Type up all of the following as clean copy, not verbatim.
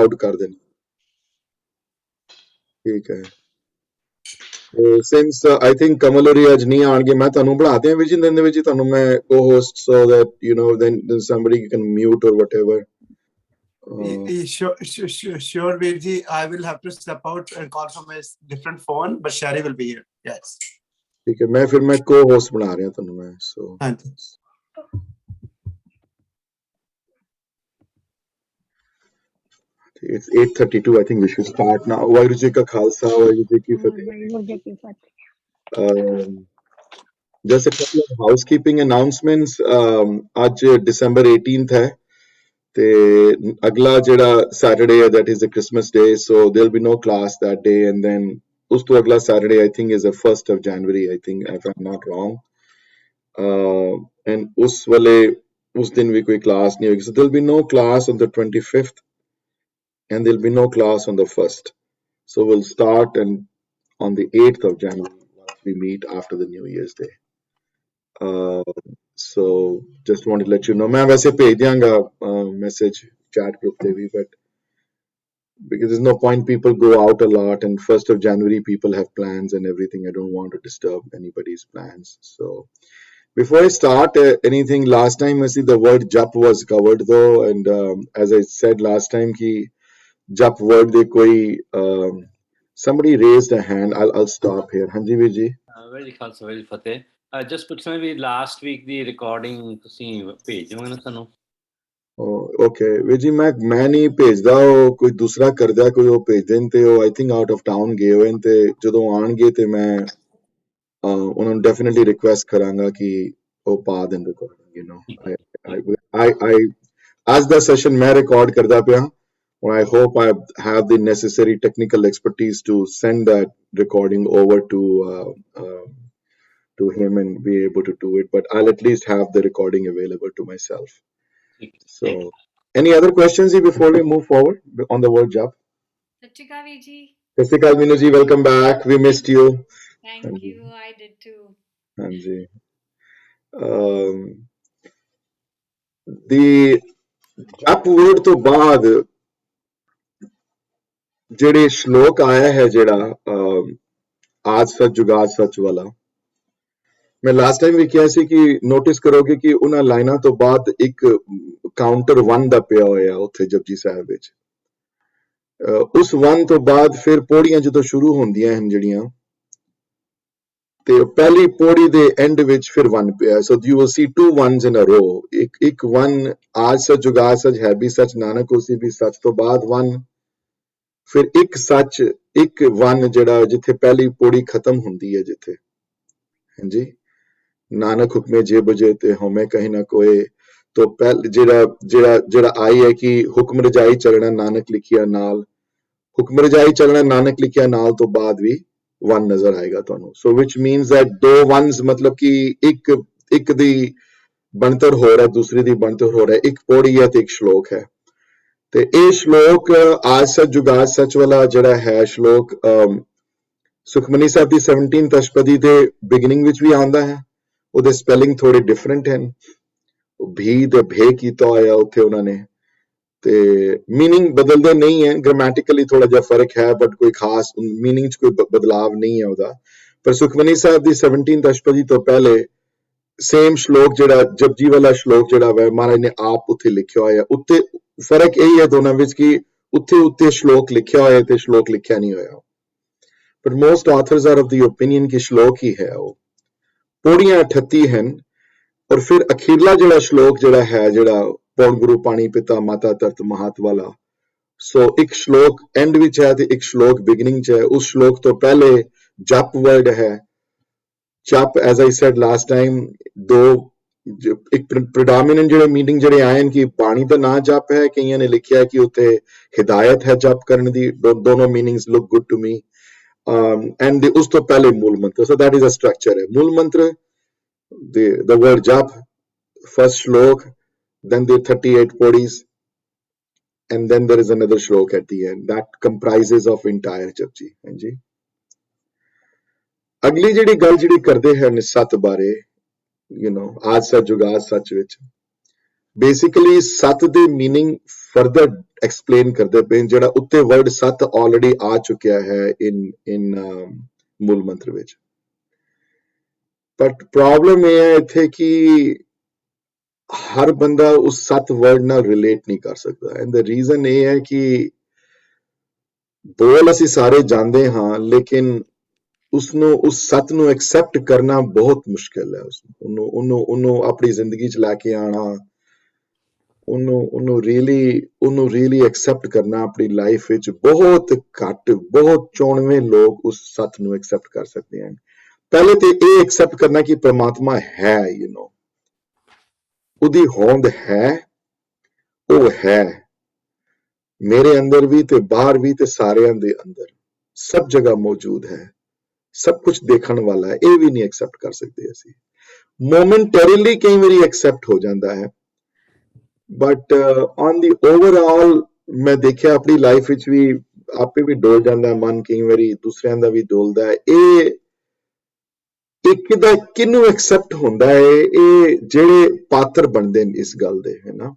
Out कर देना, ठीक है। Since I think Kamal और आज नहीं आएंगे, मैं ਤੁਹਾਨੂੰ ਬਣਾ ਦਿਆਂ ਵਿਜਨ ਦਿਨ ਦੇ ਵਿੱਚ ਤੁਹਾਨੂੰ ਮੈਂ co-host, so that you know then somebody can mute or whatever. Sure, Virji. I will have to step out and call from a different phone, but Shari will be here. Yes. ठीक है, मैं फिर मैं co-host बना रहा ਤੁਹਾਨੂੰ मैं, so it's 8:32. I think we should start now. Waheguru ji का खालसा, वाहिगुरू जी की फतेह. Just a couple of housekeeping announcements. आज December 18th है, ਤੇ ਅਗਲਾ ਜਿਹੜਾ Saturday ਹੈ, that is the Christmas day, so there'll be no class that day, and then ਉਸ ਤੋਂ ਅਗਲਾ Saturday I think is the 1st of January, I think, if I'm not wrong. And ਉਸ ਵੇਲੇ ਉਸ ਦਿਨ ਵੀ ਕੋਈ class ਨਹੀਂ ਹੋਏਗੀ, so there'll be no class on the 25th and there'll be no class on the 1st. So we'll start and on the 8th of January once we meet after the New Year's Day. So just wanted to let you know. मैं वैसे भेज दियांगा message chat group पे भी, but because there's no point people go out a lot and 1st of January people have plans and everything. I don't want to disturb anybody's plans. So before I start anything, last time I see the word jap was covered though, and as I said last time ki jap word de koi somebody raised a hand. I'll stop here. Hanji Veer ji. Very khalsa, very fateh. Just ਪੁੱਛਣਾ ਵੀ last week ਦੀ recording ਤੁਸੀਂ ਭੇਜ ਦਿਓਗੇ ਨਾ ਸਾਨੂੰ? Okay ਵੀਰ ਜੀ, ਮੈਂ ਨਹੀਂ ਭੇਜਦਾ, ਉਹ ਕੋਈ ਦੂਸਰਾ ਕਰਦਾ, ਕੋਈ ਉਹ ਭੇਜ ਦੇਣ, ਤੇ ਉਹ I think out of town ਗਏ ਹੋਏ, ਤੇ ਜਦੋਂ ਆਣਗੇ ਤੇ ਮੈਂ ਉਹਨਾਂ ਨੂੰ ਡੈਫੀਨਿਟਲੀ ਰਿਕੁਐਸਟ ਕਰਾਂਗਾ ਕਿ ਉਹ ਪਾ ਦੇਣ ਰਿਕਾਰਡਿੰਗ, ਯੂ ਨੋ. ਅੱਜ ਦਾ ਸੈਸ਼ਨ ਮੈਂ ਰਿਕਾਰਡ ਕਰਦਾ ਪਿਆ, and I hope I have the necessary technical expertise to send that recording over to him and be able to do it, but I'll at least have the recording available to myself. So any other questions before we move forward on the word job? Satrika Viji. Satrika Minu ji, welcome back. We missed you. Thank you. I did too. Hanji. The jap word to baad ਜਿਹੜੇ ਸ਼ਲੋਕ ਆਇਆ ਹੈ, ਜਿਹੜਾ ਆਜ ਸੱਚ ਜੁਗਾਦ ਸੱਚ ਵਾਲਾ, ਮੈਂ ਲਾਸਟ ਟਾਈਮ ਵੀ ਕਿਹਾ ਸੀ ਕਿ ਨੋਟਿਸ ਕਰੋਗੇ ਕਿ ਉਹਨਾਂ ਲਾਈਨਾਂ ਤੋਂ ਬਾਅਦ ਇੱਕ ਕਾਊਂਟਰ 1 ਦਾ ਪਿਆ ਹੋਇਆ ਉੱਥੇ ਜਪਜੀ ਸਾਹਿਬ ਵਿੱਚ. ਉਸ 1 ਤੋਂ ਬਾਅਦ ਫਿਰ ਪੌੜੀਆਂ ਜਦੋਂ ਸ਼ੁਰੂ ਹੁੰਦੀਆਂ ਹਨ ਜਿਹੜੀਆਂ, ਤੇ ਪਹਿਲੀ ਪੌੜੀ ਦੇ ਐਂਡ ਵਿੱਚ ਫਿਰ 1 ਪਿਆ. So you will see 2 1s ਇਨ ਅ ਰੋ. ਇੱਕ 1 ਆਜ ਸੱਚ ਜੁਗਾਦ ਸੱਚ ਹੈ ਵੀ ਸੱਚ ਨਾਨਕ ਹੋਸੀ ਵੀ ਸੱਚ ਤੋਂ ਬਾਅਦ 1, ਫਿਰ ਇੱਕ ਸੱਚ, ਇੱਕ 1 ਜਿਹੜਾ ਜਿੱਥੇ ਪਹਿਲੀ ਪੌੜੀ ਖਤਮ ਹੁੰਦੀ ਹੈ, ਜਿੱਥੇ ਹਾਂਜੀ ਨਾਨਕ ਹੁਕਮੇ ਜੇ ਬੁਝੇ ਤੇ ਹਉਮੈ ਕਹੀ ਨਾ ਕੋਏ, ਤੋਂ ਪਹਿਲ ਜਿਹੜਾ ਆਈ ਹੈ ਕਿ ਹੁਕਮ ਰਜਾਈ ਚੱਲਣਾ ਨਾਨਕ ਲਿਖਿਆ ਨਾਲ, ਹੁਕਮ ਰਜਾਈ ਚੱਲਣਾ ਨਾਨਕ ਲਿਖਿਆ ਨਾਲ ਤੋਂ ਬਾਅਦ ਵੀ 1 ਨਜ਼ਰ ਆਏਗਾ ਤੁਹਾਨੂੰ. ਸੋ ਵਿਚ ਮੀਨਸ ਦੈਟ 2 1s ਮਤਲਬ ਕਿ ਇੱਕ ਦੀ ਬਣਤਰ ਹੋ ਰਿਹਾ, ਦੂਸਰੀ ਦੀ ਬਣਤਰ ਹੋ ਰਿਹਾ, ਇੱਕ ਪੌੜੀ ਹੈ ਤੇ ਇੱਕ ਸ਼ਲੋਕ ਹੈ. ਤੇ ਇਹ ਸ਼ਲੋਕ ਆਜ ਸੱਚ ਜੁਗਾਦ ਸੱਚ ਵਾਲਾ ਜਿਹੜਾ ਹੈ ਸ਼ਲੋਕ ਸੁਖਮਨੀ ਸਾਹਿਬ ਦੀ 17th ਅਸ਼ਟਪਦੀ ਦੇ ਬਿਗਨਿੰਗ ਵਿੱਚ ਵੀ ਆਉਂਦਾ ਹੈ. ਉਹਦੇ ਸਪੈਲਿੰਗ ਥੋੜੇ ਡਿਫਰੈਂਟ ਹਨ, ਵੀ ਤੇ ਭੇ ਕੀਤਾ ਹੋਇਆ ਉੱਥੇ ਉਹਨਾਂ ਨੇ, ਤੇ ਮੀਨਿੰਗ ਬਦਲਦੇ ਨਹੀਂ ਹੈ, ਗ੍ਰਾਮੈਟਿਕਲੀ ਥੋੜਾ ਜਿਹਾ ਫਰਕ ਹੈ, ਬਟ ਕੋਈ ਖਾਸ ਮੀਨਿੰਗ 'ਚ ਕੋਈ ਬਦਲਾਵ ਨਹੀਂ ਹੈ ਉਹਦਾ. ਪਰ ਸੁਖਮਨੀ ਸਾਹਿਬ ਦੀ 17th ਅਸ਼ਟਪਦੀ ਤੋਂ ਪਹਿਲੇ ਸੇਮ ਸ਼ਲੋਕ ਜਿਹੜਾ ਜਪਜੀ ਵਾਲਾ ਸ਼ਲੋਕ ਜਿਹੜਾ ਵਾ ਮਹਾਰਾਜ ਨੇ ਆਪ ਉੱਥੇ ਲਿਖਿਆ ਹੋਇਆ. ਉੱਤੇ ਫਰਕ ਇਹੀ ਹੈ ਦੋਨਾਂ ਵਿੱਚ ਕਿ ਉੱਤੇ ਸ਼ਲੋਕ ਲਿਖਿਆ ਹੋਇਆ ਤੇ ਸ਼ਲੋਕ ਲਿਖਿਆ ਨਹੀਂ ਹੋਇਆ. ਪਰ most authors are of the opinion ਕਿ ਸ਼ਲੋਕ ਹੀ ਹੈ ਉਹ. ਪੌੜੀਆਂ 38 ਹਨ, ਔਰ ਫਿਰ ਅਖੀਰਲਾ ਜਿਹੜਾ ਸ਼ਲੋਕ ਜਿਹੜਾ ਹੈ, ਜਿਹੜਾ ਪੌਣ ਗੁਰੂ ਪਾਣੀ ਪਿਤਾ ਮਾਤਾ ਧਰਤ ਮਹਤ ਵਾਲਾ, ਸੋ ਇੱਕ ਸ਼ਲੋਕ ਐਂਡ ਵਿੱਚ ਹੈ ਤੇ ਇੱਕ ਸ਼ਲੋਕ ਬਿਗਨਿੰਗ 'ਚ ਹੈ. ਉਸ ਸ਼ਲੋਕ ਤੋਂ ਪਹਿਲੇ ਜਪ ਵਰਡ ਹੈ. ਜਪ, as I said last time, ਇੱਕ ਪ੍ਰਡੋਮੀਨੈਂਟ ਜਿਹੜੇ ਮੀਨਿੰਗ ਜਿਹੜੇ ਆਏ ਨੇ ਕਿ ਬਾਣੀ ਦਾ ਨਾਂ ਜਪ ਹੈ, ਕਈਆਂ ਨੇ ਲਿਖਿਆ ਕਿ ਉੱਥੇ ਹਿਦਾਇਤ ਹੈ ਜਪ ਕਰਨ ਦੀ. ਦੋਨੋਂ meanings look good to me. And ਉਸ ਤੋਂ ਪਹਿਲੇ Mool Mantar, so that is a structure ਹੈ. ਮੂਲ ਮੰਤਰ, the word jap, first shlok, then the 38 podis, and then there is another shlok at the end that comprises of entire japji. ਹਾਂਜੀ, ਅਗਲੀ ਜਿਹੜੀ ਗੱਲ ਜਿਹੜੀ ਕਰਦੇ ਹਨ ਸਤ ਬਾਰੇ, ਯੂ نو ਆਜ ਸੱਚ ਜੁਗਾਦ ਸੱਚ ਵਿੱਚ, ਬੇਸਿਕਲੀ ਸੱਤ ਦੇ ਮੀਨਿੰਗ ਫਰਦਰ ਐਕਸਪਲੇਨ ਕਰਦੇ ਪਏ ਜਿਹੜਾ ਉੱਤੇ ਵਰਡ ਸੱਤ ਆਲਰੇਡੀ ਆ ਚੁੱਕਿਆ ਹੈ ਇਨ ਮੂਲ ਮੰਤਰ ਵਿੱਚ। ਬਟ ਪ੍ਰੋਬਲਮ ਇਹ ਹੈ ਇੱਥੇ ਕਿ ਹਰ ਬੰਦਾ ਉਸ ਸੱਤ ਵਰਡ ਨਾਲ ਰਿਲੇਟ ਨਹੀਂ ਕਰ ਸਕਦਾ ਐਂਡ ਦ ਰੀਜ਼ਨ ਇਹ ਹੈ ਕਿ ਬੋਲ ਅਸੀਂ ਸਾਰੇ ਜਾਣਦੇ ਹਾਂ ਲੇਕਿਨ ਉਸਨੂੰ ਉਸ ਸੱਤ ਨੂੰ ਐਕਸੈਪਟ ਕਰਨਾ ਬਹੁਤ ਮੁਸ਼ਕਿਲ ਹੈ। ਉਹਨੂੰ ਆਪਣੀ ਜ਼ਿੰਦਗੀ 'ਚ ਲੈ ਕੇ ਆਉਣਾ, ਉਹਨੂੰ ਰੀਲੀ ਐਕਸੈਪਟ ਕਰਨਾ ਆਪਣੀ ਲਾਈਫ ਵਿੱਚ ਬਹੁਤ ਘੱਟ, ਬਹੁਤ ਚੋਣਵੇਂ ਲੋਕ ਉਸ ਸੱਤ ਨੂੰ ਐਕਸੈਪਟ ਕਰ ਸਕਦੇ ਹਨ। ਪਹਿਲੇ ਤੇ ਇਹ ਐਕਸੈਪਟ ਕਰਨਾ ਕਿ ਪ੍ਰਮਾਤਮਾ ਹੈ, ਉਹਦੀ ਹੋਂਦ ਹੈ, ਉਹ ਹੈ ਮੇਰੇ ਅੰਦਰ ਵੀ ਤੇ ਬਾਹਰ ਵੀ ਤੇ ਸਾਰਿਆਂ ਦੇ ਅੰਦਰ, ਸਭ ਜਗ੍ਹਾ ਮੌਜੂਦ ਹੈ, ਸਭ ਕੁਝ ਦੇਖਣ ਵਾਲਾ ਹੈ। ਇਹ ਵੀ ਨਹੀਂ ਐਕਸੈਪਟ ਕਰ ਸਕਦੇ ਅਸੀਂ। ਮੋਮੈਂਟਰੀਲੀ ਕਈ ਵਾਰੀ ਐਕਸੈਪਟ ਹੋ ਜਾਂਦਾ ਹੈ ਬਟ ਔਨ ਦੀ ਓਵਰਆਲ ਮੈਂ ਦੇਖਿਆ ਆਪਣੀ ਲਾਈਫ ਵਿੱਚ ਵੀ ਆਪੇ ਵੀ ਡੋਲ ਜਾਂਦਾ ਮਨ, ਕਈ ਵਾਰੀ ਦੂਸਰਿਆਂ ਦਾ ਵੀ ਡੋਲਦਾ ਹੈ। ਇਹ ਇੱਕ ਦਾ ਕਿਹਨੂੰ ਐਕਸੈਪਟ ਹੁੰਦਾ ਹੈ, ਇਹ ਜਿਹੜੇ ਪਾਤਰ ਬਣਦੇ ਨੇ ਇਸ ਗੱਲ ਦੇ, ਹੈ ਨਾ।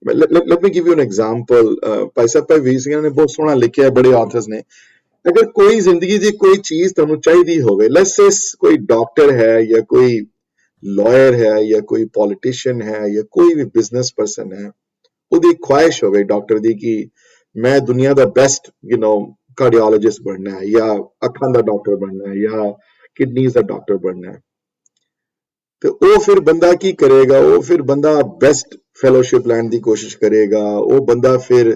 let me give you an example. Bhai Sahib Bhai Vir Singh ਨੇ ਬਹੁਤ ਸੋਹਣਾ ਲਿਖਿਆ, ਬੜੇ ਆਥਰਸ ਨੇ। ਅਗਰ ਕੋਈ ਜ਼ਿੰਦਗੀ ਦੀ ਕੋਈ ਚੀਜ਼ ਤੁਹਾਨੂੰ ਚਾਹੀਦੀ ਹੋਵੇ, ਲੈਟਸ ਸੇ ਕੋਈ ਡਾਕਟਰ ਹੈ ਜਾਂ ਕੋਈ ਲਾਇਰ ਹੈ ਜਾਂ ਕੋਈ ਪੋਲੀਟੀਸ਼ੀਅਨ ਹੈ ਜਾਂ ਕੋਈ ਵੀ ਬਿਜ਼ਨਸ ਪਰਸਨ ਹੈ, ਉਹਦੀ ਖੁਆਇਸ਼ ਹੋਵੇ ਡਾਕਟਰ ਦੀ ਕਿ ਮੈਂ ਦੁਨੀਆ ਦਾ ਬੈਸਟ ਕਾਰਡੀਓਲੋਜਿਸਟ ਬਣਨਾ ਹੈ ਜਾਂ ਅੱਖਾਂ ਦਾ ਡਾਕਟਰ ਬਣਨਾ ਹੈ ਜਾਂ ਕਿਡਨੀਜ਼ ਦਾ ਡਾਕਟਰ ਬਣਨਾ ਹੈ, ਤੇ ਉਹ ਫਿਰ ਬੰਦਾ ਕੀ ਕਰੇਗਾ? ਉਹ ਫਿਰ ਬੰਦਾ ਬੈਸਟ ਫੈਲੋਸ਼ਿਪ ਲੈਣ ਦੀ ਕੋਸ਼ਿਸ਼ ਕਰੇਗਾ। ਉਹ ਬੰਦਾ ਫਿਰ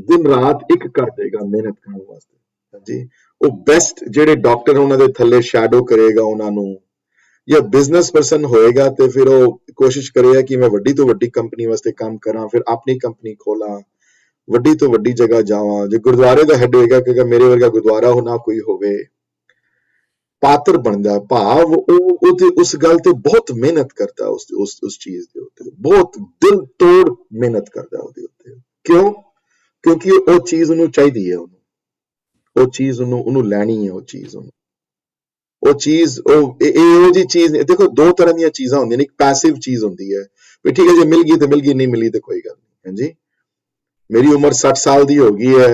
ਦਿਨ ਰਾਤ ਇੱਕ ਕਰ ਦੇਗਾ ਮਿਹਨਤ ਕਰਨ ਵਾਸਤੇ। ਹਾਂਜੀ, ਉਹ ਬੈਸਟ ਜਿਹੜੇ ਡਾਕਟਰ ਉਹਨਾਂ ਦੇ ਥੱਲੇ ਸ਼ੈਡੋ ਕਰੇਗਾ ਉਹਨਾਂ ਨੂੰ। ਜਾਂ ਬਿਜ਼ਨਸ ਪਰਸਨ ਹੋਏਗਾ ਤੇ ਫਿਰ ਉਹ ਕੋਸ਼ਿਸ਼ ਕਰੇਗਾ ਕਿ ਮੈਂ ਵੱਡੀ ਤੋਂ ਵੱਡੀ ਕੰਪਨੀ ਵਾਸਤੇ ਕੰਮ ਕਰਾਂ, ਫਿਰ ਆਪਣੀ ਕੰਪਨੀ ਖੋਲਾਂ, ਵੱਡੀ ਤੋਂ ਵੱਡੀ ਜਗ੍ਹਾ ਜਾਵਾਂ। ਜੇ ਗੁਰਦੁਆਰੇ ਦਾ ਹੈਡ ਹੋਏਗਾ ਕਿ ਮੇਰੇ ਵਰਗਾ ਗੁਰਦੁਆਰਾ ਹੋ ਨਾ ਕੋਈ ਹੋਵੇ। ਪਾਤਰ ਬਣਦਾ ਭਾਵ ਉਹ ਤੇ ਉਸ ਗੱਲ ਤੇ ਬਹੁਤ ਮਿਹਨਤ ਕਰਦਾ, ਉਸ ਚੀਜ਼ ਦੇ ਉੱਤੇ ਬਹੁਤ ਦਿਲ ਤੋੜ ਮਿਹਨਤ ਕਰਦਾ ਉਹਦੇ ਉੱਤੇ। ਕਿਉਂ? ਕਿਉਂਕਿ ਉਹ ਚੀਜ਼ ਉਹਨੂੰ ਚਾਹੀਦੀ ਹੈ, ਉਹ ਚੀਜ਼ ਉਹਨੂੰ ਲੈਣੀ ਹੈ, ਉਹ ਚੀਜ਼ ਇਹੋ ਜਿਹੀ ਚੀਜ਼। ਦੇਖੋ ਦੋ ਤਰ੍ਹਾਂ ਦੀਆਂ ਚੀਜ਼ਾਂ ਹੁੰਦੀਆਂ ਨੇ, ਇੱਕ ਪੈਸਿਵ ਚੀਜ਼ ਹੁੰਦੀ ਹੈ ਵੀ ਠੀਕ ਹੈ ਜੇ ਮਿਲ ਗਈ ਤੇ ਮਿਲ ਗਈ, ਨਹੀਂ ਮਿਲੀ ਤੇ ਕੋਈ ਗੱਲ ਨਹੀਂ। ਹਾਂਜੀ, ਮੇਰੀ ਉਮਰ 60 ਸਾਲ ਦੀ ਹੋ ਗਈ ਹੈ,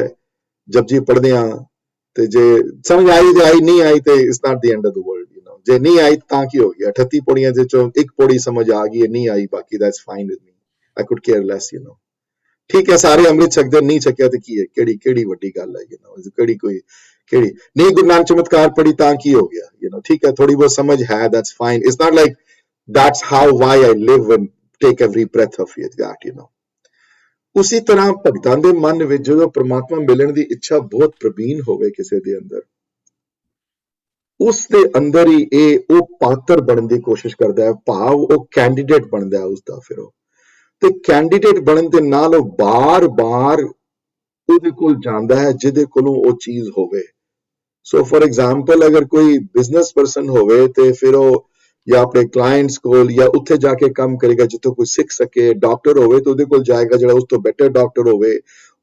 ਜਪਜੀ ਪੜ੍ਹਦੇ ਆ ਤੇ ਜੇ ਸਮਝ ਆਈ ਤੇ ਆਈ, ਨਹੀਂ ਆਈ ਤੇ it's not the end of the world. ਜੇ ਨਹੀਂ ਆਈ ਤਾਂ ਕੀ ਹੋ ਗਿਆ? 38 ਪੌੜੀਆਂ ਦੇ ਚੋਂ ਇੱਕ ਪੌੜੀ ਸਮਝ ਆ ਗਈ ਹੈ, ਨਹੀਂ ਆਈ, ਬਾਕੀ that's fine with me, I could care less. ਠੀਕ ਹੈ, ਸਾਰੇ ਅੰਮ੍ਰਿਤ ਛਕਦੇ, ਨਹੀਂ ਛਕਿਆ ਤੇ ਕੀ ਹੈ? ਕਿਹੜੀ ਵੱਡੀ ਗੱਲ ਹੈ? ਕਿਹੜੀ ਨਹੀਂ ਗੁਰੂ ਨਾਨਕ ਚਮਤਕਾਰ ਪੜੀ ਤਾਂ ਕੀ ਹੋ ਗਿਆ? ਠੀਕ ਹੈ, ਥੋੜੀ ਬਹੁਤ ਸਮਝ ਹੈ, that's fine. It's not like that's why I live and take every breath of that. ਉਸੇ ਤਰ੍ਹਾਂ ਭਗਤਾਂ ਦੇ ਮਨ ਵਿੱਚ ਜਦੋਂ ਪ੍ਰਮਾਤਮਾ ਮਿਲਣ ਦੀ ਇੱਛਾ ਬਹੁਤ ਪ੍ਰਬੀਨ ਹੋਵੇ ਕਿਸੇ ਦੇ ਅੰਦਰ, ਉਸ ਦੇ ਅੰਦਰ ਹੀ ਉਹ ਪਾਤਰ ਬਣਨ ਦੀ ਕੋਸ਼ਿਸ਼ ਕਰਦਾ ਹੈ, ਭਾਵ ਉਹ ਕੈਂਡੀਡੇਟ ਬਣਦਾ ਹੈ ਉਸਦਾ। ਫਿਰ ਉਹ ਤੇ ਕੈਂਡੀਡੇਟ ਬਣਨ ਦੇ ਨਾਲ ਉਹ ਬਾਰ-ਬਾਰ ਉਹਦੇ ਕੋਲ ਜਾਂਦਾ ਹੈ ਜਿਹਦੇ ਕੋਲੋਂ ਉਹ ਚੀਜ਼ ਹੋਵੇ। ਸੋ ਫॉर एग्जांपल ਅਗਰ ਕੋਈ ਬਿਜ਼ਨਸ ਪਰਸਨ ਹੋਵੇ ਤੇ ਫਿਰ ਉਹ ਜਾਂ ਆਪਣੇ ਕਲਾਇੰਟਸ ਕੋਲ ਜਾਂ ਉੱਥੇ ਜਾ ਕੇ ਕੰਮ ਕਰੇਗਾ ਜਿੱਥੋਂ ਕੋਈ ਸਿੱਖ ਸਕੇ। ਡਾਕਟਰ ਹੋਵੇ ਤਾਂ ਉਹਦੇ ਕੋਲ ਜਾਏਗਾ ਜਿਹੜਾ ਉਸ ਤੋਂ ਬੈਟਰ ਡਾਕਟਰ ਹੋਵੇ।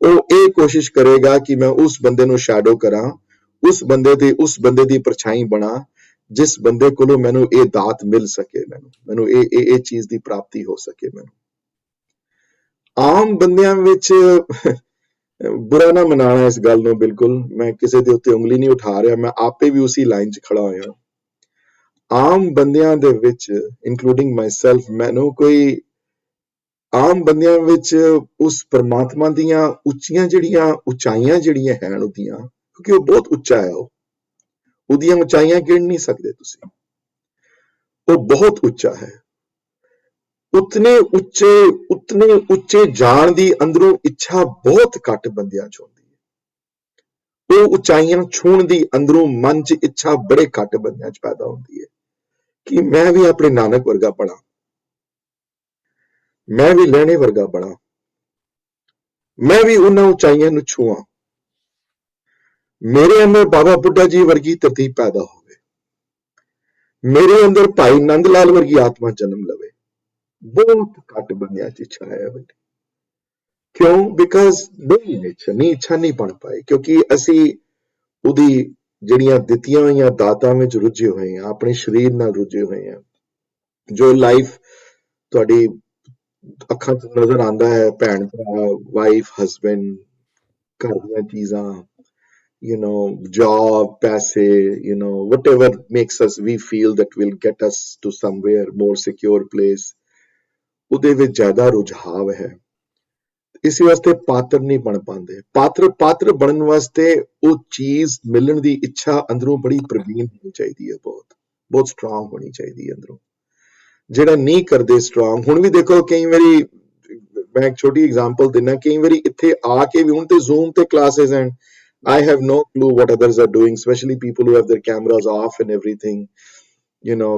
ਉਹ ਇਹ ਕੋਸ਼ਿਸ਼ ਕਰੇਗਾ ਕਿ ਮੈਂ ਉਸ ਬੰਦੇ ਨੂੰ ਸ਼ੈਡੋ ਕਰਾਂ, ਉਸ ਬੰਦੇ ਦੀ ਪਰਛਾਈ ਬਣਾ ਜਿਸ ਬੰਦੇ ਕੋਲੋਂ ਮੈਨੂੰ ਇਹ ਦਾਤ ਮਿਲ ਸਕੇ, ਮੈਨੂੰ ਇਹ ਚੀਜ਼ ਦੀ ਪ੍ਰਾਪਤੀ ਹੋ ਸਕੇ। ਮੈਨੂੰ ਆਮ ਬੰਦਿਆਂ ਵਿੱਚ ਬੁਰਾ ਨਾ ਮਨਾਣਾ ਇਸ ਗੱਲ ਨੂੰ, ਬਿਲਕੁਲ ਮੈਂ ਕਿਸੇ ਦੇ ਉੱਤੇ ਉਂਗਲੀ ਨਹੀਂ ਉਠਾ ਰਿਹਾ, ਮੈਂ ਆਪੇ ਵੀ ਉਸੇ ਲਾਈਨ 'ਚ ਖੜਾ ਹੋਇਆ। ਆਮ ਬੰਦਿਆਂ ਦੇ ਵਿੱਚ ਇਨਕਲੂਡਿੰਗ ਮਾਈਸੈਲਫ, ਮੈਨੂੰ ਕੋਈ ਆਮ ਬੰਦਿਆਂ ਵਿੱਚ ਉਸ ਪਰਮਾਤਮਾ ਦੀਆਂ ਉੱਚਾਈਆਂ ਜਿਹੜੀਆਂ ਹਨ ਉਹਦੀਆਂ, ਕਿਉਂਕਿ ਉਹ ਬਹੁਤ ਉੱਚਾ ਹੈ, ਉਹਦੀਆਂ ਉਚਾਈਆਂ ਗਿਣ ਨਹੀਂ ਸਕਦੇ ਤੁਸੀਂ, ਉਹ ਬਹੁਤ ਉੱਚਾ ਹੈ। ਉਤਨੇ ਉੱਚੇ ਜਾਣ ਦੀ ਅੰਦਰੋਂ ਇੱਛਾ ਬਹੁਤ ਘੱਟ ਬੰਦਿਆਂ 'ਚ ਹੁੰਦੀ ਹੈ। ਉਹ ਉਚਾਈਆਂ ਛੂਹਣ ਦੀ ਅੰਦਰੋਂ ਮਨ 'ਚ ਇੱਛਾ ਬੜੇ ਘੱਟ ਬੰਦਿਆਂ 'ਚ ਪੈਦਾ ਹੁੰਦੀ ਹੈ ਕਿ ਮੈਂ ਵੀ ਆਪਣੇ ਨਾਨਕ ਵਰਗਾ ਬਣਾ, ਮੈਂ ਵੀ ਲਹਿਣੇ ਵਰਗਾ ਬਣਾ, ਮੈਂ ਵੀ ਉਹਨਾਂ ਉਚਾਈਆਂ ਨੂੰ ਛੂਹਾਂ, ਮੇਰੇ ਅੰਦਰ ਬਾਬਾ ਬੁੱਢਾ ਜੀ ਵਰਗੀ ਤਰਤੀਬ ਪੈਦਾ ਹੋਵੇ, ਮੇਰੇ ਅੰਦਰ ਭਾਈ ਨੰਦ ਲਾਲ ਵਰਗੀ ਆਤਮਾ ਜਨਮ ਲਵੇ। ਬਹੁਤ ਘੱਟ ਬੰਦਿਆਂ 'ਚ ਇੱਛਾ ਹੈ। ਕਿਉਂ? ਬਿਕਾਜ਼ ਇੱਛਾ ਨਹੀਂ ਬਣ ਪਾਈ, ਕਿਉਂਕਿ ਅਸੀਂ ਉਹਦੀ ਜਿਹੜੀਆਂ ਦਿੱਤੀਆਂ ਹੋਈਆਂ ਦਾਤਾਂ ਵਿੱਚ ਰੁੱਝੇ ਹੋਏ ਹਾਂ, ਆਪਣੇ ਸਰੀਰ ਨਾਲ ਰੁੱਝੇ ਹੋਏ ਹਾਂ। ਜੋ ਲਾਈਫ ਤੁਹਾਡੀ ਅੱਖਾਂ 'ਚ ਨਜ਼ਰ ਆਉਂਦਾ ਹੈ ਭੈਣ ਭਰਾ ਵਾਈਫ ਹਸਬੈਂਡ ਘਰ ਦੀਆਂ ਚੀਜ਼ਾਂ job ਪੈਸੇ whatever makes us we feel that will get us to somewhere more secure place ਉਹਦੇ ਵਿੱਚ ਜ਼ਿਆਦਾ ਰੁਝਾਵ ਹੈ ਇਸ ਵਾਸਤੇ ਪਾਤਰ ਨਹੀਂ ਬਣ ਪਾਉਂਦੇ ਪਾਤਰ ਬਣਨ ਵਾਸਤੇ ਉਹ ਚੀਜ਼ ਮਿਲਣ ਦੀ ਇੱਛਾ ਅੰਦਰੋਂ ਬੜੀ ਪ੍ਰਵੀਨ ਹੋਣੀ ਚਾਹੀਦੀ ਹੈ ਬਹੁਤ ਸਟਰੋਂਗ ਹੋਣੀ ਚਾਹੀਦੀ ਹੈ ਅੰਦਰੋਂ ਜਿਹੜਾ ਨਹੀਂ ਕਰਦੇ ਸਟਰੋਂਗ ਹੁਣ ਵੀ ਦੇਖੋ ਕਈ ਵਾਰੀ ਮੈਂ ਇੱਕ ਛੋਟੀ ਐਗਜ਼ਾਮਪਲ ਦਿੰਦਾ ਕਈ ਵਾਰੀ ਇੱਥੇ ਆ ਕੇ ਵੀ ਹੁਣ ਤੇ ਜ਼ੂਮ ਤੇ classes and I have no clue what others are doing, especially people who have their cameras off and everything.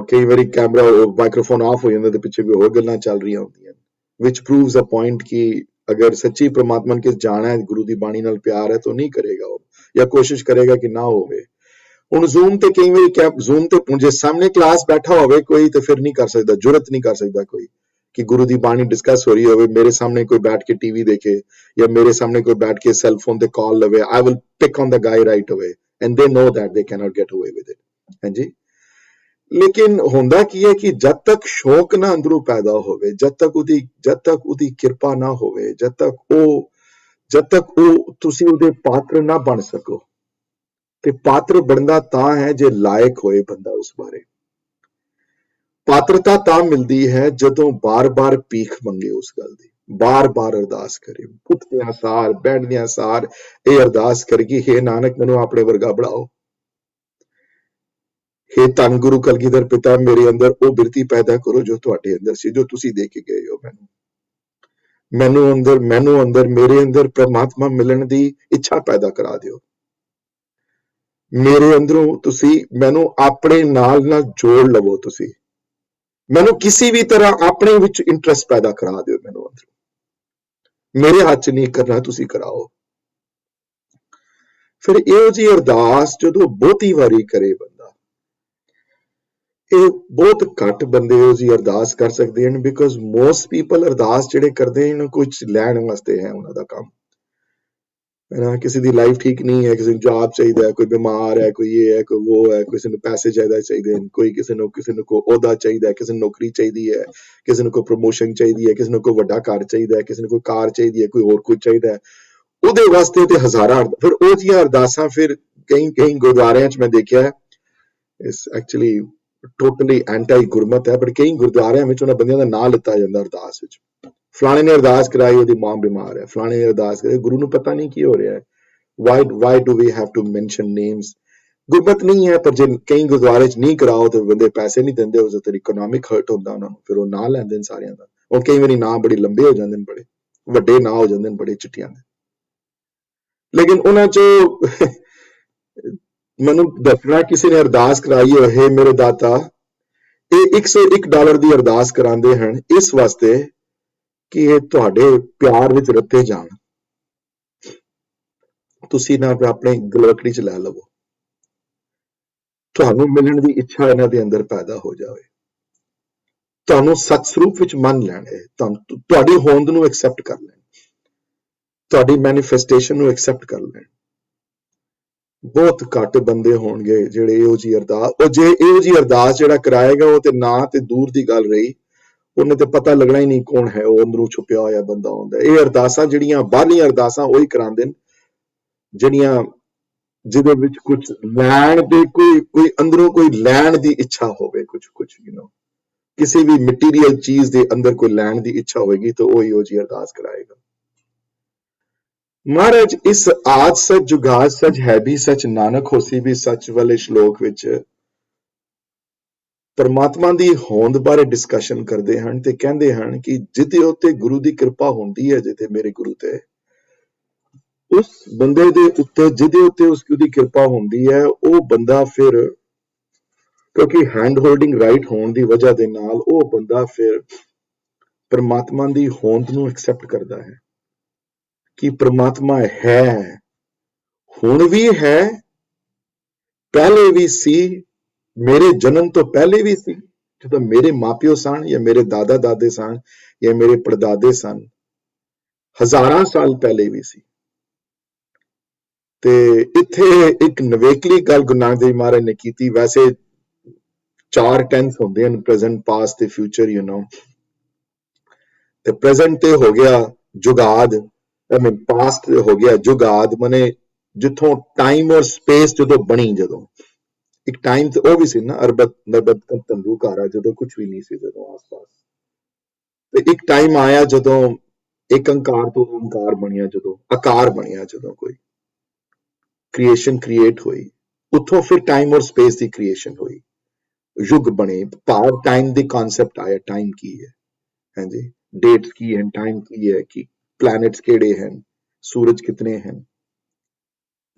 ਕਈ ਵਾਰੀ ਕੈਮਰਾ ਮਾਈਕ੍ਰੋਫੋਨ ਆਫ ਹੋ ਜਾਂਦਾ ਤੇ ਪਿੱਛੇ ਵੀ ਹੋਰ ਗੱਲਾਂ ਚੱਲ ਰਹੀਆਂ ਹੁੰਦੀਆਂ which proves a point ਕਿ ਅਗਰ ਸੱਚੀ ਪ੍ਰਮਾਤਮਾ ਨੂੰ ਜਾਣਾ ਹੈ ਗੁਰੂ ਦੀ ਬਾਣੀ ਨਾਲ ਪਿਆਰ ਹੈ ਤਾਂ ਨਹੀਂ ਕਰੇਗਾ ਉਹ ਜਾਂ ਕੋਸ਼ਿਸ਼ ਕਰੇਗਾ ਕਿ ਨਾ ਹੋਵੇ ਹੁਣ ਜ਼ੂਮ ਤੇ ਕਈ ਵਾਰੀ ਜ਼ੂਮ ਤੇ ਜੇ ਸਾਹਮਣੇ ਕਲਾਸ ਬੈਠਾ ਹੋਵੇ ਕੋਈ ਤੇ ਫਿਰ ਨਹੀਂ ਕਰ ਸਕਦਾ ਜੁਰਤ ਨਹੀਂ ਕਰ ਸਕਦਾ ਕੋਈ ਕਿ ਗੁਰੂ ਦੀ ਬਾਣੀ ਡਿਸਕਸ ਹੋ ਰਹੀ ਹੋਵੇ ਮੇਰੇ ਸਾਹਮਣੇ ਕੋਈ ਬੈਠ ਕੇ ਟੀਵੀ ਦੇਖੇ ਜਾਂ ਮੇਰੇ ਸਾਹਮਣੇ ਕੋਈ ਬੈਠ ਕੇ ਸੈੱਲ ਫੋਨ ਤੇ ਕਾਲ ਲਵੇ I will pick on the guy right away and they know that they cannot get away with it ਹਾਂਜੀ ਲੇਕਿਨ ਹੁੰਦਾ ਕੀ ਹੈ ਕਿ ਜਦ ਤੱਕ ਸ਼ੌਕ ਨਾ ਅੰਦਰੋਂ ਪੈਦਾ ਹੋਵੇ ਜਦ ਤੱਕ ਉਹਦੀ ਕਿਰਪਾ ਨਾ ਹੋਵੇ ਜਦ ਤੱਕ ਉਹ ਤੁਸੀਂ ਉਹਦੇ ਪਾਤਰ ਨਾ ਬਣ ਸਕੋ ਤੇ ਪਾਤਰ ਬਣਦਾ ਤਾਂ ਹੈ ਜੇ ਲਾਇਕ ਹੋਏ ਬੰਦਾ ਉਸ ਬਾਰੇ ਪਾਤਰਤਾ ਤਾਂ ਮਿਲਦੀ ਹੈ ਜਦੋਂ ਬਾਰ-ਬਾਰ ਭੀਖ ਮੰਗੇ ਉਸ ਗੱਲ ਦੀ ਬਾਰ-ਬਾਰ ਅਰਦਾਸ ਕਰੇ ਉੱਠਦਿਆਂ ਸਾਰ ਬੈਠਦਿਆਂ ਸਾਰ ਇਹ ਅਰਦਾਸ ਕਰੇਗੀ ਹੇ ਨਾਨਕ ਮੈਨੂੰ ਆਪਣੇ ਵਰਗਾ ਬਣਾਓ ਹੇ ਧੰਨ ਗੁਰੂ ਕਲਗੀਧਰ ਪਿਤਾ ਮੇਰੇ ਅੰਦਰ ਉਹ ਬਿਰਤੀ ਪੈਦਾ ਕਰੋ ਜੋ ਤੁਹਾਡੇ ਅੰਦਰ ਸੀ ਜੋ ਤੁਸੀਂ ਦੇ ਕੇ ਗਏ ਹੋ ਮੈਨੂੰ ਅੰਦਰ ਮੇਰੇ ਅੰਦਰ ਪ੍ਰਮਾਤਮਾ ਮਿਲਣ ਦੀ ਇੱਛਾ ਪੈਦਾ ਕਰਾ ਦਿਓ ਮੇਰੇ ਅੰਦਰੋਂ ਤੁਸੀਂ ਮੈਨੂੰ ਆਪਣੇ ਨਾਲ ਜੋੜ ਲਵੋ ਤੁਸੀਂ ਮੈਨੂੰ ਕਿਸੇ ਵੀ ਤਰ੍ਹਾਂ ਆਪਣੇ ਵਿੱਚ ਇੰਟਰਸਟ ਪੈਦਾ ਕਰਾ ਦਿਓ ਮੈਨੂੰ ਅੰਦਰੋਂ ਮੇਰੇ ਹੱਥ 'ਚ ਨਹੀਂ ਕਰਨਾ ਤੁਸੀਂ ਕਰਾਓ ਫਿਰ ਇਹੋ ਜਿਹੀ ਅਰਦਾਸ ਜਦੋਂ ਬਹੁਤੀ ਵਾਰੀ ਕਰੇ ਬੰਦਾ ਇਹ ਬਹੁਤ ਘੱਟ ਬੰਦੇ ਇਹੋ ਜਿਹੀ ਅਰਦਾਸ ਕਰ ਸਕਦੇ ਹਨ ਬਿਕਾਜ਼ ਮੋਸਟ ਪੀਪਲ ਅਰਦਾਸ ਜਿਹੜੇ ਕਰਦੇ ਹਨ ਕੁਝ ਲੈਣ ਵਾਸਤੇ ਹੈ ਉਹਨਾਂ ਦਾ ਕੰਮ ਕਿਸੇ ਦੀ ਲਾਈਫ ਠੀਕ ਨਹੀਂ ਹੈ ਕਿਸੇ ਨੂੰ ਜੌਬ ਚਾਹੀਦਾ ਹੈ ਕੋਈ ਬਿਮਾਰ ਹੈ ਕੋਈ ਇਹ ਹੈ ਕੋਈ ਉਹ ਹੈ ਕਿਸੇ ਨੂੰ ਪੈਸੇ ਚਾਹੀਦੇ ਹਨ ਕੋਈ ਕਿਸੇ ਨੂੰ ਕੋਈ ਅਹੁਦਾ ਚਾਹੀਦਾ ਹੈ ਕਿਸੇ ਨੂੰ ਨੌਕਰੀ ਚਾਹੀਦੀ ਹੈ ਕਿਸੇ ਨੂੰ ਕੋਈ ਪ੍ਰਮੋਸ਼ਨ ਚਾਹੀਦੀ ਹੈ ਕਿਸੇ ਨੂੰ ਕੋਈ ਵੱਡਾ ਘਰ ਚਾਹੀਦਾ ਹੈ ਕਿਸੇ ਨੂੰ ਕੋਈ ਕਾਰ ਚਾਹੀਦੀ ਹੈ ਕੋਈ ਹੋਰ ਕੁਝ ਚਾਹੀਦਾ ਹੈ ਉਹਦੇ ਵਾਸਤੇ ਤੇ ਹਜ਼ਾਰਾਂ ਫਿਰ ਉਹ ਜਿਹੀਆਂ ਅਰਦਾਸਾਂ ਫਿਰ ਕਈ ਗੁਰਦੁਆਰਿਆਂ 'ਚ ਮੈਂ ਦੇਖਿਆ ਇਸ ਐਕਚੁਅਲੀ ਟੋਟਲੀ ਐਂਟੀ ਗੁਰਮਤ ਹੈ ਬਟ ਕਈ ਗੁਰਦੁਆਰਿਆਂ ਵਿੱਚ ਉਹਨਾਂ ਬੰਦਿਆਂ ਦਾ ਨਾਂ ਲਿੱਤਾ ਜਾਂਦਾ ਅਰਦਾਸ ਵਿੱਚ ਫਲਾਣੇ ਨੇ ਅਰਦਾਸ ਕਰਾਈ ਉਹਦੀ ਮਾਂ ਬਿਮਾਰ ਹੈ ਫਲਾਣੇ ਨੇ ਅਰਦਾਸ ਕਰਾਈ ਗੁਰੂ ਨੂੰ ਪਤਾ ਨਹੀਂ ਕੀ ਹੋ ਰਿਹਾ ਹੈ why do we have to mention names ਗੁਰਮਤ ਨਹੀਂ ਹੈ ਪਰ ਜੇ ਕਈ ਗੁਰਦੁਆਰੇ 'ਚ ਨਹੀਂ ਕਰਾਓ ਤੇ ਬੰਦੇ ਪੈਸੇ ਨਹੀਂ ਦਿੰਦੇ ਉਸ ਤੇ ਇਕਨੋਮਿਕ ਹਰਟ ਹੁੰਦਾ ਉਹਨਾਂ ਨੂੰ ਫਿਰ ਉਹ ਨਾਂ ਲੈਂਦੇ ਨੇ ਸਾਰਿਆਂ ਦਾ ਉਹ ਕਈ ਵਾਰੀ ਨਾਂ ਬੜੇ ਲੰਬੇ ਹੋ ਜਾਂਦੇ ਨੇ ਬੜੇ ਵੱਡੇ ਨਾਂ ਹੋ ਜਾਂਦੇ ਨੇ ਬੜੇ ਚਿੱਟੀਆਂ ਦੇ ਲੇਕਿਨ ਉਹਨਾਂ 'ਚ ਮੈਨੂੰ ਦੱਸਣਾ ਕਿਸੇ ਨੇ ਅਰਦਾਸ ਕਰਾਈ ਹੈ ਮੇਰੇ ਦਾਤਾ ਇਹ $101 ਦੀ ਅਰਦਾਸ ਕਰਾਉਂਦੇ ਹਨ ਇਸ ਵਾਸਤੇ ਕਿ ਇਹ ਤੁਹਾਡੇ ਪਿਆਰ ਵਿੱਚ ਰੱਤੇ ਜਾਣ ਤੁਸੀਂ ਨਾ ਆਪਣੇ ਗਲਵਕੜੀ 'ਚ ਲੈ ਲਵੋ ਤੁਹਾਨੂੰ ਮਿਲਣ ਦੀ ਇੱਛਾ ਇਹਨਾਂ ਦੇ ਅੰਦਰ ਪੈਦਾ ਹੋ ਜਾਵੇ ਤੁਹਾਨੂੰ ਸੱਚ ਸਰੂਪ ਵਿੱਚ ਮੰਨ ਲੈਣ ਤੁਹਾਡੀ ਹੋਂਦ ਨੂੰ ਐਕਸੈਪਟ ਕਰ ਲੈਣ ਤੁਹਾਡੀ ਮੈਨੀਫੈਸਟੇਸ਼ਨ ਨੂੰ ਐਕਸੈਪਟ ਕਰ ਲੈਣ ਬਹੁਤ ਘੱਟ ਬੰਦੇ ਹੋਣਗੇ ਜਿਹੜੇ ਇਹੋ ਜਿਹੀ ਅਰਦਾਸ ਜਿਹੜਾ ਕਰਾਏਗਾ ਉਹ ਤੇ ਨਾ ਤੇ ਦੂਰ ਦੀ ਗੱਲ ਰਹੀ ਉਹਨੇ ਤੇ ਪਤਾ ਲੱਗਣਾ ਹੀ ਨਹੀਂ ਕੌਣ ਹੈ ਉਹ ਅੰਦਰੋਂ ਛੁਪਿਆ ਹੋਇਆ ਬੰਦਾ ਹੁੰਦਾ ਇਹ ਅਰਦਾਸਾਂ ਜਿਹੜੀਆਂ ਬਾਹਰਲੀਆਂ ਅਰਦਾਸਾਂ ਉਹੀ ਕਰਾਉਂਦੇ ਨੇ ਜਿਹੜੀਆਂ ਜਿਹਦੇ ਵਿੱਚ ਕੁਝ ਲੈਣ ਦੇ ਕੋਈ ਅੰਦਰੋਂ ਕੋਈ ਲੈਣ ਦੀ ਇੱਛਾ ਹੋਵੇ ਕੁਝ ਕਿਸੇ ਵੀ ਮਟੀਰੀਅਲ ਚੀਜ਼ ਦੇ ਅੰਦਰ ਕੋਈ ਲੈਣ ਦੀ ਇੱਛਾ ਹੋਏਗੀ ਤਾਂ ਉਹ ਇਹੋ ਜਿਹੀ ਅਰਦਾਸ ਕਰਾਏਗਾ ਮਹਾਰਾਜ ਇਸ ਆਦ ਸੱਚ ਜੁਗਾਦ ਸੱਚ ਹੈ ਵੀ ਸੱਚ ਨਾਨਕ ਹੋਸੀ ਵੀ ਸੱਚ ਵਾਲੇ ਸ਼ਲੋਕ ਵਿੱਚ ਪਰਮਾਤਮਾ ਦੀ ਹੋਂਦ ਬਾਰੇ ਡਿਸਕਸ਼ਨ ਕਰਦੇ ਹਨ ਤੇ ਕਹਿੰਦੇ ਹਨ ਕਿ ਜਿਹਦੇ ਉੱਤੇ ਗੁਰੂ ਦੀ ਕਿਰਪਾ ਹੁੰਦੀ ਹੈ ਜਿੱਥੇ ਮੇਰੇ ਗੁਰੂ ਤੇ ਉਸ ਬੰਦੇ ਦੇ ਉੱਤੇ ਜਿਹਦੇ ਉੱਤੇ ਉਸਦੀ ਕਿਰਪਾ ਹੁੰਦੀ ਹੈ ਉਹ ਬੰਦਾ ਫਿਰ ਕਿਉਂਕਿ ਹੈਂਡ ਹੋਲਡਿੰਗ ਰਾਈਟ ਹੋਣ ਦੀ ਵਜ੍ਹਾ ਦੇ ਨਾਲ ਉਹ ਬੰਦਾ ਫਿਰ ਪਰਮਾਤਮਾ ਦੀ ਹੋਂਦ ਨੂੰ ਐਕਸੈਪਟ ਕਰਦਾ ਹੈ ਕਿ ਪ੍ਰਮਾਤਮਾ ਹੈ ਹੁਣ ਵੀ ਹੈ ਪਹਿਲੇ ਵੀ ਸੀ ਮੇਰੇ ਜਨਮ ਤੋਂ ਪਹਿਲੇ ਵੀ ਸੀ ਜਦੋਂ ਮੇਰੇ ਮਾਪਿਓ ਸਨ ਜਾਂ ਮੇਰੇ ਦਾਦਾ ਦਾਦੇ ਸਨ ਜਾਂ ਮੇਰੇ ਪੜਦਾਦੇ ਸਨ ਹਜ਼ਾਰਾਂ ਸਾਲ ਪਹਿਲੇ ਵੀ ਸੀ ਤੇ ਇੱਥੇ ਇੱਕ ਨਵੇਕਲੀ ਗੱਲ ਗੁਰੂ ਨਾਨਕ ਦੇਵ ਮਹਾਰਾਜ ਨੇ ਕੀਤੀ ਵੈਸੇ 4 ਟੈਂਸ ਹੁੰਦੇ ਹਨ ਪ੍ਰੈਜ਼ੈਂਟ ਪਾਸਟ ਤੇ ਫਿਊਚਰ ਤੇ ਪ੍ਰੈਜ਼ੈਂਟ ਤੇ ਹੋ ਗਿਆ ਜੁਗਾਦ, ਆਈ ਮੀਨ ਪਾਸਟ ਹੋ ਗਿਆ ਜੁਗਾਦ, ਮਨੇ ਜਿੱਥੋਂ ਟਾਈਮ ਔਰ ਸਪੇਸ ਜਦੋਂ ਬਣੀ, ਜਦੋਂ ਇੱਕ ਟਾਈਮ ਤੇ ਉਹ ਵੀ ਸੀ ਨਾ ਅਰਬਤ ਨਰਬਤ ਤੰਦੂਕਾਰਾ, ਜਦੋਂ ਕੁਝ ਵੀ ਨਹੀਂ ਸੀ, ਜਦੋਂ ਆਸ-ਪਾਸ, ਤੇ ਇੱਕ ਟਾਈਮ ਆਇਆ ਜਦੋਂ ਇੱਕ ਅੰਕਾਰ ਤੋਂ ਓਮਕਾਰ ਬਣਿਆ, ਜਦੋਂ ਆਕਾਰ ਬਣਿਆ, ਜਦੋਂ ਕੋਈ ਕ੍ਰੀਏਸ਼ਨ ਕ੍ਰੀਏਟ ਹੋਈ, ਉੱਥੋਂ ਫਿਰ ਟਾਈਮ ਔਰ ਸਪੇਸ ਦੀ ਕ੍ਰੀਏਸ਼ਨ ਹੋਈ, ਯੁੱਗ ਬਣੇ, ਭਾਵ ਟਾਈਮ ਦੀ ਕਨਸੈਪਟ ਆਇਆ, ਟਾਈਮ ਕੀ ਹੈ, ਹਾਂਜੀ, ਡੇਟਸ ਕੀ ਹਨ, ਟਾਈਮ ਕੀ ਹੈ, ਕਿ ਪਲੈਨਟਸ ਕਿਹੜੇ ਹਨ, ਸੂਰਜ ਕਿਤਨੇ ਹਨ,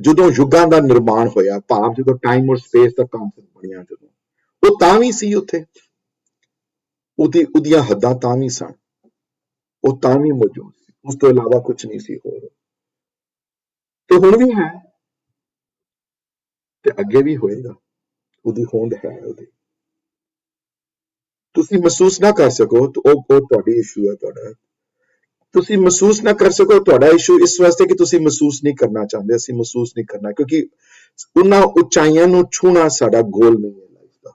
ਜਦੋਂ ਯੁੱਗਾਂ ਦਾ ਨਿਰਮਾਣ ਹੋਇਆ, ਭਾਵ ਜਦੋਂ ਟਾਈਮ ਔਰ ਸਪੇਸ ਦਾ ਕਨਸੈਪਟ ਬਣਿਆ, ਜਦੋਂ ਉਹ ਤਾਂ ਵੀ ਸੀ ਉੱਥੇ, ਉਹਦੀਆਂ ਹੱਦਾਂ ਤਾਂ ਵੀ ਸਨ, ਉਹ ਤਾਂ ਵੀ ਮੌਜੂਦ ਸੀ, ਉਸ ਤੋਂ ਇਲਾਵਾ ਕੁਝ ਨਹੀਂ ਸੀ ਹੋਰ, ਤੇ ਹੁਣ ਵੀ ਹੈ ਤੇ ਅੱਗੇ ਵੀ ਹੋਏਗਾ, ਉਹਦੀ ਹੋਂਦ ਹੈ ਉਹਦੀ, ਤੁਸੀਂ ਮਹਿਸੂਸ ਨਾ ਕਰ ਸਕੋ ਤਾਂ ਉਹ ਤੁਹਾਡੀ ਇਸ਼ੂ ਹੈ, ਤੁਹਾਡਾ, ਤੁਸੀਂ ਮਹਿਸੂਸ ਨਾ ਕਰ ਸਕੋ ਤੁਹਾਡਾ ਇਸ਼ੂ ਇਸ ਵਾਸਤੇ ਕਿ ਤੁਸੀਂ ਮਹਿਸੂਸ ਨਹੀਂ ਕਰਨਾ ਚਾਹੁੰਦੇ, ਅਸੀਂ ਮਹਿਸੂਸ ਨਹੀਂ ਕਰਨਾ, ਕਿਉਂਕਿ ਉਹਨਾਂ ਉਚਾਈਆਂ ਨੂੰ ਛੂਣਾ ਸਾਡਾ ਗੋਲ ਨਹੀਂ ਹੈ ਲਾਈਫ ਦਾ,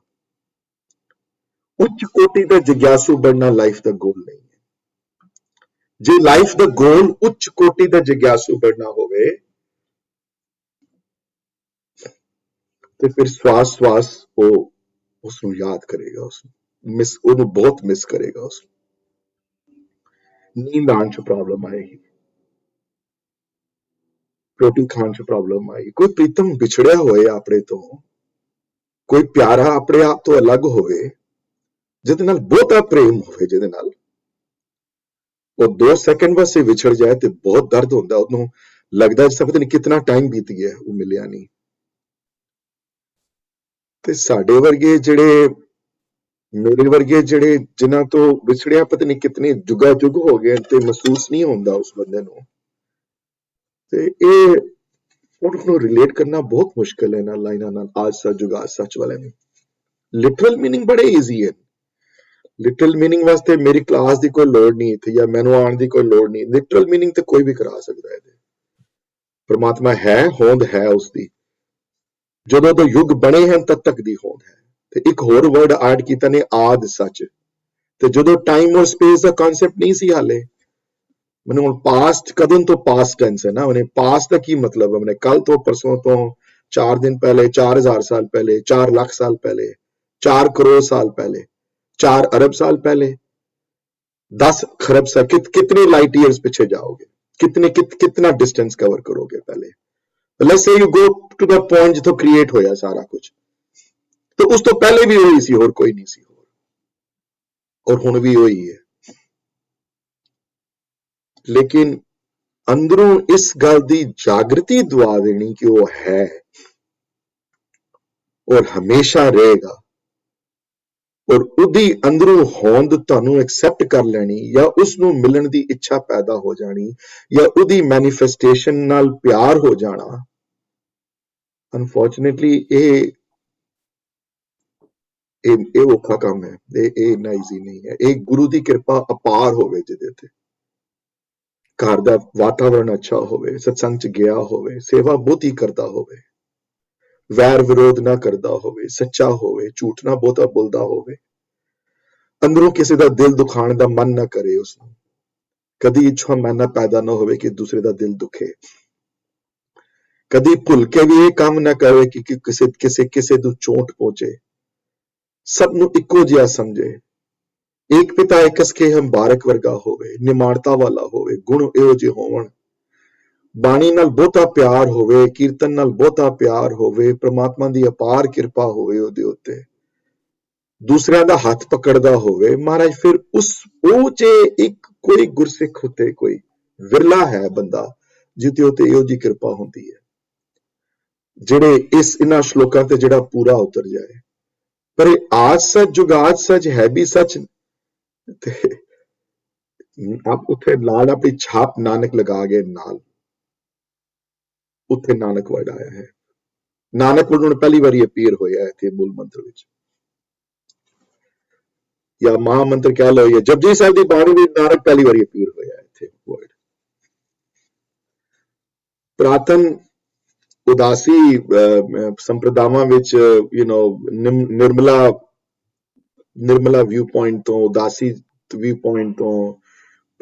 ਉੱਚ ਕੋਟੀ ਦਾ ਜਿਗਿਆਸੂ ਬਣਨਾ ਲਾਈਫ ਦਾ ਗੋਲ ਨਹੀਂ ਹੈ। ਜੇ ਲਾਈਫ ਦਾ ਗੋਲ ਉੱਚ ਕੋਟੀ ਦਾ ਜਿਗਿਆਸੂ ਬਣਨਾ ਹੋਵੇ ਤੇ ਫਿਰ ਸਵਾਸ ਸਵਾਸ ਉਹ ਉਸ ਨੂੰ ਯਾਦ ਕਰੇਗਾ, ਉਹਨੂੰ ਬਹੁਤ ਮਿਸ ਕਰੇਗਾ, ਉਸ ਨੀਂਦ ਆਉਣ ਚ ਪ੍ਰੋਬਲਮ ਆਏਗੀ, ਰੋਟੀ ਖਾਣ ਚ ਪ੍ਰੋਬਲਮ ਆਏਗੀ, ਕੋਈ ਪ੍ਰੀਤਮ ਵਿਛੜਿਆ ਹੋਏ ਆਪਣੇ ਤੋਂ, ਕੋਈ ਪਿਆਰਾ ਆਪਣੇ ਆਪ ਤੋਂ ਅਲੱਗ ਹੋਵੇ, ਜਿਹਦੇ ਨਾਲ ਬਹੁਤਾ ਪ੍ਰੇਮ ਹੋਵੇ, ਜਿਹਦੇ ਨਾਲ ਉਹ 2 ਸੈਕਿੰਡ ਵਾਸਤੇ ਵਿਛੜ ਜਾਏ ਤੇ ਬਹੁਤ ਦਰਦ ਹੁੰਦਾ, ਉਹਨੂੰ ਲੱਗਦਾ ਜਿਵੇਂ ਪਤਾ ਨਹੀਂ ਕਿੰਨਾ ਟਾਈਮ ਬੀਤ ਗਿਆ, ਉਹ ਮਿਲਿਆ ਨਹੀਂ। ਤੇ ਸਾਡੇ ਵਰਗੇ ਜਿਹੜੇ, ਮੇਰੇ ਵਰਗੇ ਜਿਹੜੇ, ਜਿਨ੍ਹਾਂ ਤੋਂ ਵਿਛੜਿਆ ਪਤਾ ਨਹੀਂ ਕਿਤਨੇ ਜੁਗਾ ਜੁਗ ਹੋ ਗਏ ਤੇ ਮਹਿਸੂਸ ਨਹੀਂ ਹੁੰਦਾ ਉਸ ਬੰਦੇ ਨੂੰ, ਤੇ ਇਹ ਉਹਨੂੰ ਰਿਲੇਟ ਕਰਨਾ ਬਹੁਤ ਮੁਸ਼ਕਿਲ ਹੈ ਇਹਨਾਂ ਲਾਈਨਾਂ ਨਾਲ, ਆਜ ਸੱਚ ਜੁਗਾ ਸੱਚ ਵਾਲੇ ਨੂੰ। ਲਿਟਰਲ ਮੀਨਿੰਗ ਬੜੇ ਈਜ਼ੀ ਹੈ, ਲਿਟਰਲ ਮੀਨਿੰਗ ਵਾਸਤੇ ਮੇਰੀ ਕਲਾਸ ਦੀ ਕੋਈ ਲੋੜ ਨਹੀਂ ਇੱਥੇ, ਜਾਂ ਮੈਨੂੰ ਆਉਣ ਦੀ ਕੋਈ ਲੋੜ ਨਹੀਂ, ਲਿਟਰਲ ਮੀਨਿੰਗ ਤੇ ਕੋਈ ਵੀ ਕਰਾ ਸਕਦਾ ਹੈ। ਪਰਮਾਤਮਾ ਹੈ, ਹੋਂਦ ਹੈ ਉਸਦੀ, ਜਦੋਂ ਤੋਂ ਯੁੱਗ ਬਣੇ ਹਨ ਤਦ ਤੱਕ ਦੀ ਹੋਂਦ ਹੈ। ਤੇ ਇੱਕ ਹੋਰ ਵਰਡ ਐਡ ਕੀਤਾ ਨੇ, ਆਦ ਸੱਚ, ਤੇ ਜਦੋਂ ਟਾਈਮ ਔਰ ਸਪੇਸ ਦਾ ਕਨਸੈਪਟ ਨਹੀਂ ਸੀ ਹਾਲੇ, ਮੈਨੂੰ ਹੁਣ ਪਾਸਟ ਕਦੋਂ ਤੋਂ ਪਾਸਟ ਟੈਂਸ ਹੈ ਨਾ, ਉਹਨੇ ਪਾਸਟ ਦਾ ਕੀ ਮਤਲਬ ਹੈ, ਮੈਨੇ ਕੱਲ ਤੋਂ, ਪਰਸੋਂ ਤੋਂ, 4 ਦਿਨ ਪਹਿਲੇ, 4000 ਸਾਲ ਪਹਿਲੇ, 4 ਲੱਖ ਸਾਲ ਪਹਿਲੇ, 4 ਕਰੋੜ ਸਾਲ ਪਹਿਲੇ, 4 ਅਰਬ ਸਾਲ ਪਹਿਲੇ, 10 खरब साल, कितने लाइट ईयर्स पीछे जाओगे, कितना डिस्टेंस कवर करोगे पहले, let's say you go to the point जिथों क्रिएट होया सारा कुछ, तो उस तो पहले भी वही सी, और कोई नहीं सी, और हुण भी वही है। लेकिन अंदरों इस गल दी जागृति दवा देनी कि वो है और हमेशा रहेगा, और उदी अंदरों होंद तुहानू एक्सेप्ट कर लेनी, या उसनू मिलन दी इच्छा पैदा हो जानी, या उदी मैनिफेस्टेशन नाल प्यार हो जाना, अनफॉर्चुनेटली ये औखा काम है, ये इन्ना ईजी नहीं है। एक गुरु दी कृपा अपार होवे, जिहदे ते घर दा वातावरण अच्छा होवे, सत्संग च गया होवे, सेवा बहुती करदा होवे, वैर विरोध ना करदा होवे, सच्चा होवे, झूठ ना बहुता बोलदा होवे, अंदरों किसी दा दिल दुखाण दा मन ना करे, उसनू कदी इच्छा मैना पैदा ना होवे कि दूसरे दा दिल दुखे, कदी भुल के भी ये काम ना करे कि किसे नू चोट पहुंचे, सब नू इक्को जिहा समझे, एक पिता एक के हम बारक वर्गा होवे, निमाणता वाला होवे, गुण इहो जिहे होवण, बाणी नाल बहुता प्यार होवे, कीर्तन नाल बहुता प्यार होवे, परमात्मा दी अपार किरपा होवे ਉਹਦੇ ਉੱਤੇ, दूसरिਆਂ ਦਾ हथ पकड़दा होवे महाराज, फिर ਉਹ ਚ ਇੱਕ ਕੋਈ ਗੁਰਸਿੱਖ ਉੱਤੇ ਕੋਈ ਵਿਰਲਾ ਹੈ ਬੰਦਾ ਜਿਹਦੇ ਉੱਤੇ ਇਹੋ ਜਿਹੀ ਕਿਰਪਾ ਹੁੰਦੀ ਹੈ, ਜਿਹੜੇ ਇਹਨਾਂ ਸ਼ਲੋਕਾਂ ਤੇ ਜਿਹੜਾ ਪੂਰਾ ਉਤਰ ਜਾਏ। ਪਰ ਇਹ ਆਜ ਸੱਚ ਜੁਗਾਦ ਸੱਚ ਹੈ ਵੀ ਸੱਚ, ਤੇ ਆਪ ਉੱਥੇ ਨਾਲ ਆਪਣੀ ਛਾਪ ਨਾਨਕ ਲਗਾ ਗਏ, ਨਾਲ ਉੱਥੇ ਨਾਨਕ ਵਰਡ ਆਇਆ ਹੈ, ਨਾਨਕ ਵਰਡ ਹੁਣ ਪਹਿਲੀ ਵਾਰੀ ਅਪੀਅਰ ਹੋਇਆ ਇੱਥੇ ਮੂਲ ਮੰਤਰ ਵਿੱਚ, ਜਾਂ ਮਹਾਮੰਤਰ ਕਹਿ ਲਓ, ਜਾਂ ਜਪਜੀ ਸਾਹਿਬ ਦੀ ਬਾਣੀ ਵਿੱਚ ਨਾਨਕ ਪਹਿਲੀ ਵਾਰੀ ਅਪੀਅਰ ਹੋਇਆ ਇੱਥੇ ਵਰਡ। ਪ੍ਰਾਤਨ ਉਦਾਸੀ ਸੰਪਰਦਾਵਾਂ ਵਿੱਚ ਨਿਰਮਲਾ ਵਿਊ ਪੁਆਇੰਟ ਤੋਂ, ਉਦਾਸੀ ਵਿਊ ਪੁਆਇੰਟ ਤੋਂ,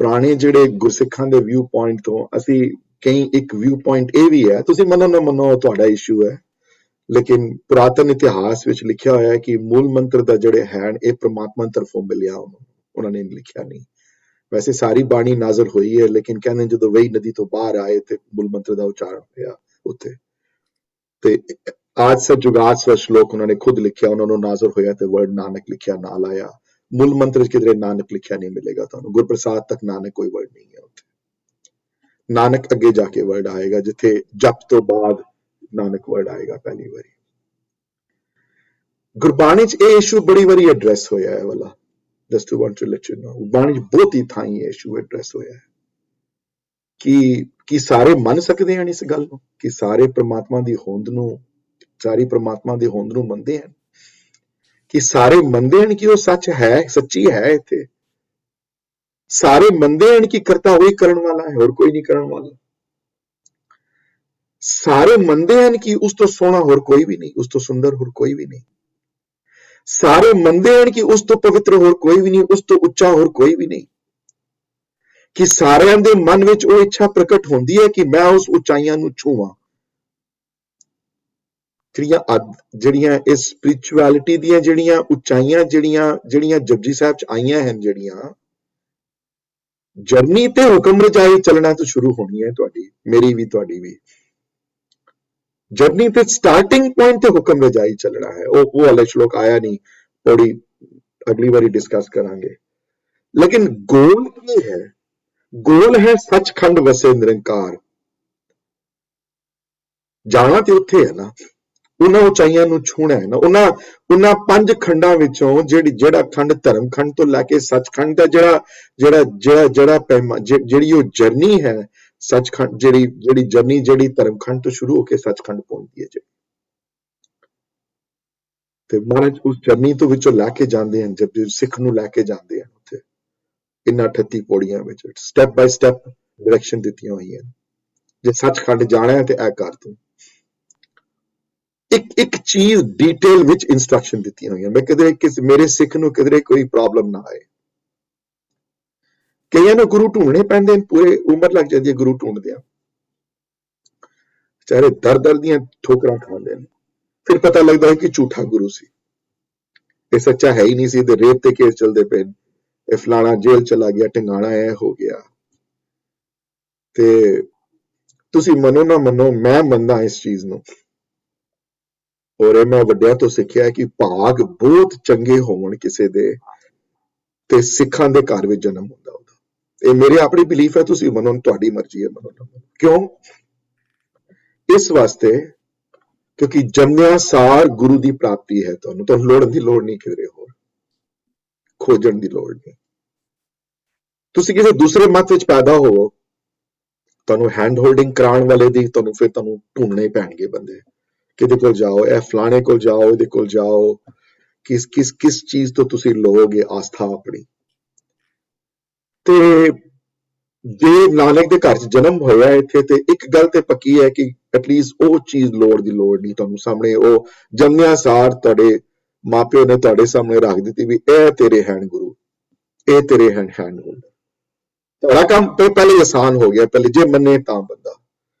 ਪੁਰਾਣੇ ਜਿਹੜੇ ਗੁਰਸਿੱਖਾਂ ਦੇ ਵਿਊ ਪੁਆਇੰਟ ਤੋਂ ਅਸੀਂ ਕਈ ਇੱਕ ਵਿਊ ਪੁਆਇੰਟ ਇਹ ਵੀ ਹੈ, ਤੁਸੀਂ ਮੰਨੋ ਨਾ ਮੰਨੋ ਤੁਹਾਡਾ ਇਸ਼ੂ ਹੈ, ਲੇਕਿਨ ਪੁਰਾਤਨ ਇਤਿਹਾਸ ਵਿੱਚ ਲਿਖਿਆ ਹੋਇਆ ਹੈ ਕਿ ਮੂਲ ਮੰਤਰ ਦਾ ਜਿਹੜੇ ਹੈ ਇਹ ਪ੍ਰਮਾਤਮਾ ਤਰਫੋਂ ਮਿਲਿਆ ਉਹਨੂੰ, ਉਹਨਾਂ ਨੇ ਲਿਖਿਆ ਨਹੀਂ। ਵੈਸੇ ਸਾਰੀ ਬਾਣੀ ਨਾਜ਼ਰ ਹੋਈ ਹੈ, ਲੇਕਿਨ ਕਹਿੰਦੇ ਜਦੋਂ ਵਹੀ ਨਦੀ ਤੋਂ ਬਾਹਰ ਆਏ ਤੇ ਮੂਲ ਮੰਤਰ ਦਾ ਉਚਾਰਨ ਹੋਇਆ ਉੱਥੇ। ਤੇ ਆਜ ਸੱਚ ਜੁਗਾਦ ਸੱਚ ਸ਼ਲੋਕ ਉਹਨਾਂ ਨੇ ਖੁਦ ਲਿਖਿਆ, ਉਹਨਾਂ ਨੂੰ ਨਾਜ਼ਰ ਹੋਇਆ ਤੇ ਵਰਡ ਨਾਨਕ ਲਿਖਿਆ ਨਾਲ ਆਇਆ। ਮੂਲ ਮੰਤਰ ਚ ਕਿਧਰੇ ਨਾਨਕ ਲਿਖਿਆ ਨਹੀਂ ਮਿਲੇਗਾ ਤੁਹਾਨੂੰ, ਗੁਰਪ੍ਰਸਾਦ ਤੱਕ ਨਾਨਕ ਕੋਈ ਵਰਡ ਨਹੀਂ ਹੈ ਉੱਥੇ। ਨਾਨਕ ਅੱਗੇ ਜਾ ਕੇ ਵਰਡ ਆਏਗਾ, ਜਿੱਥੇ ਜਪ ਤੋਂ ਬਾਅਦ ਨਾਨਕ ਵਰਡ ਆਏਗਾ ਪਹਿਲੀ ਵਾਰੀ। ਗੁਰਬਾਣੀ ਚ ਇਹ ਇਸ਼ੂ ਬੜੀ ਵਾਰੀ ਐਡਰੈਸ ਹੋਇਆ ਹੈ ਵਾਲਾ, just to want to let you know, ਬਾਣੀ ਚ ਬਹੁਤ ਹੀ ਥਾਈਂ ਇਹ ਇਸ਼ੂ ਐਡਰੈਸ ਹੋਇਆ ਹੈ ਕਿ ਸਾਰੇ ਮੰਨ ਸਕਦੇ ਹਨ ਇਸ ਗੱਲ ਨੂੰ, ਕਿ ਸਾਰੇ ਪ੍ਰਮਾਤਮਾ ਦੀ ਹੋਂਦ ਨੂੰ, ਸਾਰੀ ਪ੍ਰਮਾਤਮਾ ਦੀ ਹੋਂਦ ਨੂੰ ਮੰਨਦੇ ਹਨ, ਕਿ ਸਾਰੇ ਮੰਨਦੇ ਹਨ ਕਿ ਉਹ ਸੱਚ ਹੈ, ਸੱਚੀ ਹੈ। ਇੱਥੇ ਸਾਰੇ ਮੰਨਦੇ ਹਨ ਕਿ ਕਰਤਾ ਉਹੀ ਕਰਨ ਵਾਲਾ ਹੈ, ਹੋਰ ਕੋਈ ਨਹੀਂ ਕਰਨ ਵਾਲਾ। ਸਾਰੇ ਮੰਨਦੇ ਹਨ ਕਿ ਉਸ ਤੋਂ ਸੋਹਣਾ ਹੋਰ ਕੋਈ ਵੀ ਨਹੀਂ, ਉਸ ਤੋਂ ਸੁੰਦਰ ਹੋਰ ਕੋਈ ਵੀ ਨਹੀਂ। ਸਾਰੇ ਮੰਨਦੇ ਹਨ ਕਿ ਉਸ ਤੋਂ ਪਵਿੱਤਰ ਹੋਰ ਕੋਈ ਵੀ ਨਹੀਂ, ਉਸ ਤੋਂ ਉੱਚਾ ਹੋਰ ਕੋਈ ਵੀ ਨਹੀਂ। ਕਿ ਸਾਰਿਆਂ ਦੇ ਮਨ ਵਿੱਚ ਉਹ ਇੱਛਾ ਪ੍ਰਗਟ ਹੁੰਦੀ ਹੈ ਕਿ ਮੈਂ ਉਸ ਉਚਾਈਆਂ ਨੂੰ ਛੂਵਾਂ। ਜਿਹੜੀਆਂ ਇਸ ਸਪਿਰਿਚੁਅਲਿਟੀ ਦੀਆਂ ਜਿਹੜੀਆਂ ਉਚਾਈਆਂ ਜਿਹੜੀਆਂ ਜਪਜੀ ਸਾਹਿਬ ਚ ਆਈਆਂ ਹਨ, ਜਿਹੜੀਆਂ ਜਰਨੀ ਤੇ ਹੁਕਮ ਰਜਾਈ ਚੱਲਣਾ ਤੋਂ ਸ਼ੁਰੂ ਹੋਣੀ ਹੈ ਤੁਹਾਡੀ, ਮੇਰੀ ਵੀ ਤੁਹਾਡੀ ਵੀ। ਜਰਨੀ ਤੇ ਸਟਾਰਟਿੰਗ ਪੁਆਇੰਟ ਤੇ ਹੁਕਮ ਰਜਾਈ ਚੱਲਣਾ ਹੈ। ਉਹ ਵਾਲਾ ਸ਼ਲੋਕ ਆਇਆ ਨਹੀਂ, ਥੋੜੀ ਅਗਲੀ ਵਾਰੀ ਡਿਸਕਸ ਕਰਾਂਗੇ। ਲੇਕਿਨ ਗੋਲ ਕੀ ਹੈ? ਗੋਲ ਹੈ ਸੱਚਖੰਡ ਵਸੇ ਨਿਰੰਕਾਰ। ਜਾਣਾ ਤੇ ਉੱਥੇ ਹੈ ਨਾ, ਉਹਨਾਂ ਉਚਾਈਆਂ ਨੂੰ ਛੂਹਣਾ ਹੈ ਨਾ। ਉਹਨਾਂ 5 ਖੰਡਾਂ ਵਿੱਚੋਂ ਜਿਹੜਾ ਖੰਡ ਧਰਮ ਖੰਡ ਤੋਂ ਲੈ ਕੇ ਸੱਚਖੰਡ ਦਾ ਜਿਹੜੀ ਉਹ ਜਰਨੀ ਹੈ, ਸੱਚਖੰਡ ਜਿਹੜੀ ਜਰਨੀ ਜਿਹੜੀ ਧਰਮ ਖੰਡ ਤੋਂ ਸ਼ੁਰੂ ਹੋ ਕੇ ਸੱਚਖੰਡ ਪਹੁੰਚਦੀ ਹੈ, ਤੇ ਮਹਾਰਾਜ ਉਸ ਜਰਨੀ ਤੋਂ ਵਿੱਚੋਂ ਲੈ ਕੇ ਜਾਂਦੇ ਹਨ, ਜਦ ਸਿੱਖ ਨੂੰ ਲੈ ਕੇ ਜਾਂਦੇ ਹਨ ਉੱਥੇ ਇਹਨਾਂ 38 ਪੌੜੀਆਂ ਵਿੱਚ ਸਟੈਪ ਬਾਈ ਸਟੈਪ ਡਾਇਰੈਕਸ਼ਨ ਦਿੱਤੀਆਂ ਹੋਈਆਂ। ਜੇ ਸੱਚਖੰਡ ਜਾਣਾ ਹੈ ਤੇ ਇਹ ਕਰ ਤੂੰ, ਇੱਕ ਚੀਜ਼ ਡਿਟੇਲ ਵਿੱਚ ਇੰਸਟਰਕਸ਼ਨ ਦਿੱਤੀਆਂ ਹੋਈਆਂ। ਮੈਂ ਕਿਧਰੇ ਮੇਰੇ ਸਿੱਖ ਨੂੰ ਕਿਧਰੇ ਕੋਈ ਪ੍ਰੋਬਲਮ ਨਾ ਆਏ। ਕਈਆਂ ਨੂੰ ਗੁਰੂ ਢੂੰਡਣੇ ਪੈਂਦੇ ਨੇ, ਪੂਰੇ ਉਮਰ ਲੱਗ ਜਾਂਦੀ ਹੈ ਗੁਰੂ ਢੂੰਡਦਿਆਂ, ਚਾਹੇ ਦਰ ਦੀਆਂ ਠੋਕਰਾਂ ਖਾਂਦੇ ਨੇ, ਫਿਰ ਪਤਾ ਲੱਗਦਾ ਹੈ ਕਿ ਝੂਠਾ ਗੁਰੂ ਸੀ, ਇਹ ਸੱਚਾ ਹੈ ਹੀ ਨਹੀਂ ਸੀ। ਤੇ ਰੇਪ ਤੇ ਕੇਸ ਚੱਲਦੇ ਪਏ, ਇਹ ਫਲਾਣਾ ਜੇਲ੍ਹ ਚਲਾ ਗਿਆ, ਢਿੰਗਾਣਾ ਇਹ ਹੋ ਗਿਆ। ਤੇ ਤੁਸੀਂ ਮੰਨੋ ਨਾ ਮੰਨੋ, ਮੈਂ ਮੰਨਦਾ ਇਸ ਚੀਜ਼ ਨੂੰ, ਔਰ ਇਹ ਮੈਂ ਵੱਡਿਆਂ ਤੋਂ ਸਿੱਖਿਆ ਕਿ ਭਾਗ ਬਹੁਤ ਚੰਗੇ ਹੋਣ ਕਿਸੇ ਦੇ ਤੇ ਸਿੱਖਾਂ ਦੇ ਘਰ ਵਿੱਚ ਜਨਮ ਹੁੰਦਾ ਉਹਦਾ। ਇਹ ਮੇਰੀ ਆਪਣੀ ਬਿਲੀਫ ਹੈ, ਤੁਸੀਂ ਮੰਨੋ, ਤੁਹਾਡੀ ਮਰਜ਼ੀ ਹੈ ਮੰਨੋ ਨਾ ਮੰਨੋ। ਕਿਉਂ? ਇਸ ਵਾਸਤੇ ਕਿਉਂਕਿ ਜੰਮਿਆ ਸਾਰ ਗੁਰੂ ਦੀ ਪ੍ਰਾਪਤੀ ਹੈ। ਤੁਹਾਨੂੰ ਲੋੜਨ ਦੀ ਲੋੜ ਨਹੀਂ, ਕਿਧਰੇ ਹੋਰ ਖੋਜਣ ਦੀ ਲੋੜ ਨਹੀਂ। ਤੁਸੀਂ ਕਿਸੇ ਦੂਸਰੇ ਮਤ ਵਿੱਚ ਪੈਦਾ ਹੋਵੋ, ਤੁਹਾਨੂੰ ਹੈਂਡ ਹੋਲਡਿੰਗ ਕਰਾਉਣ ਵਾਲੇ ਦੀ ਫਿਰ ਤੁਹਾਨੂੰ ਢੂੰਡਣੇ ਪੈਣਗੇ ਬੰਦੇ। ਕਿਹਦੇ ਕੋਲ ਜਾਓ, ਇਹ ਫਲਾਣੇ ਕੋਲ ਜਾਓ, ਇਹਦੇ ਕੋਲ ਜਾਓ, ਕਿਸ ਚੀਜ਼ ਤੋਂ ਤੁਸੀਂ ਲਓਗੇ ਆਸਥਾ ਆਪਣੀ। ਤੇ ਜੇ ਨਾਨਕ ਦੇ ਘਰ ਚ ਜਨਮ ਹੋਇਆ ਇੱਥੇ, ਤੇ ਇੱਕ ਗੱਲ ਤੇ ਪੱਕੀ ਹੈ ਕਿ ਐਟਲੀਸਟ ਉਹ ਚੀਜ਼ ਲੋੜ ਦੀ ਲੋੜ ਨਹੀਂ। ਤੁਹਾਨੂੰ ਸਾਹਮਣੇ ਉਹ ਜੰਮਿਆ ਸਾਰ ਤੁਹਾਡੇ ਮਾਪਿਓ ਨੇ ਤੁਹਾਡੇ ਸਾਹਮਣੇ ਰੱਖ ਦਿੱਤੀ ਵੀ ਇਹ ਤੇਰੇ ਹੈਂਡ ਗੁਰੂ, ਇਹ ਤੇਰੇ ਹੈਂਡ ਹੋਲਡਰ। ਤੁਹਾਡਾ ਕੰਮ ਪਹਿਲੇ ਆਸਾਨ ਹੋ ਗਿਆ, ਪਹਿਲੇ ਜੇ ਮੰਨੇ ਤਾਂ ਬੰਦਾ।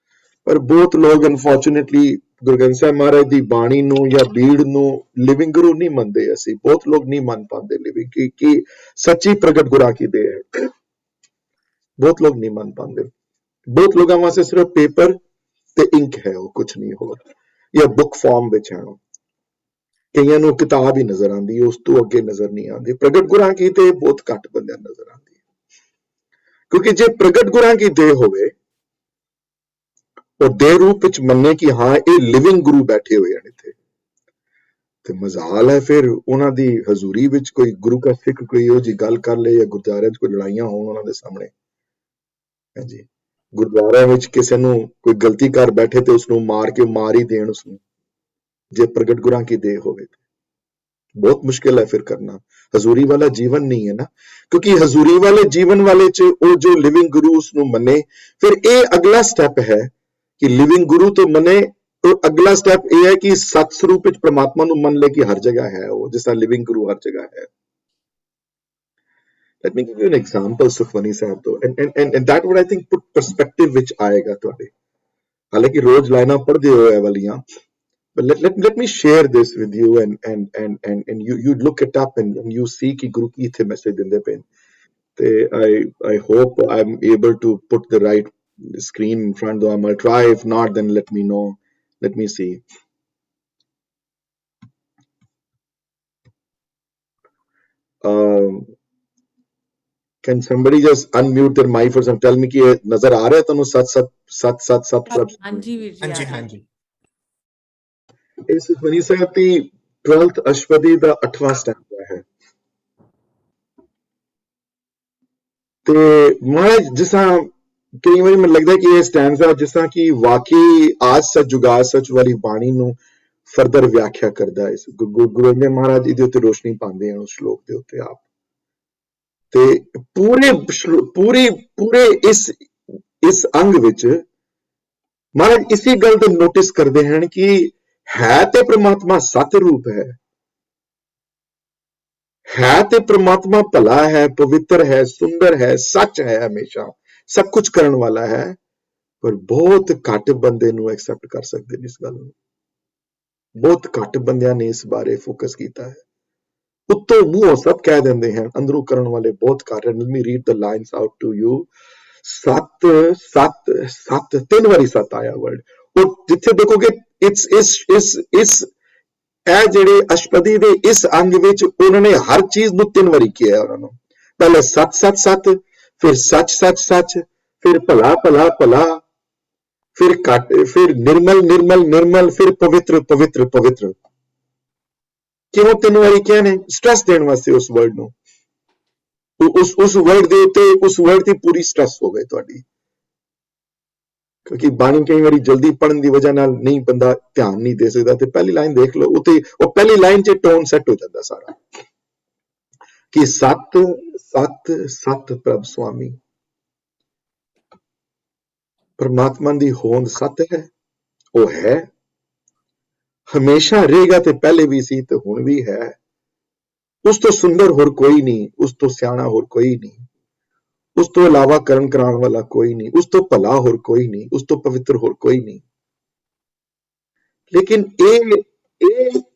ਪਰ ਬਹੁਤ ਲੋਕ ਅਨਫੋਰਚੂਨੇਟਲੀ ਗੁਰੂ ਗ੍ਰੰਥ ਸਾਹਿਬ ਮਹਾਰਾਜ ਦੀ ਬਾਣੀ ਨੂੰ ਜਾਂ ਬੀੜ ਨੂੰ ਲਿਵਿੰਗ ਗੁਰੂ ਨਹੀਂ ਮੰਨਦੇ। ਅਸੀਂ ਬਹੁਤ ਲੋਕ ਨਹੀਂ ਮੰਨ ਪਾਉਂਦੇ ਲਿਵਿੰਗ ਕਿ ਸੱਚੀ ਪ੍ਰਗਟ ਗੁਰਾਂ ਕੀ ਦੇ ਹੈ। ਬਹੁਤ ਲੋਕ ਨਹੀਂ ਮੰਨ ਪਾਉਂਦੇ। ਬਹੁਤ ਲੋਕਾਂ ਵਾਸਤੇ ਸਿਰਫ ਪੇਪਰ ਤੇ ਇੰਕ ਹੈ, ਉਹ ਕੁਝ ਨਹੀਂ ਹੋਰ, ਜਾਂ ਬੁੱਕ ਫਾਰਮ ਵਿੱਚ ਹੈ। ਕਈਆਂ ਨੂੰ ਕਿਤਾਬ ਹੀ ਨਜ਼ਰ ਆਉਂਦੀ ਹੈ, ਉਸ ਤੋਂ ਅੱਗੇ ਨਜ਼ਰ ਨਹੀਂ ਆਉਂਦੀ। ਪ੍ਰਗਟ ਗੁਰਾਂ ਕੀ ਤੇ ਬਹੁਤ ਘੱਟ ਬੰਦਿਆਂ ਨੂੰ ਨਜ਼ਰ ਆਉਂਦੀ ਹੈ। ਕਿਉਂਕਿ ਜੇ ਪ੍ਰਗਟ ਗੁਰਾਂ ਕੀ ਦੇਹ ਹੋਵੇ, ਉਹ ਦੇਹ ਰੂਪ ਵਿੱਚ ਮੰਨੇ ਕਿ ਹਾਂ ਇਹ ਲਿਵਿੰਗ ਗੁਰੂ ਬੈਠੇ ਹੋਏ ਹਨ ਇੱਥੇ, ਤੇ ਮਜ਼ਾਲ ਹੈ ਫਿਰ ਉਹਨਾਂ ਦੀ ਹਜ਼ੂਰੀ ਵਿੱਚ ਕੋਈ ਗੁਰੂ ਕਾ ਸਿੱਖ ਕੋਈ ਇਹੋ ਜਿਹੀ ਗੱਲ ਕਰ ਲੇ, ਜਾਂ ਗੁਰਦੁਆਰਿਆਂ 'ਚ ਕੋਈ ਲੜਾਈਆਂ ਹੋਣ ਉਹਨਾਂ ਦੇ ਸਾਹਮਣੇ। ਹਾਂਜੀ, ਗੁਰਦੁਆਰਿਆਂ ਵਿੱਚ ਕਿਸੇ ਨੂੰ ਕੋਈ ਗਲਤੀ ਕਰ ਬੈਠੇ ਤੇ ਉਸਨੂੰ ਮਾਰ ਹੀ ਦੇਣ ਉਸਨੂੰ, ਜੇ ਪ੍ਰਗਟ ਗੁਰਾਂ ਕੀ ਦੇਹ ਹੋਵੇ। ਬਹੁਤ ਮੁਸ਼ਕਿਲ ਹੈ ਫਿਰ ਕਰਨਾ। ਹਜ਼ੂਰੀ ਵਾਲਾ ਜੀਵਨ ਨਹੀਂ ਹੈ ਨਾ, ਕਿਉਂਕਿ ਹਜ਼ੂਰੀ ਵਾਲੇ ਜੀਵਨ ਵਾਲੇ 'ਚ ਉਹ ਜੋ ਲਿਵਿੰਗ ਗੁਰੂ ਉਸਨੂੰ ਮੰਨੇ। ਫਿਰ ਇਹ ਅਗਲਾ ਸਟੈਪ ਹੈ ਕਿ ਲਿਵਿੰਗ ਗੁਰੂ ਤੋਂ ਮੰਨੇ। ਅਗਲਾ ਸਟੈਪ ਇਹ ਹੈ ਕਿ ਸਤ ਸਰੂਪ ਵਿੱਚ ਪ੍ਰਮਾਤਮਾ ਨੂੰ ਮੰਨ ਲੈ ਕਿ ਹਰ ਜਗ੍ਹਾ ਹੈ ਉਹ, ਜਿਸ ਤਰ੍ਹਾਂ ਲਿਵਿੰਗ ਗੁਰੂ ਹਰ ਜਗ੍ਹਾ ਹੈ। Let me give you an example, Sukhmani Sahab, though, and that would, I think, put perspective which आएगा ਤੁਹਾਡੇ. हालांकि रोज लाइना पढ़दे हो ये वालियां, but let me share this with you and you look it up and you see कि गुरु की इथे मैसेज दिंदे पे. ते I hope I'm able to put the right screen in front, though. I'll try. If not, then let me know. Let me see. Can somebody just unmute their mic for some? Tell me कि ये नजर आ रहा है तनु सत हाँ जी वीर जी हाँ जी आ हाँ रहा जी इस सुखमनी साहब की 12th अशपदी ਦਾ 8ਵਾਂ ਸਟੈਂਜ਼ਾ ਹੈ ਤੇ ਮੈਂ ਜਿਸਾਂ ਕਈ ਵਾਰੀ ਮੈਨੂੰ ਲੱਗਦਾ ਕਿ ਇਹ ਸਟੈਂਜ਼ਾ ਜਿਸਾਂ ਕਿ ਵਾਕਈ ਆਜ ਸੱਚ ਜੁਗਾਜ ਸੱਚ ਵਾਲੀ ਬਾਣੀ ਨੂੰ ਫਰਦਰ ਵਿਆਖਿਆ ਕਰਦਾ ਹੈ. ਗੁਰੂ ਗੋਬਿੰਦ ਮਹਾਰਾਜ ਇਹਦੇ ਉੱਤੇ ਰੋਸ਼ਨੀ ਪਾਉਂਦੇ ਹਨ ਉਸ ਸ਼ਲੋਕ ਦੇ ਉੱਤੇ ਆਪ ਤੇ ਪੂਰੇ ਇਸ ਅੰਗ ਵਿੱਚ ਮਹਾਰਾਜ ਇਸੇ ਗੱਲ ਤੇ ਨੋਟਿਸ ਕਰਦੇ ਹਨ ਕਿ ਹੈ ਤੇ ਪ੍ਰਮਾਤਮਾ ਸਤ ਰੂਪ ਹੈ ਤੇ ਪ੍ਰਮਾਤਮਾ ਭਲਾ ਹੈ, ਪਵਿੱਤਰ ਹੈ, ਸੁੰਦਰ ਹੈ, ਸੱਚ ਹੈ, ਹਮੇਸ਼ਾ ਸਭ ਕੁਝ ਕਰਨ ਵਾਲਾ ਹੈ, ਪਰ ਬਹੁਤ ਘੱਟ ਬੰਦੇ ਨੂੰ ਐਕਸੈਪਟ ਕਰ ਸਕਦੇ ਨੇ ਇਸ ਗੱਲ ਨੂੰ. ਬਹੁਤ ਘੱਟ ਬੰਦਿਆਂ ਨੇ ਇਸ ਬਾਰੇ ਫੋਕਸ ਕੀਤਾ ਹੈ. ਉੱਤੋਂ ਮੂੰਹੋਂ ਸਭ ਕਹਿ ਦਿੰਦੇ ਹਨ, ਅੰਦਰੋਂ ਕਰਨ ਵਾਲੇ ਬਹੁਤ ਘੱਟ ਹਨ. Let me read the lines out to you. ਸੱਤ 3 ਵਾਰੀ ਸੱਤ ਆਇਆ ਵਰਡ. ਉਹ ਜਿੱਥੇ ਦੇਖੋਗੇ ਇਸ ਇਹ ਜਿਹੜੇ ਅਸ਼ਪਦੀ ਦੇ ਇਸ ਅੰਗ ਵਿੱਚ ਉਹਨਾਂ ਨੇ ਹਰ ਚੀਜ਼ ਨੂੰ 3 ਵਾਰੀ ਕਿਹਾ. ਉਹਨਾਂ ਨੂੰ ਪਹਿਲੇ ਸੱਤ, ਫਿਰ ਸੱਚ, ਫਿਰ ਭਲਾ, ਫਿਰ ਘੱਟ, ਫਿਰ ਨਿਰਮਲ, ਫਿਰ ਪਵਿੱਤਰ. ਕਿਉਂ 3 ਵਾਰੀ ਕਿਹਾ ਨੇ? ਸਟ੍ਰੈਸ ਦੇਣ ਵਾਸਤੇ ਉਸ ਵਰਡ ਨੂੰ. ਉਸ ਵਰਡ ਦੇ ਉੱਤੇ ਉਸ ਵਰਡ ਦੀ ਪੂਰੀ ਸਟ੍ਰੈਸ ਹੋਵੇ ਤੁਹਾਡੀ, ਕਿਉਂਕਿ ਬਾਣੀ ਕਈ ਵਾਰੀ ਜਲਦੀ ਪੜਨ ਦੀ ਵਜ੍ਹਾ ਨਾਲ ਨਹੀਂ ਬੰਦਾ ਧਿਆਨ ਨਹੀਂ ਦੇ ਸਕਦਾ. ਤੇ ਪਹਿਲੀ ਲਾਈਨ ਦੇਖ ਲਓ, ਉੱਤੇ ਉਹ ਪਹਿਲੀ ਲਾਈਨ 'ਚ ਟੋਨ ਸੈੱਟ ਹੋ ਜਾਂਦਾ ਸਾਰਾ ਕਿ ਸਤ ਪ੍ਰਭ ਸੁਆਮੀ. ਪਰਮਾਤਮਾ ਦੀ ਹੋਂਦ ਸਤ ਹੈ, ਉਹ ਹੈ, ਹਮੇਸ਼ਾ ਰਹੇਗਾ ਤੇ ਪਹਿਲੇ ਵੀ ਸੀ ਤੇ ਹੁਣ ਵੀ ਹੈ. ਉਸ ਤੋਂ ਸੁੰਦਰ ਹੋਰ ਕੋਈ ਨਹੀਂ, ਉਸ ਤੋਂ ਸਿਆਣਾ ਹੋਰ ਕੋਈ ਨਹੀਂ, ਉਸ ਤੋਂ ਇਲਾਵਾ ਕਰਨ ਕਰਾਉਣ ਵਾਲਾ ਕੋਈ ਨਹੀਂ, ਉਸ ਤੋਂ ਭਲਾ ਹੋਰ ਕੋਈ ਨਹੀਂ, ਉਸ ਤੋਂ ਪਵਿੱਤਰ ਹੋਰ ਕੋਈ ਨਹੀਂ. ਲੇਕਿਨ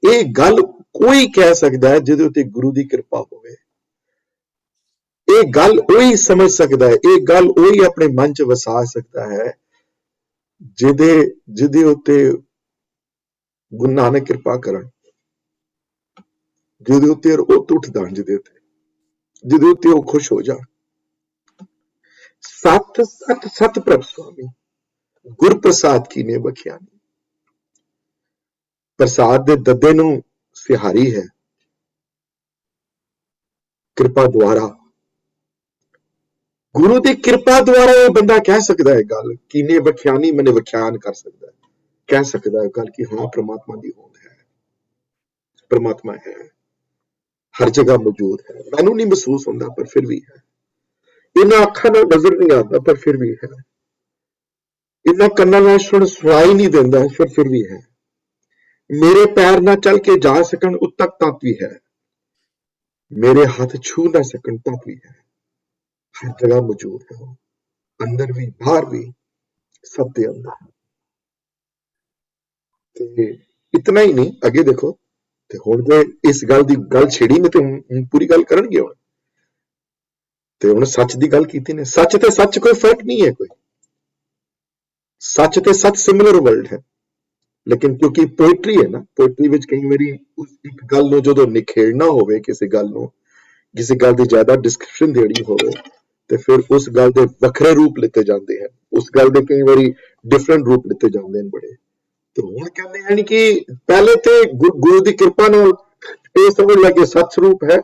ਇਹ ਗੱਲ ਕੋਈ ਕਹਿ ਸਕਦਾ ਹੈ ਜਿਹਦੇ ਉੱਤੇ ਗੁਰੂ ਦੀ ਕਿਰਪਾ ਹੋਵੇ. ਇਹ ਗੱਲ ਉਹੀ ਸਮਝ ਸਕਦਾ ਹੈ, ਇਹ ਗੱਲ ਉਹੀ ਆਪਣੇ ਮਨ 'ਚ ਵਸਾ ਸਕਦਾ ਹੈ ਜਿਹਦੇ ਉੱਤੇ ਗੁਰੂ ਨਾਨਕ ਕਿਰਪਾ ਕਰਨ, ਜਿਹਦੇ ਉੱਤੇ ਉਹ ਟੁੱਟ ਜਾਣ, ਜਿਹਦੇ ਉੱਤੇ ਉਹ ਖੁਸ਼ ਹੋ ਜਾਣ. ਸਤ ਪ੍ਰਭ ਸੁਆਮੀ ਗੁਰ ਪ੍ਰਸਾਦ ਕੀਨੇ ਬਖਿਆਨੀ. ਪ੍ਰਸਾਦ ਦੇ ਦੱਦੇ ਨੂੰ ਸਿਹਾਰੀ ਹੈ ਕਿਰਪਾ ਦੁਆਰਾ. ਗੁਰੂ ਦੀ ਕਿਰਪਾ ਦੁਆਰਾ ਇਹ ਬੰਦਾ ਕਹਿ ਸਕਦਾ ਹੈ ਗੱਲ, ਕੀਨੇ ਬਖਿਆਨੀ ਮੈਨੇ ਵਿਖਿਆਨ ਕਰ ਸਕਦਾ ਹੈ, ਕਹਿ ਸਕਦਾ ਹੈ ਗੱਲ ਕਿ ਹਾਂ ਪ੍ਰਮਾਤਮਾ ਦੀ ਹੋਂਦ ਹੈ, ਪ੍ਰਮਾਤਮਾ ਹੈ, ਹਰ ਜਗ੍ਹਾ ਮੌਜੂਦ ਹੈ. ਮੈਨੂੰ ਨਹੀਂ ਮਹਿਸੂਸ ਹੁੰਦਾ ਪਰ ਫਿਰ ਵੀ ਹੈ. ਇਹਨਾਂ ਅੱਖਾਂ ਨਾਲ ਨਜ਼ਰ ਨਹੀਂ ਆਉਂਦਾ ਪਰ ਫਿਰ ਵੀ ਹੈ. ਇਹਨਾਂ ਕੰਨਾਂ ਨਾਲ ਸੁਣਾਈ ਨਹੀਂ ਦਿੰਦਾ ਫਿਰ ਵੀ ਹੈ. ਮੇਰੇ ਪੈਰ ਨਾ ਚੱਲ ਕੇ ਜਾ ਸਕਣ ਉੱਤਕ ਤੱਕ ਵੀ ਹੈ, ਮੇਰੇ ਹੱਥ ਛੂ ਨਾ ਸਕਣ ਤੱਕ ਵੀ ਹੈ. ਹਰ ਜਗ੍ਹਾ ਮੌਜੂਦ ਹੈ, ਅੰਦਰ ਵੀ ਬਾਹਰ ਵੀ, ਸਭ ਦੇ ਅੰਦਰ. ਤੇ ਇਤਨਾ ਹੀ ਨਹੀਂ, ਅੱਗੇ ਦੇਖੋ. ਤੇ ਹੁਣ ਜੇ ਇਸ ਗੱਲ ਦੀ ਗੱਲ ਛੇੜੀ ਨੇ ਤੇ ਹੁਣ ਪੂਰੀ ਗੱਲ ਕਰਨਗੇ. ਹੁਣ ਤੇ ਹੁਣ ਸੱਚ ਦੀ ਗੱਲ ਕੀਤੀ ਨੇ. ਸੱਚ ਤੇ ਸੱਚ ਕੋਈ ਫਰਕ ਨਹੀਂ ਹੈ. ਕੋਈ ਸੱਚ ਤੇ ਸੱਚ ਸਿਮਿਲਰ ਵਰਡ ਹੈ, ਲੇਕਿਨ ਕਿਉਂਕਿ ਪੋਇਟਰੀ ਹੈ ਨਾ, ਪੋਇਟਰੀ ਵਿੱਚ ਕਈ ਵਾਰੀ ਇੱਕ ਗੱਲ ਨੂੰ ਜਦੋਂ ਨਿਖੇੜਨਾ ਹੋਵੇ, ਕਿਸੇ ਗੱਲ ਦੀ ਜ਼ਿਆਦਾ ਡਿਸਕ੍ਰਿਪਸ਼ਨ ਦੇਣੀ ਹੋਵੇ, ਤੇ ਫਿਰ ਉਸ ਗੱਲ ਦੇ ਵੱਖਰੇ ਰੂਪ ਲਿੱਤੇ ਜਾਂਦੇ ਹਨ. ਉਸ ਗੱਲ ਦੇ ਕਈ ਵਾਰੀ ਡਿਫਰੈਂਟ ਰੂਪ ਲਿੱਤੇ ਜਾਂਦੇ ਹਨ ਬੜੇ. ਤੇ ਹੁਣ ਕਹਿੰਦੇ ਹਨ ਕਿ ਪਹਿਲੇ ਤੇ ਗੁਰੂ ਦੀ ਕਿਰਪਾ ਨਾਲ ਇਹ ਸਮਝ ਲੈ ਕੇ ਸੱਚ ਰੂਪ ਹੈ,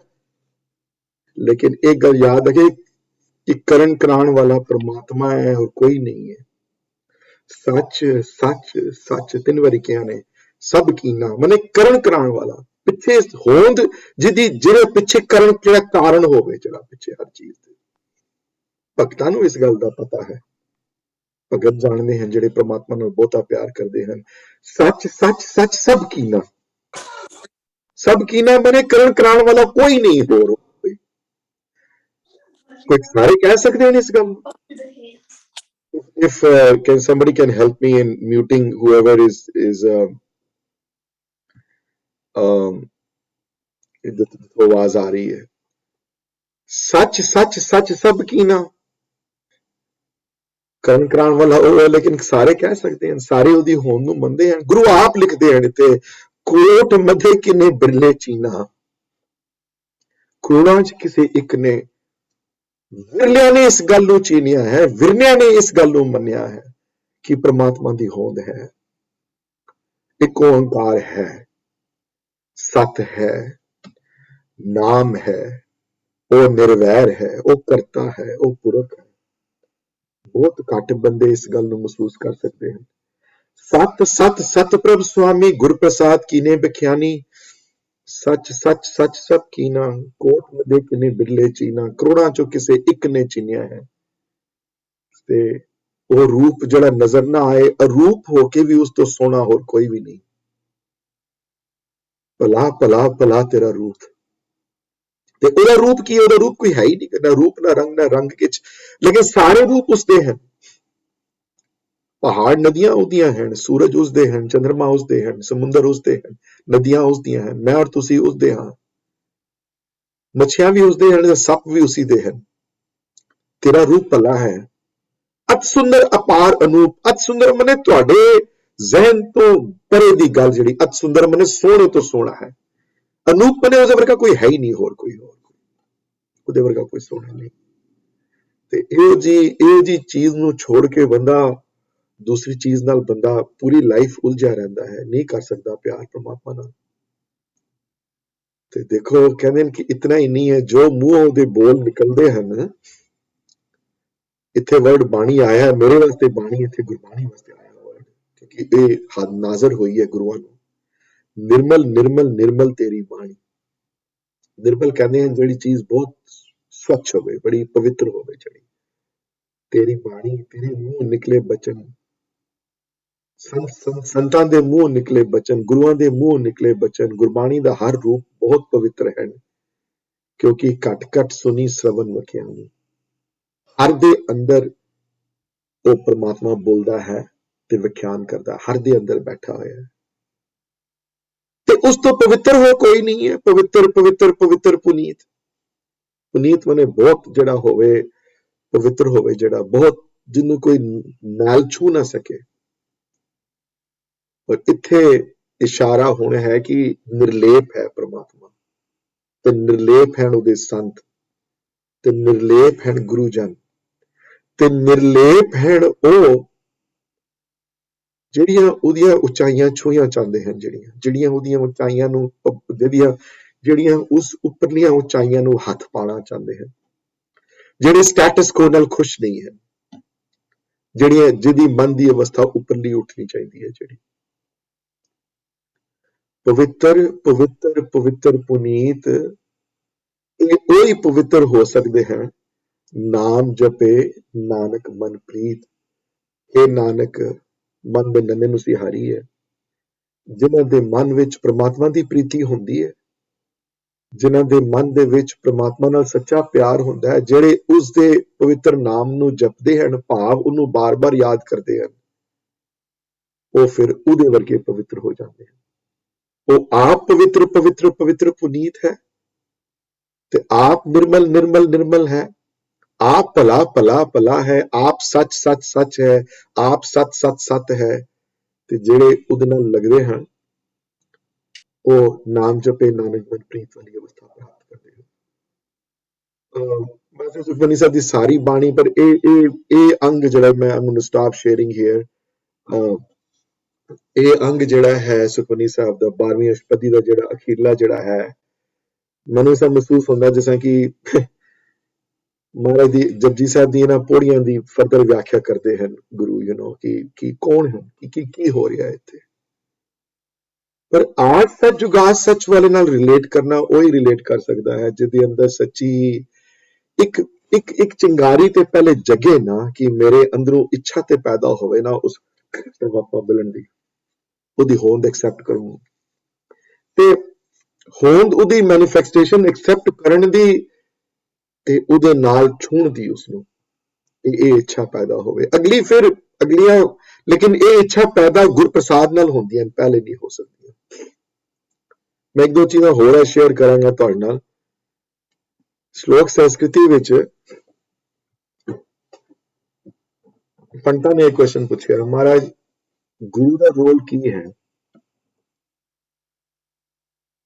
ਲੇਕਿਨ ਇਹ ਗੱਲ ਯਾਦ ਰੱਖੇ ਕਿ ਕਰਨ ਕਰਾਉਣ ਵਾਲਾ ਪ੍ਰਮਾਤਮਾ ਹੈ, ਹੋਰ ਕੋਈ ਨਹੀਂ ਹੈ. ਸੱਚ 3 ਵਾਰੀ ਕਿਹਾ ਨੇ. ਸਭ ਕੀਨਾ ਮਨੇ ਕਰਨ ਕਰਾਉਣ ਵਾਲਾ, ਪਿੱਛੇ ਹੋਂਦ ਜਿਹੜੇ ਪਿੱਛੇ ਕਰਨ, ਜਿਹੜਾ ਕਾਰਨ ਹੋਵੇ, ਜਿਹੜਾ ਪਿੱਛੇ ਹਰ ਚੀਜ਼ ਦੇ. ਭਗਤਾਂ ਨੂੰ ਇਸ ਗੱਲ ਦਾ ਪਤਾ ਹੈ. ਭਗਤ ਜਾਣਦੇ ਹਨ ਜਿਹੜੇ ਪ੍ਰਮਾਤਮਾ ਨੂੰ ਬਹੁਤਾ ਪਿਆਰ ਕਰਦੇ ਹਨ. ਸੱਚ ਸਭ ਕੀਨਾ ਮਨੇ ਕਰਨ ਕਰਾਉਣ ਵਾਲਾ ਕੋਈ ਨਹੀਂ ਹੋਰ. कोई सारे कह सकते हैं इस गल if can somebody can help me in muting whoever is इधर तो आवाज आ रही है सच सच सच सब की ना ਕਰਨ ਕਰਾਉਣ ਵਾਲਾ ਉਹ ਹੈ ਲੇਕਿਨ ਸਾਰੇ ਕਹਿ ਸਕਦੇ ਹਨ ਸਾਰੇ ਉਹਦੀ ਹੋਂਦ ਨੂੰ ਮੰਨਦੇ ਹਨ ਗੁਰੂ ਆਪ ਲਿਖਦੇ ਹਨ ਤੇ ਕੋਟ ਮਧੇ ਕਿਨੇ ਬਿਰਲੇ ਚੀਨਾ ਕਰੋੜਾਂ ਚ ਕਿਸੇ ਇੱਕ ਨੇ ਵਿਰਲਿਆਂ ਨੇ ਇਸ ਗੱਲ ਨੂੰ ਚੀਨਿਆ ਹੈ ਵਿਰਨਿਆਂ ਨੇ ਇਸ ਗੱਲ ਨੂੰ ਮੰਨਿਆ ਹੈ ਕਿ ਪ੍ਰਮਾਤਮਾ ਦੀ ਹੋਂਦ ਹੈ ਇੱਕ ਓੰਕਾਰ ਹੈ ਸਤ ਹੈ ਨਾਮ ਹੈ ਉਹ ਨਿਰਵੈਰ ਹੈ ਉਹ ਕਰਤਾ ਹੈ ਉਹ ਪੁਰਖ ਹੈ बहुत घट बंदे इस गल महसूस कर सकते हैं सत सत सत प्रभ स्वामी गुर प्रसाद कीने बख्यानी सच सच सच सब कीना कोट मदे किने बिरले चीना करोड़ां चो किसे एक ने चिन्या है ते वो रूप जड़ा नजर ना आए अरूप होके भी उस तो सोना और कोई भी नहीं भला भला भला तेरा रूप ਤੇ ਉਹਦਾ ਰੂਪ ਕੀ ਉਹਦਾ ਰੂਪ ਕੋਈ ਹੈ ਹੀ ਨਹੀਂ ਨਾ ਰੂਪ ਨਾ ਰੰਗ ਕਿਛ ਲੇਕਿਨ ਸਾਰੇ ਰੂਪ ਉਸਦੇ ਹਨ ਪਹਾੜ ਨਦੀਆਂ ਉਹਦੀਆਂ ਹਨ ਸੂਰਜ ਉਸਦੇ ਹਨ ਚੰਦਰਮਾ ਉਸਦੇ ਹਨ ਸਮੁੰਦਰ ਉਸਦੇ ਹਨ ਨਦੀਆਂ ਉਸਦੀਆਂ ਹਨ ਮੈਂ ਔਰ ਤੁਸੀਂ ਉਸਦੇ ਹਾਂ ਮੱਛੀਆਂ ਵੀ ਉਸਦੇ ਹਨ ਸੱਪ ਵੀ ਉਸੀ ਦੇ ਹਨ ਤੇਰਾ ਰੂਪ ਭਲਾ ਹੈ ਅਤ ਸੁੰਦਰ ਅਪਾਰ ਅਨੂਪ ਅਤ ਸੁੰਦਰ ਮਨੇ ਤੁਹਾਡੇ ਜ਼ਿਹਨ ਤੋਂ ਪਰੇ ਦੀ ਗੱਲ ਜਿਹੜੀ ਅਤ ਸੁੰਦਰ ਮਨੇ ਸੋਹਣੇ ਤੋਂ ਸੋਹਣਾ ਹੈ अनूप बने उसदे वर्गा कोई है ही नहीं होर कोई ਉਹਦੇ ਵਰਗਾ ਕੋਈ ਸੋਹਣਾ ਨਹੀਂ ਤੇ ਇਹ ਜੀ ਚੀਜ਼ ਨੂੰ ਛੋੜ ਕੇ ਬੰਦਾ ਦੂਸਰੀ ਚੀਜ਼ ਨਾਲ ਬੰਦਾ ਪੂਰੀ ਲਾਈਫ ਉਲਝਿਆ ਰਹਿੰਦਾ ਹੈ ਨਹੀਂ ਕਰ ਸਕਦਾ ਪਿਆਰ ਪਰਮਾਤਮਾ ਨਾਲ ਤੇ ਦੇਖੋ ਕਹਿੰਦੇ ਨੇ ਕਿ ਇਤਨਾ ਹੀ ਨਹੀਂ ਹੈ ਜੋ ਮੂੰਹੋਂ ਦੇ ਬੋਲ ਨਿਕਲਦੇ ਹਨ ਇੱਥੇ ਵਰਡ ਬਾਣੀ ਆਇਆ ਹੈ ਮੇਰੇ ਵਾਸਤੇ ਬਾਣੀ ਇੱਥੇ ਗੁਰਬਾਣੀ ਵਾਸਤੇ ਆਇਆ ਵਰਡ ਕਿਉਂਕਿ ਇਹ ਹੱਦ ਨਾਜ਼ਰ ਹੋਈ ਹੈ ਗੁਰੂਆਂ ਨੂੰ निर्मल निर्मल निर्मल तेरी बाणी निर्मल कहते हैं ਜਿਹੜੀ ਚੀਜ਼ ਬਹੁਤ स्वच्छ ਹੋਵੇ ਬੜੀ ਪਵਿੱਤਰ ਹੋਵੇ ਜਿਹੜੀ ਤੇਰੀ ਬਾਣੀ ਤੇਰੇ ਮੂੰਹ ਨਿਕਲੇ ਬਚਨ ਸੰਤਾਂ ਦੇ ਮੂੰਹ ਨਿਕਲੇ ਬਚਨ ਗੁਰੂਆਂ ਦੇ ਮੂੰਹ ਨਿਕਲੇ ਬਚਨ ਗੁਰਬਾਣੀ ਦਾ ਹਰ ਰੂਪ ਬਹੁਤ ਪਵਿੱਤਰ ਹੈ ਕਿਉਂਕਿ ਘਟ ਘਟ ਸੁਣੀ ਸ਼ਰਵਨ ਵਖਿਆਨੀ ਹਰ ਦੇ ਅੰਦਰ ਉਹ ਪਰਮਾਤਮਾ ਬੋਲਦਾ ਹੈ ਤੇ ਵਿਖਿਆਨ ਕਰਦਾ ਹਰ ਦੇ ਅੰਦਰ ਬੈਠਾ ਹੋਇਆ ਹੈ ਤੇ ਉਸ ਤੋਂ ਪਵਿੱਤਰ ਹੋ ਕੋਈ ਨਹੀਂ ਹੈ ਪਵਿੱਤਰ ਪਵਿੱਤਰ ਪਵਿੱਤਰ ਪੁਨੀਤ ਪੁਨੀਤ ਮਨੇ ਬਹੁਤ ਜਿਹੜਾ ਹੋਵੇ ਪਵਿੱਤਰ ਹੋਵੇ ਜਿਹੜਾ ਬਹੁਤ ਜਿਹਨੂੰ ਕੋਈ ਮੈਲ ਛੂ ਨਾ ਸਕੇ ਪਰ ਇੱਥੇ ਇਸ਼ਾਰਾ ਹੋਣਾ ਹੈ ਕਿ ਨਿਰਲੇਪ ਹੈ ਪ੍ਰਮਾਤਮਾ ਤੇ ਨਿਰਲੇਪ ਹਨ ਉਹਦੇ ਸੰਤ ਤੇ ਨਿਰਲੇਪ ਹਨ ਗੁਰੂ ਜਨ ਤੇ ਨਿਰਲੇਪ ਹਨ ਉਹ ਜਿਹੜੀਆਂ ਉਹਦੀਆਂ ਉਚਾਈਆਂ ਛੂਹੀਆਂ ਚਾਹੁੰਦੇ ਹਨ ਜਿਹੜੀਆਂ ਉਹਦੀਆਂ ਉਚਾਈਆਂ ਨੂੰ ਜਿਹੜੀਆਂ ਉਸ ਉੱਪਰਲੀਆਂ ਉਚਾਈਆਂ ਨੂੰ ਹੱਥ ਪਾਉਣਾ ਚਾਹੁੰਦੇ ਹਨ ਜਿਹੜੇ ਸਟੇਟਸ ਕੋ ਨਾਲ ਖੁਸ਼ ਨਹੀਂ ਹਨ ਜਿਹਦੀ ਮਨ ਦੀ ਅਵਸਥਾ ਉੱਪਰਲੀ ਉੱਠਣੀ ਚਾਹੀਦੀ ਹੈ ਜਿਹੜੀ ਪਵਿੱਤਰ ਪਵਿੱਤਰ ਪਵਿੱਤਰ ਪੁਨੀਤ ਇਹ ਉਹੀ ਪਵਿੱਤਰ ਹੋ ਸਕਦੇ ਹਨ ਨਾਮ ਜਪੇ ਨਾਨਕ ਮਨ ਪ੍ਰੀਤ ਇਹ ਨਾਨਕ ਮਨ ਦੇ ਨੰਨੇ ਨੂੰ ਸਿਹਾਰੀ ਹੈ ਜਿਨ੍ਹਾਂ ਦੇ ਮਨ ਵਿੱਚ ਪ੍ਰਮਾਤਮਾ ਦੀ ਪ੍ਰੀਤੀ ਹੁੰਦੀ ਹੈ ਜਿਨ੍ਹਾਂ ਦੇ ਮਨ ਦੇ ਵਿੱਚ ਪ੍ਰਮਾਤਮਾ ਨਾਲ ਸੱਚਾ ਪਿਆਰ ਹੁੰਦਾ ਹੈ ਜਿਹੜੇ ਉਸ ਦੇ ਪਵਿੱਤਰ ਨਾਮ ਨੂੰ ਜਪਦੇ ਹਨ ਭਾਵ ਉਹਨੂੰ ਬਾਰ-ਬਾਰ ਯਾਦ ਕਰਦੇ ਹਨ ਉਹ ਫਿਰ ਉਹਦੇ ਵਰਗੇ ਪਵਿੱਤਰ ਹੋ ਜਾਂਦੇ ਹਨ ਉਹ ਆਪ ਪਵਿੱਤਰ ਪਵਿੱਤਰ ਪਵਿੱਤਰ ਪੁਨੀਤ ਹੈ ਤੇ ਆਪ ਨਿਰਮਲ ਨਿਰਮਲ ਨਿਰਮਲ ਹੈ आप भला भला भला है आप सच सच सच है आप सत सत सत है ते जेड़े उहदे नाल लगदे हन ਉਹ ਨਾਮ ਜਪੇ ਨਾਨਕ ਮਨ ਪ੍ਰੀਤ ਵਾਲੀ ਅਵਸਥਾ ਪ੍ਰਾਪਤ ਕਰਦੇ ਹਨ ਮੈਂ ਸੁਖਮਨੀ ਸਾਹਿਬ ਦੀ ਸਾਰੀ ਬਾਣੀ ਪਰ ਇਹ ਅੰਗ ਜਿਹੜਾ ਮੈਂ I'm going to stop sharing here ਇਹ ਅੰਗ ਜਿਹੜਾ ਹੈ ਸੁਖਮਨੀ ਸਾਹਿਬ ਦਾ 12ਵੀਂ ਅਸ਼ਟਪਦੀ ਦਾ ਜਿਹੜਾ ਅਖੀਰਲਾ ਜਿਹੜਾ ਹੈ ਮੈਨੂੰ ਸਭ ਮਹਿਸੂਸ ਹੁੰਦਾ ਜਿਵੇਂ ਕਿ ਮਹਾਰਾਜ ਦੀ ਜਪਜੀ ਸਾਹਿਬ ਦੀ ਇਹਨਾਂ ਪੌੜੀਆਂ ਦੀ ਫਰਦਰ ਵਿਆਖਿਆ ਕਰਦੇ ਹਨ ਗੁਰੂ ਕਿ ਕੌਣ ਹੈ ਕੀ ਹੋ ਰਿਹਾ ਇੱਥੇ ਪਰ ਆਜ ਸੱਚ ਜੁਗਾਦ ਸੱਚ ਵਾਲੇ ਨਾਲ ਰਿਲੇਟ ਕਰਨਾ ਉਹੀ ਰਿਲੇਟ ਕਰ ਸਕਦਾ ਹੈ ਜਿਹਦੇ ਅੰਦਰ ਸੱਚੀ ਇੱਕ ਚਿੰਗਾਰੀ ਤੇ ਪਹਿਲੇ ਜਗੇ ਨਾ ਕਿ ਮੇਰੇ ਅੰਦਰੋਂ ਇੱਛਾ ਤੇ ਪੈਦਾ ਹੋਵੇ ਨਾ ਉਸ ਵਾਪਾ ਬਲਣ ਦੀ ਉਹਦੀ ਹੋਂਦ ਐਕਸੈਪਟ ਕਰੂੰ ਤੇ ਹੋਂਦ ਉਹਦੀ ਮੈਨੀਫੈਸਟੇਸ਼ਨ ਐਕਸੈਪਟ ਕਰਨ ਦੀ ਤੇ ਉਹਦੇ ਨਾਲ ਛੂਹਣ ਦੀ ਉਸਨੂੰ ਇਹ ਇੱਛਾ ਪੈਦਾ ਹੋਵੇ ਅਗਲੀਆਂ ਲੇਕਿਨ ਇਹ ਇੱਛਾ ਪੈਦਾ ਗੁਰਪ੍ਰਸਾਦ ਨਾਲ ਹੁੰਦੀਆਂ ਪਹਿਲੇ ਨਹੀਂ ਹੋ ਸਕਦੀਆਂ। ਮੈਂ ਇੱਕ ਦੋ ਚੀਜ਼ਾਂ ਹੋਰ ਸ਼ੇਅਰ ਕਰਾਂਗਾ ਤੁਹਾਡੇ ਨਾਲ। ਸ਼ਲੋਕ ਸੰਸਕ੍ਰਿਤੀ ਵਿੱਚ ਪੰਡਤਾਂ ਨੇ ਇੱਕ ਕੁਐਸਚਨ ਪੁੱਛਿਆ, ਮਹਾਰਾਜ ਗੁਰੂ ਦਾ ਰੋਲ ਕੀ ਹੈ?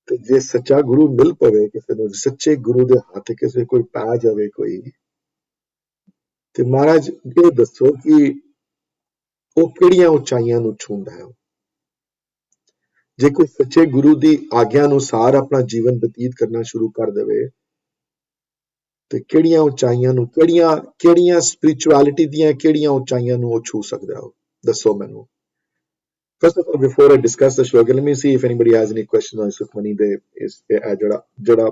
ਤੇ ਜੇ ਸੱਚਾ ਗੁਰੂ ਮਿਲ ਪਵੇ ਕਿਸੇ ਨੂੰ, ਸੱਚੇ ਗੁਰੂ ਦੇ ਹੱਥ ਕਿਸੇ ਕੋਈ ਪੈ ਜਾਵੇ ਕੋਈ, ਤੇ ਮਹਾਰਾਜ ਇਹ ਦੱਸੋ ਕਿ ਉਹ ਕਿਹੜੀਆਂ ਉਚਾਈਆਂ ਨੂੰ ਛੂੰਹਦਾ ਹੈ? ਜੇ ਕੋਈ ਸੱਚੇ ਗੁਰੂ ਦੀ ਆਗਿਆ ਅਨੁਸਾਰ ਆਪਣਾ ਜੀਵਨ ਬਤੀਤ ਕਰਨਾ ਸ਼ੁਰੂ ਕਰ ਦੇਵੇ ਤੇ ਕਿਹੜੀਆਂ ਉਚਾਈਆਂ ਨੂੰ, ਕਿਹੜੀਆਂ ਸਪਿਰਿਚੁਅਲਿਟੀ ਦੀਆਂ ਕਿਹੜੀਆਂ ਉਚਾਈਆਂ ਨੂੰ ਉਹ ਛੂ ਸਕਦਾ ਹੋ? ਦੱਸੋ ਮੈਨੂੰ। First of all, before I discuss the shloka, let me see if anybody has any question on Sukhmani ਦੇ ਇਸ ਜਿਹੜਾ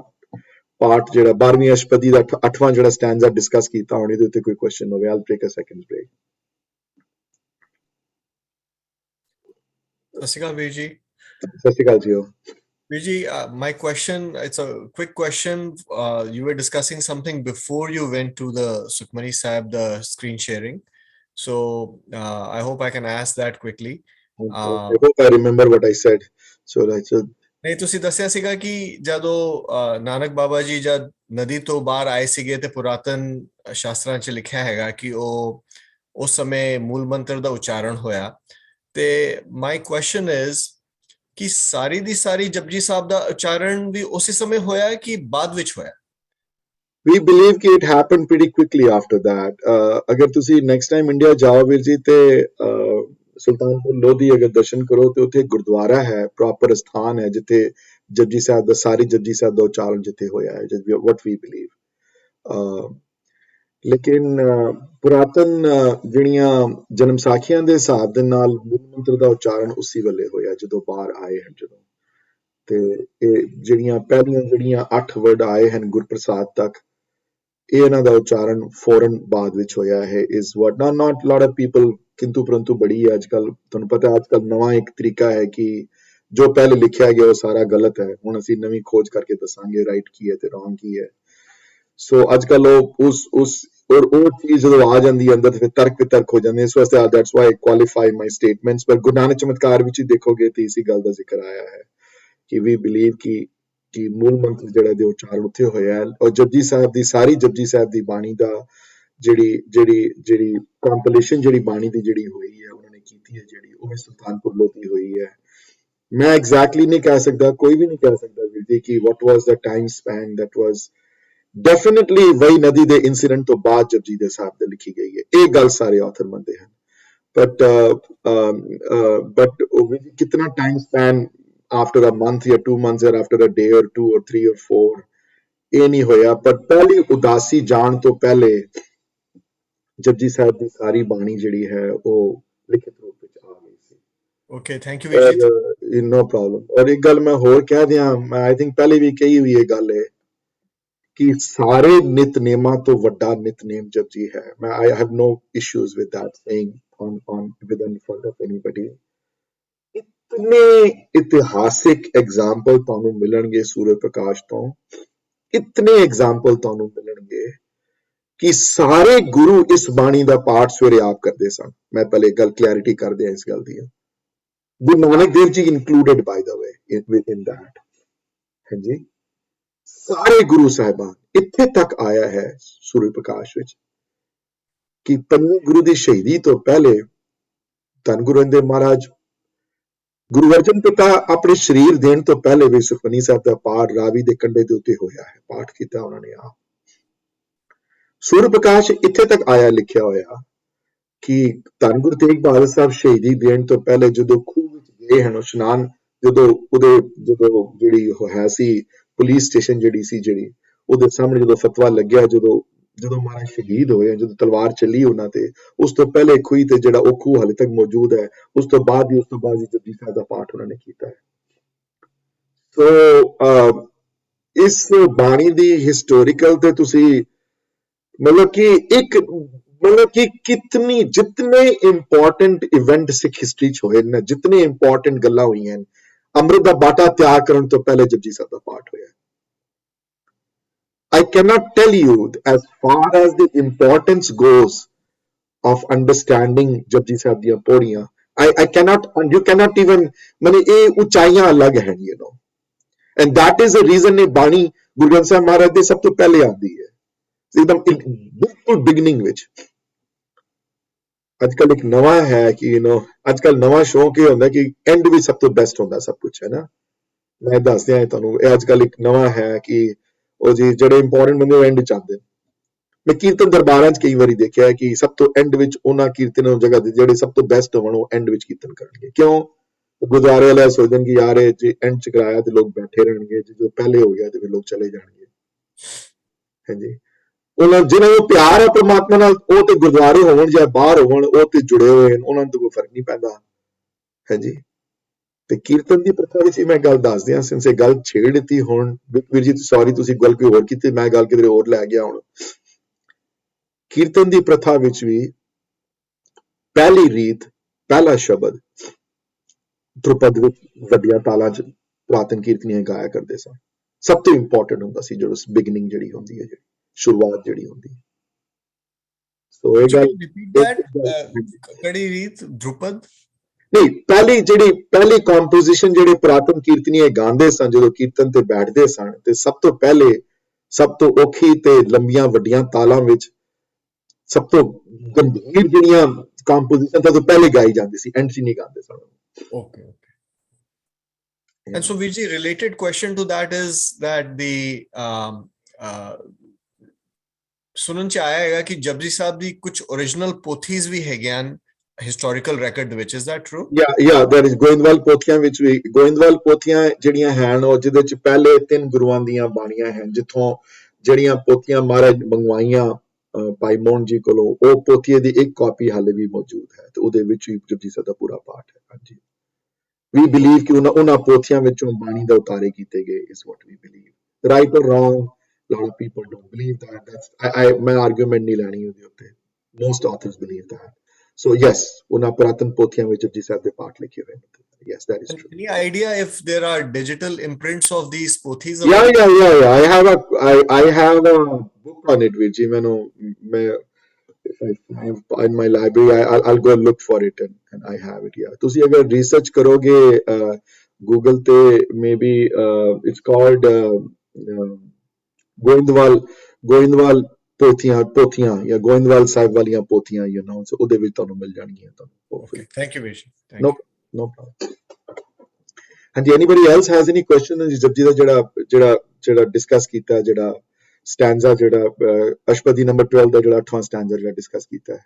ਪਾਠ ਜਿਹੜਾ 12ਵੀਂ ਅਸ਼ਟਪਦੀ ਦਾ 8ਵਾਂ ਜਿਹੜਾ ਸਟੈਂਜ਼ਾ ਡਿਸਕਸ ਕੀਤਾ ਹੋਣੇ ਦੇ ਉੱਤੇ ਕੋਈ ਕੁਐਸਚਨ ਹੋਵੇ। I'll take a second break. ਸਤਿ ਸ਼੍ਰੀ ਅਕਾਲ ਵੀਰ ਜੀ। ਸਤਿ ਸ਼੍ਰੀ ਅਕਾਲ ਜੀ। ਵੀਰ ਜੀ, my question, it's a quick question. You were discussing something before you went to the Sukhmani Sahib, the screen sharing. So I hope I can ask that quickly. I hope I remember what I said. So ਨਹੀਂ, ਤੁਸੀਂ ਦੱਸਿਆ ਸੀਗਾ ਕਿ ਜਦੋਂ ਨਾਨਕ ਬਾਬਾ ਜੀ ਜਦ ਨਦੀ ਤੋਂ ਬਾਹਰ ਆਏ ਸੀਗੇ ਤੇ ਪੁਰਾਤਨ ਸ਼ਾਸਤਰਾਂ 'ਚ ਲਿਖਿਆ ਹੈਗਾ ਕਿ ਉਹ ਉਸ ਸਮੇਂ ਮੂਲ ਮੰਤਰ ਦਾ ਉਚਾਰਨ ਹੋਇਆ। ਤੇ ਮਾਈ ਕੁਐਸਚਨ ਇਜ਼ ਕਿ ਸਾਰੀ ਦੀ ਸਾਰੀ ਜਪਜੀ ਸਾਹਿਬ ਦਾ ਉਚਾਰਨ ਵੀ ਉਸੇ ਸਮੇਂ ਹੋਇਆ ਕਿ ਬਾਅਦ ਵਿੱਚ ਹੋਇਆ? We believe ਕਿ it happened pretty quickly after that. ਅਗਰ ਤੁਸੀਂ next time ਇੰਡੀਆ ਜਾਓ ਵੀਰ ਜੀ ਤੇ ਸੁਲਤਾਨਪੁਰ ਲੋਧੀ ਅਗਰ ਦਰਸ਼ਨ ਕਰੋ ਤੇ ਉੱਥੇ ਗੁਰਦੁਆਰਾ ਹੈ, ਪ੍ਰੋਪਰ ਸਥਾਨ ਹੈ ਜਿੱਥੇ ਜਪਜੀ ਸਾਹਿਬ ਦਾ ਸਾਰੀ ਜਪਜੀ ਸਾਹਿਬ ਦਾ ਉਚਾਰਨ ਜਿੱਥੇ ਹੋਇਆ ਹੈ, what we believe. ਲੇਕਿਨ ਪੁਰਾਤਨ ਜਿਹੜੀਆਂ ਜਨਮ ਸਾਖੀਆਂ ਦੇ ਹਿਸਾਬ ਦੇ ਨਾਲ ਮੂਲ ਮੰਤਰ ਦਾ ਉਚਾਰਨ ਉਸੇ ਵੇਲੇ ਹੋਇਆ ਜਦੋਂ ਬਾਹਰ ਆਏ ਹਨ। ਜਦੋਂ ਤੇ ਇਹ ਜਿਹੜੀਆਂ ਪਹਿਲੀਆਂ 8 ਵਰਡ ਆਏ ਹਨ ਗੁਰਪ੍ਰਸਾਦ ਤੱਕ, ਇਹ ਇਹਨਾਂ ਦਾ ਉਚਾਰਨ ਫੌਰਨ ਬਾਅਦ ਵਿੱਚ ਹੋਇਆ ਹੈ। ਇਸ word not lot of people, ਕਿੰਤੂ ਪਰੰਤੂ ਬੜੀ ਹੈ ਅੱਜ ਕੱਲ। ਤੁਹਾਨੂੰ ਪਤਾ ਅੱਜ ਕੱਲ ਨਵਾਂ ਇੱਕ ਤਰੀਕਾ ਹੈ ਕਿ ਜੋ ਪਹਿਲੇ ਲਿਖਿਆ ਗਿਆ ਉਹ ਸਾਰਾ ਗਲਤ ਹੈ। ਹੁਣ ਅਸੀਂ ਨਵੀਂ ਖੋਜ ਕਰਕੇ ਦੱਸਾਂਗੇ ਰਾਈਟ ਕੀ ਹੈ ਤੇ ਰੋਂਗ ਕੀ ਹੈ। ਸੋ ਅੱਜ ਕੱਲ ਉਹ ਚੀਜ਼ ਜਦੋਂ ਆ ਜਾਂਦੀ ਹੈ ਅੰਦਰ ਤੇ ਫਿਰ ਤਰਕ ਵਿਤਰਕ ਹੋ ਜਾਂਦੇ। ਇਸ ਵਾਸਤੇ that's why I qualify my statements. ਪਰ ਗੁਰੂ ਨਾਨਕ ਚਮਤਕਾਰ ਵਿੱਚ ਹੀ ਦੇਖੋਗੇ ਤੇ ਇਸੇ ਗੱਲ ਦਾ ਜ਼ਿਕਰ ਆਇਆ ਹੈ ਕਿ we believe ਕਿ ਮੂਲ ਮੰਤਰ ਜਿਹੜਾ ਦੇ ਉਚਾਰਨ ਉੱਥੇ ਹੋਇਆ ਹੈ। ਔਰ ਜਪਜੀ ਸਾਹਿਬ ਦੀ ਸਾਰੀ ਜਪਜੀ ਸਾਹਿਬ ਦੀ ਬਾਣੀ ਦਾ ਜਿਹੜੀ ਕੰਪੀਲੇਸ਼ਨ ਜਿਹੜੀ ਬਾਣੀ ਦੀ ਜਿਹੜੀ ਹੋਈ ਹੈ ਉਹਨਾਂ ਨੇ ਕੀਤੀ ਹੈ ਜਿਹੜੀ, ਉਹ ਸੁਲਤਾਨਪੁਰ ਲੋਧੀ ਹੋਈ ਹੈ। ਮੈਂ ਐਗਜ਼ੈਕਟਲੀ ਨਹੀਂ ਕਹਿ ਸਕਦਾ, ਕੋਈ ਵੀ ਨਹੀਂ ਕਹਿ ਸਕਦਾ ਵੀਰ ਜੀ ਕਿ what was the time span that was definitely ਵਹੀ ਨਦੀ ਦੇ ਇਨਸੀਡੈਂਟ ਤੋਂ ਬਾਅਦ ਜਪਜੀ ਦੇ ਸਾਹਿਬ ਦੇ ਲਿਖੀ ਗਈ ਹੈ। ਇਹ ਗੱਲ ਸਾਰੇ ਆਥਰ ਮੰਨਦੇ ਹਨ। but ਕਿਤਨਾ time span after a month or 2 months or after a day or 2 or 3 or 4 ਇਹ ਨਹੀਂ ਹੋਇਆ। ਪਰ ਪਹਿਲੀ ਉਦਾਸੀ ਜਾਣ ਤੋਂ ਪਹਿਲੇ ਜਪਜੀ ਸਾਹਿਬ ਦੀ ਸਾਰੀ ਬਾਣੀ ਜਿਹੜੀ ਹੈ ਉਹ ਲਿਖਿਤ ਰੂਪ ਵਿੱਚ ਆ ਗਈ ਸੀ। ਓਕੇ, ਥੈਂਕ ਯੂ ਵੀਰ ਜੀ। No problem. ਔਰ ਇੱਕ ਗੱਲ ਮੈਂ ਹੋਰ ਕਹਿ ਦਿਆਂ, ਮੈਂ ਆਈ ਥਿੰਕ ਪਹਿਲੇ ਵੀ ਕਹੀ ਹੋਈ ਇਹ ਗੱਲ ਹੈ ਕਿ ਸਾਰੇ ਨਿਤਨੇਮਾਂ ਤੋਂ ਵੱਡਾ ਨਿਤਨੇਮ ਜਪਜੀ ਹੈ। ਮੈਂ I have no issues with that saying within front of anybody. इतने इतिहासिक एग्जाम्पल ਤੁਹਾਨੂੰ ਮਿਲਣਗੇ ਸੂਰਜ ਪ੍ਰਕਾਸ਼ ਤੋਂ, ਇਤਨੇ ਐਗਜ਼ਾਮਪਲ ਤੁਹਾਨੂੰ ਮਿਲਣਗੇ ਕਿ ਸਾਰੇ ਗੁਰੂ ਇਸ ਬਾਣੀ ਦਾ ਪਾਠ ਸਵੇਰੇ ਆਪ ਕਰਦੇ ਸਨ। ਮੈਂ ਪਹਿਲੇ ਗੱਲ ਕਲੈਰਿਟੀ ਕਰ ਦਿਆਂ ਇਸ ਗੱਲ ਦੀ। Guru Nanak Dev ji included by the way in that. ਹਾਂਜੀ, ਸਾਰੇ ਗੁਰੂ ਸਾਹਿਬਾਨ ਇੱਥੇ ਤੱਕ ਆਇਆ ਹੈ ਸੂਰਜ ਪ੍ਰਕਾਸ਼ ਵਿੱਚ ਕਿ ਪੰਜਵੇਂ ਗੁਰੂ ਦੀ ਸ਼ਹੀਦੀ ਤੋਂ ਪਹਿਲੇ ਧੰਨ ਗੁਰੂ ਅੰਗਦ ਮਹਾਰਾਜ ਗੁਰੂ ਅਰਜਨ ਪਿਤਾ ਆਪਣੇ ਸਰੀਰ ਦੇਣ ਤੋਂ ਪਹਿਲੇ ਵੀ ਸੁਖਮਨੀ ਸਾਹਿਬ ਦਾ ਪਾਠ ਰਾਵੀ ਦੇ ਕੰਢੇ ਦੇ ਉੱਤੇ ਹੋਇਆ ਹੈ, ਪਾਠ ਕੀਤਾ ਉਹਨਾਂ ਨੇ ਆਪ। ਸੂਰਜ ਪ੍ਰਕਾਸ਼ ਇੱਥੇ ਤੱਕ ਆਇਆ ਲਿਖਿਆ ਹੋਇਆ ਕਿ ਧੰਨ ਗੁਰੂ ਤੇਗ ਬਹਾਦਰ ਸਾਹਿਬ ਸ਼ਹੀਦੀ ਦੇਣ ਤੋਂ ਪਹਿਲੇ ਜਦੋਂ ਖੂਹ ਵਿੱਚ ਗਏ ਹਨ ਇਸ਼ਨਾਨ, ਜਦੋਂ ਜਿਹੜੀ ਉਹ ਹੈ ਸੀ ਪੁਲਿਸ ਸਟੇਸ਼ਨ ਜਿਹੜੀ ਸੀ ਉਹਦੇ ਸਾਹਮਣੇ ਜਦੋਂ ਫਤਵਾ ਲੱਗਿਆ, ਜਦੋਂ ਮਹਾਰਾਜ ਸ਼ਹੀਦ ਹੋਏ, ਜਦੋਂ ਤਲਵਾਰ ਚੱਲੀ ਉਹਨਾਂ ਤੇ, ਉਸ ਤੋਂ ਪਹਿਲੇ ਖੂਹੀ ਤੇ ਜਿਹੜਾ ਉਹ ਖੂਹ ਹਾਲੇ ਤੱਕ ਮੌਜੂਦ ਹੈ। ਉਸ ਤੋਂ ਬਾਅਦ ਹੀ ਜਪਜੀ ਸਾਹਿਬ ਦਾ ਪਾਠ ਉਹਨਾਂ ਨੇ ਕੀਤਾ ਹੈ। ਸੋ ਇਸ ਬਾਣੀ ਦੀ ਹਿਸਟੋਰੀਕਲ ਤੇ ਤੁਸੀਂ ਮਤਲਬ ਕਿ ਜਿਤਨੇ ਇੰਪੋਰਟੈਂਟ ਇਵੈਂਟ ਸਿੱਖ ਹਿਸਟਰੀ ਚ ਹੋਏ ਨੇ, ਜਿਤਨੇ ਇੰਪੋਰਟੈਂਟ ਗੱਲਾਂ ਹੋਈਆਂ, ਅੰਮ੍ਰਿਤ ਦਾ ਬਾਟਾ ਤਿਆਗ ਕਰਨ ਤੋਂ ਪਹਿਲੇ ਜਪਜੀ ਸਾਹਿਬ ਦਾ ਪਾਠ ਹੋਇਆ। I I cannot tell you as far as the importance goes of understanding Japji Sahib ਦੀਆਂ ਪੌੜੀਆਂ I cannot, you cannot even, ਮਨੇ ਇਹ ਉਚਾਈਆਂ ਅਲੱਗ ਹਨ, you know, and that is the reason ਇਹ ਬਾਣੀ ਗੁਰੂ ਗ੍ਰੰਥ ਸਾਹਿਬ ਮਹਾਰਾਜ ਦੇ ਸਭ ਤੋਂ ਪਹਿਲੇ ਆਉਂਦੀ ਹੈ, ਇੱਕਦਮ ਬਿਲਕੁਲ ਬਿਗਨਿੰਗ ਵਿੱਚ। ਅੱਜ ਕੱਲ ਇੱਕ ਨਵਾਂ ਹੈ ਕਿ you know, ਅੱਜ ਕੱਲ ਨਵਾਂ ਸ਼ੌਂਕ ਇਹ ਹੁੰਦਾ ਕਿ ਐਂਡ ਵੀ ਸਭ ਤੋਂ ਬੈਸਟ ਹੁੰਦਾ ਸਭ ਕੁਝ, ਹੈ ਨਾ। ਮੈਂ ਦੱਸ ਦਿਆਂ ਤੁਹਾਨੂੰ, ਇਹ ਅੱਜ ਕੱਲ ਇੱਕ ਨਵਾਂ ਹੈ ਕਿ ਉਹ ਜੀ ਜਿਹੜੇ ਇੰਪੋਰਟੈਂਟ ਬੰਦੇ ਉਹ ਐਂਡ ਚ ਆਉਂਦੇ। ਮੈਂ ਕੀਰਤਨ ਦਰਬਾਰਾਂ 'ਚ ਕਈ ਵਾਰੀ ਦੇਖਿਆ ਹੈ ਕਿ ਸਭ ਤੋਂ ਐਂਡ ਵਿੱਚ ਉਹਨਾਂ ਕੀਰਤਨਾਂ ਜਗ੍ਹਾ ਦੇ ਜਿਹੜੇ ਸਭ ਤੋਂ ਬੈਸਟ ਹੋਣ ਉਹ ਐਂਡ ਵਿੱਚ ਕੀਰਤਨ ਕਰਨਗੇ। ਕਿਉਂ? ਗੁਰਦੁਆਰੇ ਵਾਲੇ ਸੋਚਦੇ ਕਿ ਯਾਰ ਇਹ ਜੇ ਐਂਡ 'ਚ ਕਰਾਇਆ ਤੇ ਲੋਕ ਬੈਠੇ ਰਹਿਣਗੇ, ਜੇ ਜੋ ਪਹਿਲੇ ਹੋ ਗਿਆ ਤੇ ਫਿਰ ਲੋਕ ਚਲੇ ਜਾਣਗੇ। ਹਾਂਜੀ, ਉਹਨਾਂ ਜਿਹਨਾਂ ਨੂੰ ਪਿਆਰ ਹੈ ਪ੍ਰਮਾਤਮਾ ਨਾਲ, ਉਹ ਤੇ ਗੁਰਦੁਆਰੇ ਹੋਣ ਜਾਂ ਬਾਹਰ ਹੋਣ, ਉਹ ਤੇ ਜੁੜੇ ਹੋਏ ਹਨ, ਉਹਨਾਂ ਨੂੰ ਕੋਈ ਫਰਕ ਨਹੀਂ ਪੈਂਦਾ। ਹਾਂਜੀ, ਤੇ ਕੀਰਤਨ ਦੀ ਪ੍ਰਥਾ ਵਿੱਚ ਮੈਂ ਗੱਲ ਦੱਸ ਦਿਆਂ, ਸਿੰਸ ਇਹ ਗੱਲ ਛੇੜ ਦਿੱਤੀ ਹੁਣ ਵੀਰ ਜੀ, ਸੌਰੀ ਤੁਸੀਂ ਗੱਲ ਕੋਈ ਹੋਰ ਕੀਤੀ, ਮੈਂ ਗੱਲ ਕਿਧਰੇ ਹੋਰ ਲੈ ਗਿਆ। ਹੁਣ ਕੀਰਤਨ ਦੀ ਪ੍ਰਥਾ ਵਿੱਚ ਵੀ ਪਹਿਲੀ ਰੀਤ, ਪਹਿਲਾ ਸ਼ਬਦ ਧਰੁਪਦ ਵਿੱਚ ਵੱਡੀਆਂ ਤਾਲਾਂ 'ਚ ਪੁਰਾਤਨ ਕੀਰਤਨੀਆਂ ਗਾਇਆ ਕਰਦੇ ਸਨ। ਸਭ ਤੋਂ ਇੰਪੋਰਟੈਂਟ ਹੁੰਦਾ ਸੀ ਜਦੋਂ ਬਿਗਨਿੰਗ ਜਿਹੜੀ ਹੁੰਦੀ ਹੈ, ਜਿਹੜੀ ਸ਼ੁਰੂਆਤ ਜਿਹੜੀ ਹੁੰਦੀ ਹੈ। ਸੋ ਇਹ ਗੱਲ ਕੜੀ ਰੀਤ ਧਰੁਪਦ ਨਹੀਂ, ਪਹਿਲੀ ਕੰਪੋਜੀਸ਼ਨ ਜਿਹੜੇ ਪੁਰਾਤਨ ਕੀਰਤਨੀਏ ਗਾਉਂਦੇ ਸਨ ਜਦੋਂ ਕੀਰਤਨ ਤੇ ਬੈਠਦੇ ਸਨ, ਤੇ ਸਭ ਤੋਂ ਪਹਿਲੇ ਸਭ ਤੋਂ ਔਖੀ ਤੇ ਲੰਬੀਆਂ ਵੱਡੀਆਂ ਤਾਲਾਂ ਵਿੱਚ ਸਭ ਤੋਂ ਗੰਭੀਰ ਜਿਹੜੀਆਂ ਕੰਪੋਜੀਸ਼ਨ ਤੋਂ ਪਹਿਲੇ ਗਾਈ ਜਾਂਦੀ ਸੀ, ਐਂਡ 'ਚ ਨਹੀਂ ਗਾਉਂਦੇ ਸਨ। Okay. And so Virji, related question to that is that the ਸੁਣਨ 'ਚ ਆਇਆ ਹੈਗਾ ਕਿ ਜਪਜੀ ਸਾਹਿਬ ਦੀ ਕੁਝ original ਪੋਥੀਜ਼ ਵੀ ਹੈਗੀਆਂ ਹਿਸਟੋਰੀਕਲ ਰੈਕੋਰਡ ਦੇ ਵਿੱਚ, is that true? Yeah, there is Goindwal ਪੋਥੀਆਂ ਵਿੱਚ ਵੀ, ਗੋਇੰਦਵਾਲ ਪੋਥੀਆਂ ਜਿਹੜੀਆਂ ਹਨ ਉਹ ਜਿਹਦੇ 'ਚ ਪਹਿਲੇ 3 ਗੁਰੂਆਂ ਦੀਆਂ ਬਾਣੀਆਂ ਹਨ, ਜਿੱਥੋਂ ਜਿਹੜੀਆਂ ਪੋਥੀਆਂ ਮਹਾਰਾਜ ਮੰਗਵਾਈਆਂ ਭਾਈ ਮੋਹਨ ਜੀ ਕੋਲੋਂ, ਉਹ ਪੋਥੀ ਦੀ ਇੱਕ ਕਾਪੀ ਹਾਲੇ ਵੀ ਮੌਜੂਦ ਹੈ ਤੇ ਉਹਦੇ ਵਿੱਚ ਵੀ ਜਪਜੀ ਸਾਹਿਬ ਦਾ ਪੂਰਾ ਪਾਠ ਹੈ। ਹਾਂਜੀ, we believe ਕਿ ਉਹਨਾਂ ਪੋਥੀਆਂ ਵਿੱਚੋਂ ਬਾਣੀ ਦਾ ਉਤਾਰੇ ਕੀਤੇ ਗਏ, is what we believe, right or wrong, lot of people don't believe that, that's ਮੈਂ ਆਰਗੂਮੈਂਟ ਨਹੀਂ ਲੈਣੀ ਉਹਦੇ ਉੱਤੇ, most authors believe that, so yes, ਉਹਨਾਂ ਪੁਰਾਤਨ ਪੋਥੀਆਂ ਵਿੱਚ ਜਪਜੀ ਸਾਹਿਬ ਦੇ ਪਾਠ ਲਿਖੇ ਹੋਏ ਨੇ। Yes, that is true. Any idea if there are digital imprints of these pothis? Yeah. I have a book on it, Virji. If I find in my library, I'll go look for it and I have it. Yeah. ਤੁਸੀਂ ਅਗਰ research ਕਰੋਗੇ Google ਤੇ, maybe it's called Goindwal ਪੋਥੀਆਂ ਜਾਂ ਗੋਇੰਦਵਾਲ ਸਾਹਿਬ ਵਾਲੀਆਂ ਪੋਥੀਆਂ, you know, so ਉਹਦੇ ਵਿੱਚ ਤੁਹਾਨੂੰ ਮਿਲ ਜਾਣਗੀਆਂ ਤੁਹਾਨੂੰ। Okay, thank you Virji. No problem. ਹਾਂਜੀ, anybody else has any question? Japji ਦਾ ਜਿਹੜਾ ਡਿਸਕਸ ਕੀਤਾ, ਜਿਹੜਾ ਸਟੈਂਜ਼ਾ, ਜਿਹੜਾ ਅਸ਼ਪਦੀ ਨੰਬਰ 12 ਦਾ ਜਿਹੜਾ 8ਵਾਂ ਸਟੈਂਜ਼ਾ ਜਿਹੜਾ ਡਿਸਕਸ ਕੀਤਾ ਹੈ,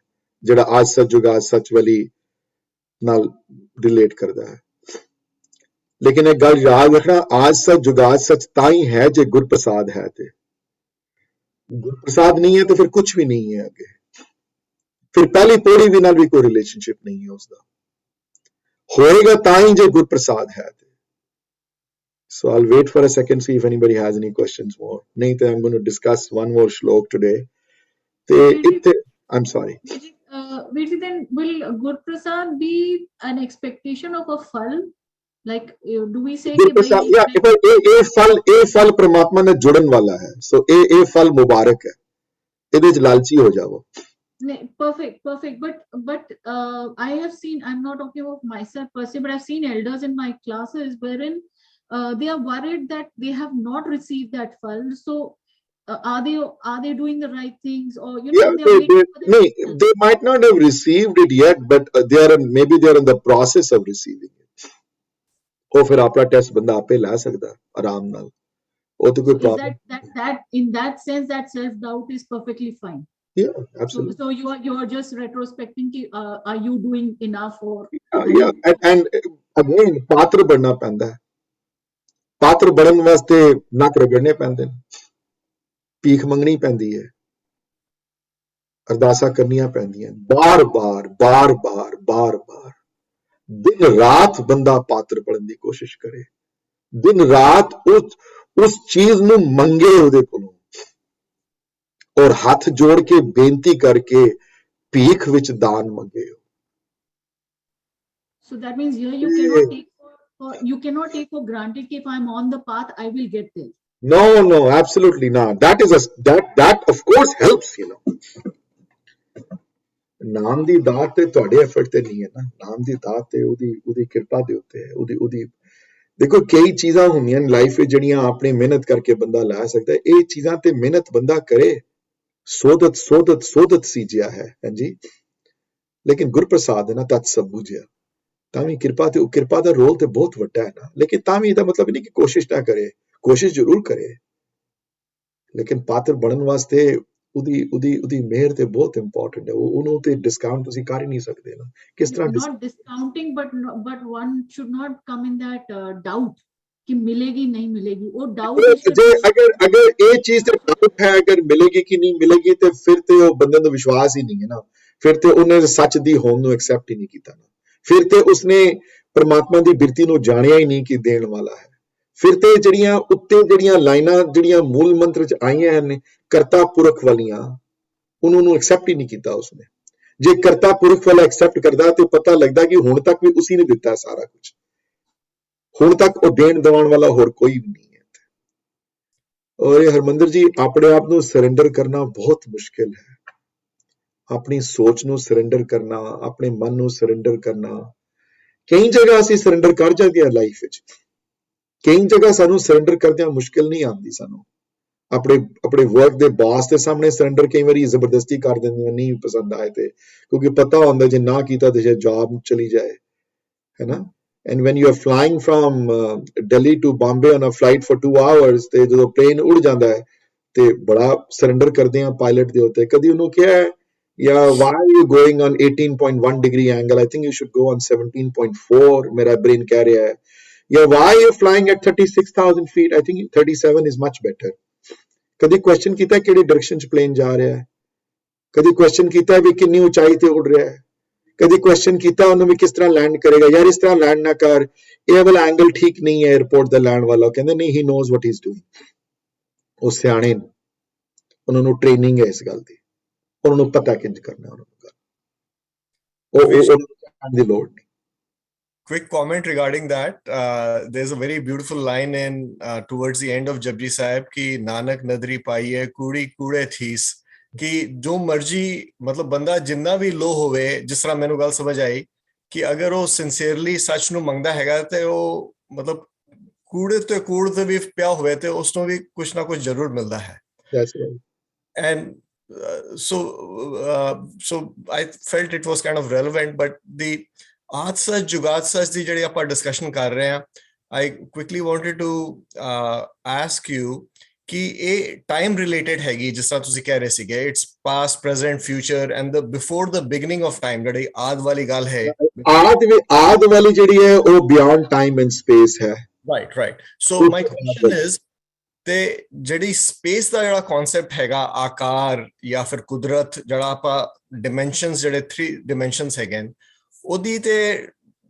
ਜਿਹੜਾ ਆਜ ਸੱਚ ਜੁਗਾਦ ਸੱਚ ਵਾਲੀ ਨਾਲ ਰਿਲੇਟ ਕਰਦਾ ਹੈ। ਲੇਕਿਨ ਇਹ ਗੱਲ ਯਾਦ ਰੱਖਣਾ, ਆਜ ਸੱਚ ਜੁਗਾਦ ਸੱਚ ਤਾਂ ਹੀ ਹੈ ਜੇ ਗੁਰਪ੍ਰਸਾਦ ਹੈ, ਤੇ ਗੁਰਪ੍ਰਸਾਦ ਨਹੀਂ ਹੈ ਤੇ ਫਿਰ ਕੁਝ ਵੀ ਨਹੀਂ ਹੈ ਅੱਗੇ, ਫਿਰ ਪਹਿਲੀ ਪੌੜੀ ਵੀ ਨਾਲ ਵੀ ਕੋਈ ਰਿਲੇਸ਼ਨਸ਼ਿਪ ਨਹੀਂ ਹੈ ਉਸਦਾ, ਹੋਏਗਾ ਤਾਂ ਹੀ ਜੇ ਗੁਰਪ੍ਰਸਾਦ ਹੈ। So I'll wait for a second, see if anybody has any questions more. Nahi to I'm going to discuss one more shlok today. I'm sorry. Virji, then will Gurprasad be an expectation of a phal? Like, do we say Gurprasad, yeah, ਇਹ ਫਲ ਪ੍ਰਮਾਤਮਾ ਨਾਲ ਜੁੜਨ ਵਾਲਾ ਹੈ, so ਇਹ ਫਲ ਮੁਬਾਰਕ ਹੈ, ਇਹਦੇ ਚ ਲਾਲਚੀ ਹੋ ਜਾਵੋ। Perfect. But I have seen, I'm not talking about myself per se, but I've seen elders in my classes wherein they are worried that they have not received that phal. So are they doing the right things, or you know, they might not have received it yet, but maybe they are in the process of receiving it. ਉਹ ਫਿਰ ਆਪਣਾ test ਬੰਦਾ ਆਪੇ ਲੈ ਸਕਦਾ ਆਰਾਮ ਨਾਲ, ਉਹ ਤਾਂ ਕੋਈ problem. That in that sense, that self doubt is perfectly fine. Yeah, absolutely. So you are just retrospecting are you doing enough, or yeah, and again ਪਾਤਰ ਬਣਨਾ ਪੈਂਦਾ ਹੈ, ਪਾਤਰ ਬਣਨ ਵਾਸਤੇ ਨੱਕ ਰਗੜਨੇ ਪੈਂਦੇ ਨੇ, ਭੀਖ ਮੰਗਣੀ ਪੈਂਦੀ ਹੈ, ਅਰਦਾਸਾਂ ਕਰਨੀਆਂ ਪੈਂਦੀਆਂ, ਬਾਰ-ਬਾਰ ਦਿਨ ਰਾਤ ਬੰਦਾ ਪਾਤਰ ਬਣਨ ਦੀ ਕੋਸ਼ਿਸ਼ ਕਰੇ, ਦਿਨ ਰਾਤ ਉਸ ਚੀਜ਼ ਨੂੰ ਮੰਗੇ ਉਹਦੇ ਕੋਲੋਂ, ਔਰ ਹੱਥ ਜੋੜ ਕੇ ਬੇਨਤੀ ਕਰਕੇ ਭੀਖ ਵਿੱਚ ਦਾਨ ਮੰਗੇ। So that means here you cannot take for granted if I'm on the path, I will get there. No, absolutely not. That of course helps, you know. ਨਾਮ ਦੀ ਦਾਤ ਤੇ ਤੁਹਾਡੇ ਐਫਰਟ ਤੇ ਨਹੀਂ ਹੈ ਨਾ, ਨਾਮ ਦੀ ਦਾਤ ਤੇ ਉਹਦੀ ਕਿਰਪਾ ਦੇ ਉੱਤੇ ਹੈ, ਉਹਦੀ ਦੇਖੋ ਕਈ ਚੀਜ਼ਾਂ ਹੁੰਦੀਆਂ ਨੇ ਲਾਈਫ ਵਿੱਚ ਜਿਹੜੀਆਂ ਆਪਣੀ ਮਿਹਨਤ ਕਰਕੇ ਬੰਦਾ ਲੈ ਸਕਦਾ ਹੈ, ਇਹ ਚੀਜ਼ਾਂ ਤੇ ਮਿਹਨਤ ਬੰਦਾ ਕਰੇ, ਸੋਧਤ ਸੀਜਿਆ ਹੈ, ਹਾਂਜੀ, ਲੇਕਿਨ ਗੁਰਪ੍ਰਸਾਦ ਹੈ ਨਾ ਤਤ ਸਭ ਬੁਝਿਆ, ਤਾਂ ਵੀ ਕਿਰਪਾ ਦਾ ਰੋਲ ਤੇ ਬਹੁਤ ਵੱਡਾ ਹੈ ਨਾ, ਲੇਕਿਨ ਤਾਂ ਵੀ ਇਹਦਾ ਮਤਲਬ ਨਹੀਂ ਕਿ ਕੋਸ਼ਿਸ਼ ਨਾ ਕਰੇ, ਕੋਸ਼ਿਸ਼ ਜ਼ਰੂਰ ਕਰੇ, ਲੇਕਿਨ ਪਾਤਰ ਬਣਨ ਵਾਸਤੇ ਉਹਦੀ ਮਿਹਰ ਤੇ ਬਹੁਤ ਇੰਪੋਰਟੈਂਟ ਹੈ, ਉਹਨੂੰ ਤੇ ਡਿਸਕਾਊਂਟ ਤੁਸੀਂ ਕਰ ਹੀ ਨਹੀਂ ਸਕਦੇ ਨਾ, ਕਿਸ ਤਰ੍ਹਾਂ Not discounting, but one should not come in that doubt कि मिलेगी नहीं मिलेगी, वो doubt ਜੇ ਅਗਰ ਇਹ ਚੀਜ਼ ਤੇ ਡਾਊਟ ਹੈ ਅਗਰ ਮਿਲੇਗੀ ਕਿ ਨਹੀਂ ਮਿਲੇਗੀ ਤੇ ਫਿਰ ਤੇ ਉਹ ਬੰਦੇ ਨੂੰ ਵਿਸ਼ਵਾਸ ਹੀ ਨਹੀਂ ਹੈ ਨਾ, ਫਿਰ ਤੇ ਉਹਨੇ ਸੱਚ ਦੀ ਹੋਂਦ ਨੂੰ ਐਕਸੈਪਟ ਹੀ ਨਹੀਂ ਕੀਤਾ ਨਾ, ਫਿਰ ਤੇ ਉਸਨੇ ਪਰਮਾਤਮਾ ਦੀ ਬਿਰਤੀ ਨੂੰ ਜਾਣਿਆ ਹੀ ਨਹੀਂ ਕਿ ਦੇਣ ਵਾਲਾ ਹੈ, ਫਿਰ ਤੇ ਜਿਹੜੀਆਂ ਉੱਤੇ ਜਿਹੜੀਆਂ ਲਾਈਨਾਂ ਜਿਹੜੀਆਂ ਮੂਲ ਮੰਤਰ ਚ ਆਈਆਂ ਹਨ ਕਰਤਾ ਪੁਰਖ ਵਾਲੀਆਂ, ਉਹਨੂੰ ਐਕਸੈਪਟ ਹੀ ਨਹੀਂ ਕੀਤਾ ਉਸਨੇ, ਜੇ ਕਰਤਾ ਪੁਰਖ ਵਾਲਾ ਐਕਸੈਪਟ ਕਰਦਾ ਤੇ ਪਤਾ ਲੱਗਦਾ ਕਿ ਹੁਣ ਤੱਕ ਵੀ ਉਸੀ ਨੇ ਦਿੱਤਾ ਸਾਰਾ ਕੁਝ, ਹੁਣ ਤੱਕ ਉਹ ਦੇਣ ਦਵਾਉਣ ਵਾਲਾ ਹੋਰ ਕੋਈ ਵੀ ਨਹੀਂ ਹੈ। ਔਰ ਇਹ ਹਰਮੰਦਰ ਜੀ ਆਪਣੇ ਆਪ ਨੂੰ ਸਰੈਂਡਰ ਕਰਨਾ ਬਹੁਤ ਮੁਸ਼ਕਿਲ ਹੈ, ਆਪਣੀ ਸੋਚ ਨੂੰ ਸਰੈਂਡਰ ਕਰਨਾ, ਆਪਣੇ ਮਨ ਨੂੰ ਸਰੈਂਡਰ ਕਰਨਾ, ਕਈ ਜਗ੍ਹਾ ਅਸੀਂ ਸਰੈਂਡਰ ਕਰ ਜਾਂਦੇ ਹਾਂ ਲਾਈਫ ਵਿੱਚ, ਕਈ ਜਗ੍ਹਾ ਸਾਨੂੰ ਸਰੈਂਡਰ ਕਰਦਿਆਂ ਮੁਸ਼ਕਿਲ ਨਹੀਂ ਆਉਂਦੀ, ਸਾਨੂੰ ਆਪਣੇ ਵਰਕ ਦੇ ਬਾਸ ਦੇ ਸਾਹਮਣੇ ਸਰੈਂਡਰ ਕਈ ਵਾਰੀ ਜ਼ਬਰਦਸਤੀ ਕਰ ਦਿੰਦੇ ਆ, ਨਹੀਂ ਪਸੰਦ ਆਏ ਤੇ, ਕਿਉਂਕਿ ਪਤਾ ਹੁੰਦਾ ਜੇ ਨਾ ਕੀਤਾ ਤੇ ਜੌਬ ਚਲੀ ਜਾਏ, ਹੈ ਨਾ। And when you are flying from Delhi to Bombay on a flight for 2 hours, ਤੇ ਜਦੋਂ plane ਉੜ ਜਾਂਦਾ ਹੈ ਤੇ ਬੜਾ ਸਰੈਂਡਰ ਕਰਦੇ ਆ ਪਾਇਲਟ ਦੇ ਉੱਤੇ, ਕਦੀ ਉਹਨੂੰ ਕਿਹਾ ਜਾਂ why are you going on 18.1 degree angle, I think you should go on 17.4, ਮੇਰਾ brain ਕਹਿ ਰਿਹਾ ਹੈ, ਜਾਂ why are you flying at 36,000 feet, I think 37 is much better, ਕਦੀ ਕੁਐਸਚਨ ਕੀਤਾ ਕਿਹੜੀ ਡਾਇਰੈਕਸ਼ਨ ਚ ਪਲੇਨ ਜਾ ਰਿਹਾ ਹੈ, ਕਦੀ ਕੁਐਸਚਨ ਕੀਤਾ ਵੀ ਕਿੰਨੀ ਉਚਾਈ ਤੇ ਉੱਡ ਰਿਹਾ ਹੈ, ਕਦੀ ਕੁਐਸਚਨ ਕੀਤਾ ਉਹਨੂੰ ਵੀ ਕਿਸ ਤਰ੍ਹਾਂ ਲੈਂਡ ਕਰੇਗਾ, ਯਾਰ ਇਸ ਤਰ੍ਹਾਂ ਲੈਂਡ ਨਾ ਕਰ, ਇਹ ਵਾਲਾ ਐਂਗਲ ਠੀਕ ਨਹੀਂ ਹੈ 에ਅਰਪੋਰਟ ਦਾ ਲੈਂਡ ਵਾਲਾ, ਕਹਿੰਦੇ ਨਹੀਂ, he knows what he is doing, ਉਹ ਸਿਆਣੇ ਨੇ, ਉਹਨਾਂ ਨੂੰ ਟ੍ਰੇਨਿੰਗ ਹੈ ਇਸ ਗੱਲ ਦੀ, ਉਹਨਾਂ ਨੂੰ ਪਤਾ ਕਿੰਜ ਕਰਨਾ, ਉਹਨਾਂ ਨੂੰ ਉਹ ਦੀ ਲੋੜ ਨਹੀਂ। Quick comment regarding that. There's a very beautiful line in towards the end of Japji Sahib ki Nanak nadri paiye kudi kude this, कि जो मर्जी मतलब बंदा जिन्ना भी लो होवे, जिस तरह मैंने गल समझ आई कि अगर वो सिंसियरली सच नु मंगदा हैगा ते वो मतलब कूड़े ते कूड़ ते भी पिया होवे ते उसनो भी कुछ ना कुछ जरूर मिलता है। That's right. And so I felt it was kind of relevant, but the ਆਦ ਸੱਚ ਜੁਗਾਦ ਸੱਚ ਦੀ ਜਿਹੜੀ ਆਪਾਂ ਡਿਸਕਸ਼ਨ ਕਰ ਰਹੇ ਹਾਂ, I quickly wanted to ask you ਕਿ ਇਹ ਟਾਈਮ ਰਿਲੇਟਡ ਹੈਗੀ, ਜਿਸ ਤਰ੍ਹਾਂ ਤੁਸੀਂ ਕਹਿ ਰਹੇ ਸੀਗੇ it's past present future and the before the beginning of time, ਜਿਹੜੀ ਆਦ ਵਾਲੀ ਗੱਲ ਹੈ, ਆਦ ਵਾਲੀ ਜਿਹੜੀ ਹੈ ਉਹ ਬਿਯੋਂਡ ਟਾਈਮ ਐਂਡ ਸਪੇਸ ਹੈ। Right so my question is, ਤੇ ਜਿਹੜੀ ਸਪੇਸ ਦਾ ਜਿਹੜਾ ਕਨਸੈਪਟ ਹੈਗਾ, ਆਕਾਰ ਜਾਂ ਫਿਰ ਕੁਦਰਤ, ਜਿਹੜਾ ਆਪਾਂ ਡਿਮੈਂਸ਼ਨਸ, ਜਿਹੜੇ 3 ਡਿਮੈਂਸ਼ਨਸ ਹੈਗੇ, ਉਹਦੀ ਤੇ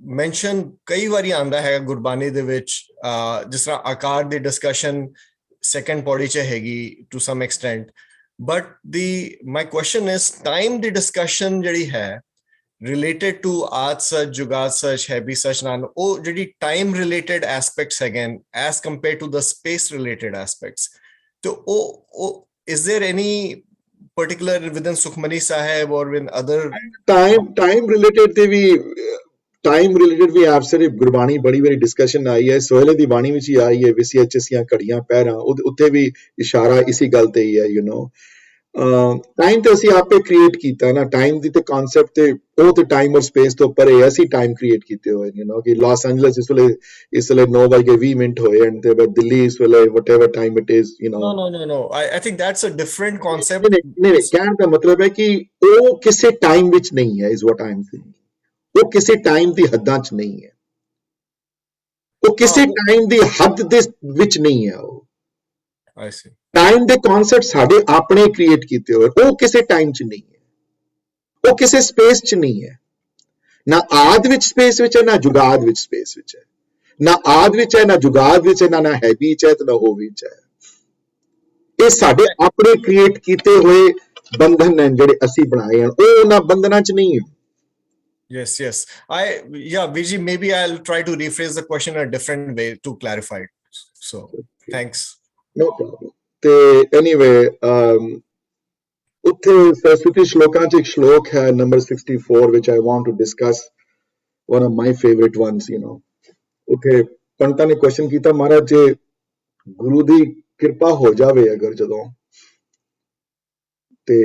ਮੈਂਸ਼ਨ ਕਈ ਵਾਰੀ ਆਉਂਦਾ ਹੈਗਾ ਗੁਰਬਾਣੀ ਦੇ ਵਿੱਚ, ਜਿਸ ਤਰ੍ਹਾਂ ਆਕਾਰ ਦੀ discussion second podi che hegi to some extent, but my question is time the discussion jehdi hai related to aad sach jugad sach hai bhi sach nan, oh jehdi time related aspects again as compared to the space related aspects, so oh is there any particular within Sukhmani Sahib or with other time related te bhi time related ਵੀ ਆਪ ਸਾਰੇ ਗੁਰਬਾਣੀ ਬੜੀ ਵਾਰੀ discussion ਆਈ ਹੈ, ਸੋਹਲੇ ਦੀ ਬਾਣੀ ਵਿੱਚ ਹੀ ਆਈ ਹੈ, VCHS ਦੀਆਂ ਘੜੀਆਂ ਪਹਿਰਾਂ, ਉੱਥੇ ਵੀ ਇਸ਼ਾਰਾ ਇਸੀ ਗੱਲ ਤੇ ਹੀ ਹੈ, ਯੂ ਨੋ ਟਾਈਮ ਤੇ ਅਸੀਂ ਆਪੇ ਕ੍ਰੀਏਟ ਕੀਤਾ ਨਾ, ਟਾਈਮ ਦੀ ਤੇ ਕਨਸੈਪਟ ਤੇ ਉਹ ਤੇ ਟਾਈਮ ਔਰ ਸਪੇਸ ਤੋਂ ਪਰੇ ਅਸੀਂ ਟਾਈਮ ਕ੍ਰੀਏਟ ਕੀਤੇ ਹੋਏ, ਯੂ ਨੋ ਕਿ ਲਾਸ ਐਂਜਲਸ ਇਸ ਵੇਲੇ 9:20 ਹੋਏ ਹਨ ਤੇ ਦਿੱਲੀ ਇਸ ਵੇਲੇ whatever time it is, you know no I think that's a different concept। ਨਹੀਂ ਕਹਿਣ ਦਾ ਮਤਲਬ ਹੈ ਕਿ ਉਹ ਕਿਸੇ ਟਾਈਮ ਵਿੱਚ ਨਹੀਂ ਹੈ, is what I am saying, ਉਹ ਕਿਸੇ ਟਾਈਮ ਦੀ ਹੱਦਾਂ 'ਚ ਨਹੀਂ ਹੈ, ਉਹ ਕਿਸੇ ਟਾਈਮ ਦੀ ਹੱਦ ਦੇ ਵਿੱਚ ਨਹੀਂ ਹੈ, ਉਹ ਟਾਈਮ ਦੇ ਕਨਸੈਪਟ ਸਾਡੇ ਆਪਣੇ ਕ੍ਰੀਏਟ ਕੀਤੇ ਹੋਏ, ਉਹ ਕਿਸੇ ਟਾਈਮ 'ਚ ਨਹੀਂ ਹੈ, ਉਹ ਕਿਸੇ ਸਪੇਸ 'ਚ ਨਹੀਂ ਹੈ, ਨਾ ਆਦ ਵਿੱਚ ਸਪੇਸ ਵਿੱਚ ਹੈ, ਨਾ ਜੁਗਾਦ ਵਿੱਚ ਸਪੇਸ ਵਿੱਚ ਹੈ, ਨਾ ਆਦ ਵਿੱਚ ਹੈ, ਨਾ ਜੁਗਾਦ ਵਿੱਚ ਹੈ, ਨਾ ਹੈਵੀ 'ਚ ਹੈ ਤੇ ਨਾ ਹੋਵੀ 'ਚ ਹੈ, ਇਹ ਸਾਡੇ ਆਪਣੇ ਕ੍ਰੀਏਟ ਕੀਤੇ ਹੋਏ ਬੰਧਨ ਨੇ ਜਿਹੜੇ ਅਸੀਂ ਬਣਾਏ ਹਨ, ਉਹ ਉਹਨਾਂ ਬੰਧਨਾਂ 'ਚ ਨਹੀਂ ਹੈ। Yes. Viji, maybe I'll try to rephrase the question in a different way to clarify it. So, thanks. no problem. ਤੇ anyway, ਉੱਥੇ ਸੰਸਕ੍ਰਿਤ ਸ਼ਲੋਕਾਂ 'ਚ ਇੱਕ ਸ਼ਲੋਕ ਹੈ number 64 which I want to discuss, one of my favorite ones, you know. ਉੱਥੇ ਪੰਡਤਾਂ ਨੇ question ਕੀਤਾ, ਮਹਾਰਾਜ ਜੇ ਗੁਰੂ ਦੀ ਕਿਰਪਾ ਹੋ ਜਾਵੇ ਅਗਰ ਜਦੋਂ, ਤੇ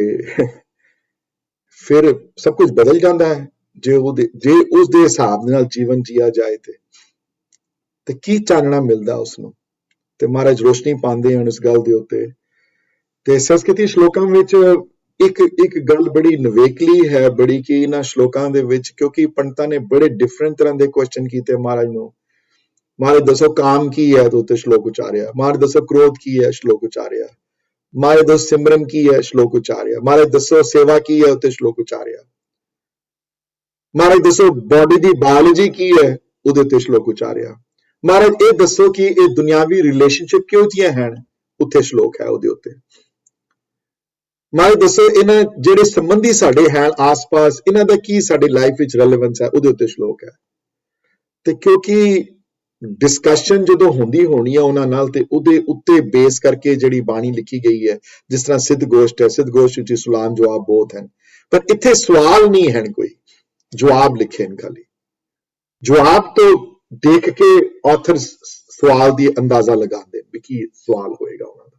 ਫਿਰ ਸਭ ਕੁਝ ਬਦਲ ਜਾਂਦਾ ਹੈ, ਜੇ ਉਸਦੇ ਹਿਸਾਬ ਦੇ ਨਾਲ ਜੀਵਨ ਜੀਆ ਜਾਏ ਤੇ ਕੀ ਚਾਨਣਾ ਮਿਲਦਾ ਉਸਨੂੰ, ਤੇ ਮਹਾਰਾਜ ਰੋਸ਼ਨੀ ਪਾਉਂਦੇ ਹਨ ਇਸ ਗੱਲ ਦੇ ਉੱਤੇ। ਤੇ ਸੰਸਕ੍ਰਿਤੀ ਸ਼ਲੋਕਾਂ ਵਿੱਚ ਇੱਕ ਗੱਲ ਬੜੀ ਨਵੇਕਲੀ ਹੈ ਬੜੀ, ਕਿ ਇਹਨਾਂ ਸ਼ਲੋਕਾਂ ਦੇ ਵਿੱਚ, ਕਿਉਂਕਿ ਪੰਡਤਾਂ ਨੇ ਬੜੇ ਡਿਫਰੈਂਟ ਤਰ੍ਹਾਂ ਦੇ ਕੁਐਸਚਨ ਕੀਤੇ ਮਹਾਰਾਜ ਨੂੰ। ਮਹਾਰਾਜ ਦੱਸੋ ਕਾਮ ਕੀ ਹੈ, ਤੇ ਉੱਤੇ ਸ਼ਲੋਕ ਉਚਾਰਿਆ। ਮਹਾਰਾਜ ਦੱਸੋ ਕ੍ਰੋਧ ਕੀ ਹੈ, ਸ਼ਲੋਕ ਉਚਾਰਿਆ। ਮਹਾਰਾਜ ਦੱਸੋ ਸਿਮਰਨ ਕੀ ਹੈ, ਸ਼ਲੋਕ ਉਚਾਰਿਆ। ਮਹਾਰਾਜ ਦੱਸੋ ਸੇਵਾ ਕੀ ਹੈ, ਉੱਤੇ ਸ਼ਲੋਕ ਉਚਾਰਿਆ। ਮਹਾਰਾਜ ਦੱਸੋ ਬਾਡੀ ਦੀ ਬਾਇਓਲੋਜੀ ਕੀ ਹੈ, ਉਹਦੇ ਉੱਤੇ ਸ਼ਲੋਕ ਉਚਾਰਿਆ। ਮਹਾਰਾਜ ਇਹ ਦੱਸੋ ਕਿ ਇਹ ਦੁਨਿਆਵੀ ਰਿਲੇਸ਼ਨਸ਼ਿਪ ਕਿਉਂ ਜੀਆਂ ਹਨ, ਉੱਥੇ ਸ਼ਲੋਕ ਹੈ ਉਹਦੇ ਉੱਤੇ। ਮਹਾਰਾਜ ਦੱਸੋ ਇਹਨਾਂ ਜਿਹੜੇ ਸੰਬੰਧੀ ਸਾਡੇ ਹਨ ਆਸ-ਪਾਸ, ਇਹਨਾਂ ਦਾ ਕੀ ਸਾਡੇ ਲਾਈਫ ਵਿੱਚ ਰੈਲੇਵੈਂਸ ਹੈ, ਉਹਦੇ ਉੱਤੇ ਸ਼ਲੋਕ ਹੈ। ਤੇ ਕਿਉਂਕਿ ਡਿਸਕਸ਼ਨ ਜਦੋਂ ਹੁੰਦੀ ਹੋਣੀ ਹੈ ਉਹਨਾਂ ਨਾਲ, ਤੇ ਉਹਦੇ ਉੱਤੇ ਬੇਸ ਕਰਕੇ ਜਿਹੜੀ ਬਾਣੀ ਲਿਖੀ ਗਈ ਹੈ, ਜਿਸ ਤਰ੍ਹਾਂ ਸਿੱਧ ਗੋਸ਼ਟ ਹੈ, ਸਿੱਧ ਗੋਸ਼ਟ ਵਿੱਚ ਸਵਾਲ ਜਵਾਬ ਬਹੁਤ ਹਨ, ਪਰ ਇੱਥੇ ਸਵਾਲ ਨਹੀਂ ਹਨ, ਕੋਈ ਜਵਾਬ ਲਿਖੇ ਹਨ ਖਾਲੀ। ਜਵਾਬ ਤੋਂ ਦੇਖ ਕੇ ਆਥਰ ਸਵਾਲ ਦੀ ਅੰਦਾਜ਼ਾ ਲਗਾਉਂਦੇ ਵੀ ਕੀ ਸਵਾਲ ਹੋਏਗਾ ਉਹਨਾਂ ਦਾ,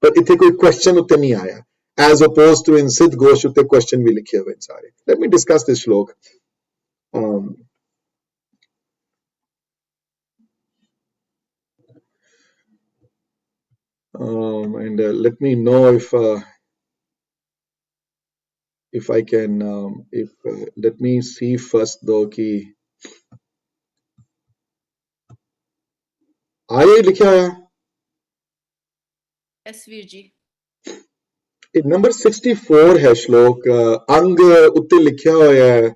ਪਰ ਇੱਥੇ ਕੋਈ ਕੁਐਸਚਨ ਉੱਤੇ ਨਹੀਂ ਆਇਆ, as opposed to in Siddh Ghosh ਉੱਤੇ ਕੁਐਸਚਨ ਵੀ ਲਿਖੇ ਹੋਏ ਸਾਰੇ। Let me discuss this shlok. And let me know if I can, let me see first though कि आया लिखा है SVG जी। नंबर 64 है श्लोक, अंग उत्ते लिखा होया है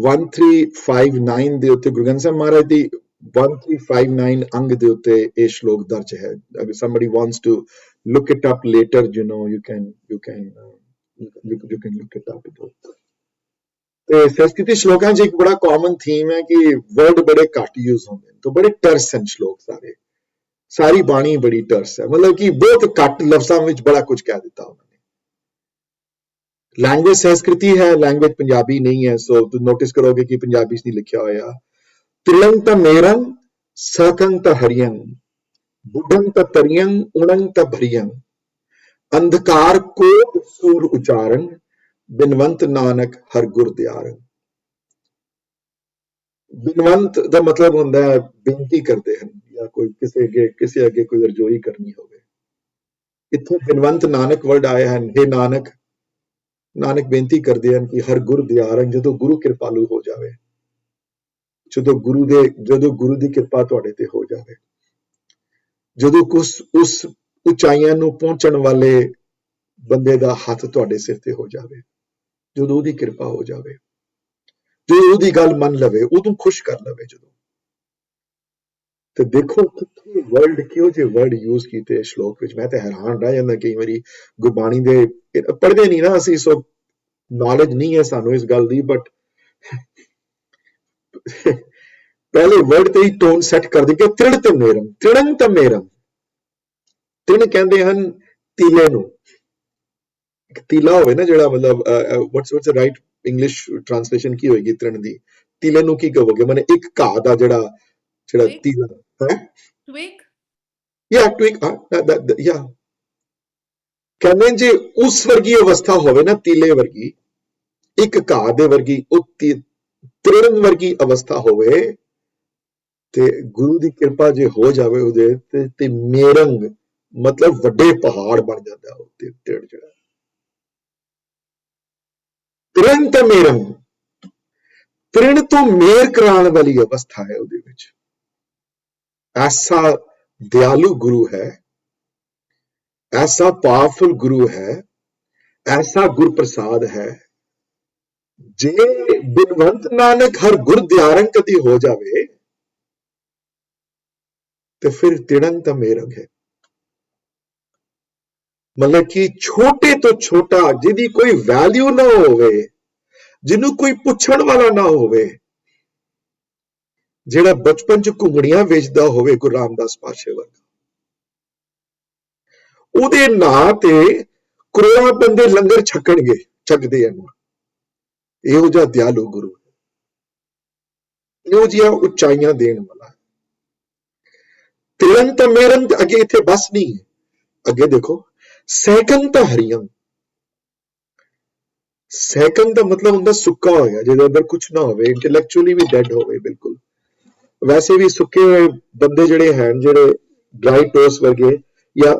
1359 ਦੇ ਉੱਤੇ ਗੁਰੂ ਗ੍ਰੰਥ ਸਾਹਿਬ ਮਹਾਰਾਜ ਦੀ 1359 ਅੰਗ ਦੇ ਉੱਤੇ ਇਹ ਸ਼ਲੋਕ ਦਰਜ ਹੈ। If somebody wants to look it up later, you know, you can look it up. ਤੇ ਸੰਸਕ੍ਰਿਤੀ ਸ਼ਲੋਕਾਂ 'ਚ ਇੱਕ ਬੜਾ ਕਾਮਨ ਥੀਮ ਹੈ ਕਿ ਵਰਡ ਬੜੇ ਘੱਟ ਯੂਜ਼ ਹੁੰਦੇ ਨੇ, ਤਾਂ ਬੜੇ ਟਰਸ ਹਨ ਸ਼ਲੋਕ ਸਾਰੇ, ਸਾਰੀ ਬਾਣੀ ਬੜੀ ਟਰਸ ਹੈ, ਮਤਲਬ ਕਿ ਬਹੁਤ ਘੱਟ ਲਫ਼ਜ਼ਾਂ ਵਿੱਚ ਬੜਾ ਕੁਝ ਕਹਿ ਦਿੱਤਾ ਉਹਨਾਂ ਨੇ। ਲੈਂਗੁਏਜ ਸੰਸਕ੍ਰਿਤੀ ਹੈ, ਲੈਂਗੁਏਜ ਪੰਜਾਬੀ ਨਹੀਂ ਹੈ, ਸੋ ਤੁਸੀਂ ਨੋਟਿਸ ਕਰੋਗੇ ਕਿ ਪੰਜਾਬੀ 'ਚ ਨਹੀਂ ਲਿਖਿਆ ਹੋਇਆ। ਤ੍ਰਿਲੰਗ ਤ ਮੇਰੰ ਸਕੰ ਤ ਹਰਿਯੰ ਬੁੱਢੰ ਤ ਤਰਿਯੰ ਉਣੰ ਤ ਭਰਿਯੰ ਅੰਧਕਾਰ ਕੋਟ ਸੂਰ ਉਚਾਰਨ ਬਿਨਵੰਤ ਨਾਨਕ ਹਰ ਗੁਰ ਦਿਆਰਨ। ਬਿਨਵੰਤ ਦਾ ਮਤਲਬ ਹੁੰਦਾ ਹੈ ਬੇਨਤੀ ਕਰਦੇ ਹਨ, ਜਾਂ ਕੋਈ ਕਿਸੇ ਅੱਗੇ ਕੋਈ ਅਰਜ਼ੋਈ ਕਰਨੀ ਹੋਵੇ। ਇੱਥੇ ਬਿਨਵੰਤ ਨਾਨਕ ਵਰਡ ਆਏ ਹਨ, ਹੇ ਨਾਨਕ, ਨਾਨਕ ਬੇਨਤੀ ਕਰਦੇ ਹਨ ਕਿ ਹਰ ਗੁਰ ਦਿਆਰਨ, ਜਦੋਂ ਗੁਰੂ ਕਿਰਪਾਲੂ ਹੋ ਜਾਵੇ, ਜਦੋਂ ਗੁਰੂ ਦੀ ਕਿਰਪਾ ਤੁਹਾਡੇ ਤੇ ਹੋ ਜਾਵੇ, ਜਦੋਂ ਉਸ ਉਚਾਈਆਂ ਨੂੰ ਪਹੁੰਚਣ ਵਾਲੇ ਬੰਦੇ ਦਾ ਹੱਥ ਤੁਹਾਡੇ ਸਿਰ ਤੇ ਹੋ ਜਾਵੇ, ਜਦੋਂ ਉਹਦੀ ਕਿਰਪਾ ਹੋ ਜਾਵੇ, ਜਦੋਂ ਉਹਦੀ ਗੱਲ ਮੰਨ ਲਵੇ, ਉਹਨੂੰ ਖੁਸ਼ ਕਰ ਲਵੇ ਜਦੋਂ। ਤੇ ਦੇਖੋ ਕਿੱਥੇ ਵਰਡ, ਕਿਹੋ ਜਿਹੇ ਵਰਡ ਯੂਜ਼ ਕੀਤੇ ਇਸ ਸ਼ਲੋਕ ਵਿੱਚ। ਮੈਂ ਤਾਂ ਹੈਰਾਨ ਰਹਿ ਜਾਂਦਾ ਕਈ ਵਾਰੀ, ਗੁਰਬਾਣੀ ਦੇ ਪੜ੍ਹਦੇ ਨਹੀਂ ਨਾ ਅਸੀਂ, ਸੋ ਨੌਲੇਜ ਨਹੀਂ ਹੈ ਸਾਨੂੰ ਇਸ ਗੱਲ ਦੀ, ਬਟ ਪਹਿਲੇ ਵਰਡ ਤੇ ਹੀ ਟੋਨ ਸੈੱਟ ਕਰ ਦੇ ਕਿ ਤ੍ਰਿੜ ਤੇ ਮੇਰਮ, ਤ੍ਰਿੜੰ ਤੇ ਮੇਰਮ। ਤ੍ਰਿਣ ਕਹਿੰਦੇ ਹਨ ਤੀਲੇ ਨੂੰ, ਇੱਕ ਤੀਲਾ ਹੋਵੇ ਨਾ ਜਿਹੜਾ, ਮਤਲਬ what's the right English translation ਕੀ ਹੋਏਗੀ ਤ੍ਰਿਣ ਦੀ? ਤੀਲੇ ਨੂੰ ਕੀ ਕਹੋਗੇ? ਮਨੇ ਇੱਕ ਘਾਹ ਦਾ ਜਿਹੜਾ ਤੀਲਾ ਹੈ, ਟਵਿਗ, ਕਹਿੰਦੇ ਜੇ ਉਸ ਵਰਗੀ ਅਵਸਥਾ ਹੋਵੇ ਨਾ, ਤੀਲੇ ਵਰਗੀ, ਇੱਕ ਘਾਹ ਦੇ ਵਰਗੀ, ਉਹ ਤ੍ਰਿਣ ਵਰਗੀ ਅਵਸਥਾ ਹੋਵੇ, ਤੇ ਗੁਰੂ ਦੀ ਕਿਰਪਾ ਜੇ ਹੋ ਜਾਵੇ ਉਹਦੇ ਤੇ ਮੇਰੰਗ ਮਤਲਬ ਵੱਡੇ ਪਹਾੜ ਬਣ ਜਾਂਦਾ ਉਹ ਤ੍ਰਿੜ ਜਿਹੜਾ। ਤ੍ਰਿਣ ਤੇ ਮੇਰੰਗ, ਤ੍ਰਿਣ ਤੋਂ ਮੇਰ ਕਰਾਉਣ ਵਾਲੀ ਅਵਸਥਾ ਹੈ ਉਹਦੇ ਵਿੱਚ। ਐਸਾ ਦਿਆਲੂ ਗੁਰੂ ਹੈ, ਐਸਾ ਪਾਵਰਫੁਲ ਗੁਰੂ ਹੈ, ਐਸਾ ਗੁਰਪ੍ਰਸਾਦ ਹੈ, ਜੇ ਬਿਨਵੰਤ ਨਾਨਕ ਹਰ ਗੁਰ ਦਿਆਰਨ ਕਦੀ ਹੋ ਜਾਵੇ, ਤੇ ਫਿਰ ਤਿੜਨ ਤਾਂ ਮੇਰੰਗ ਹੈ। ਮਤਲਬ ਕਿ ਛੋਟੇ ਤੋਂ ਛੋਟਾ, ਜਿਹਦੀ ਕੋਈ ਵੈਲਿਊ ਨਾ ਹੋਵੇ, ਜਿਹਨੂੰ ਕੋਈ ਪੁੱਛਣ ਵਾਲਾ ਨਾ ਹੋਵੇ, ਜਿਹੜਾ ਬਚਪਨ ਚ ਘੁੰਗਣੀਆਂ ਵੇਚਦਾ ਹੋਵੇ, ਗੁਰੂ ਰਾਮਦਾਸ ਪਾਤਸ਼ਾਹ ਵਰਗਾ, ਉਹਦੇ ਨਾਂ ਤੇ ਕਰੋੜਾਂ ਬੰਦੇ ਲੰਗਰ ਛਕਦੇ ਹਨ। ਇਹੋ ਜਿਹਾ ਦਿਆਲੂ ਗੁਰੂ, ਇਹੋ ਜਿਹੀਆਂ ਉਚਾਈਆਂ ਦੇਣ ਵਾਲਾ। ਤਿਲੰਤ ਮੇਰਨ ਅੱਗੇ ਇੱਥੇ ਬਸ ਨਹੀਂ ਹੈ, ਅੱਗੇ ਦੇਖੋ ਸੈਕੰਤ ਹਰੀਅਮ। ਸੈਕੰਡ ਦਾ ਮਤਲਬ ਹੁੰਦਾ ਸੁੱਕਾ ਹੋ ਗਿਆ, ਜਿਹਦੇ ਅੰਦਰ ਕੁਝ ਨਾ ਹੋਵੇ, ਇੰਟੈਲੈਕਚੁਅਲੀ ਵੀ ਡੈਡ ਹੋਵੇ ਬਿਲਕੁਲ। ਵੈਸੇ ਵੀ ਸੁੱਕੇ ਹੋਏ ਬੰਦੇ ਜਿਹੜੇ ਹਨ, ਜਿਹੜੇ ਡਰਾਈ ਟੋਸ ਵਰਗੇ ਜਾਂ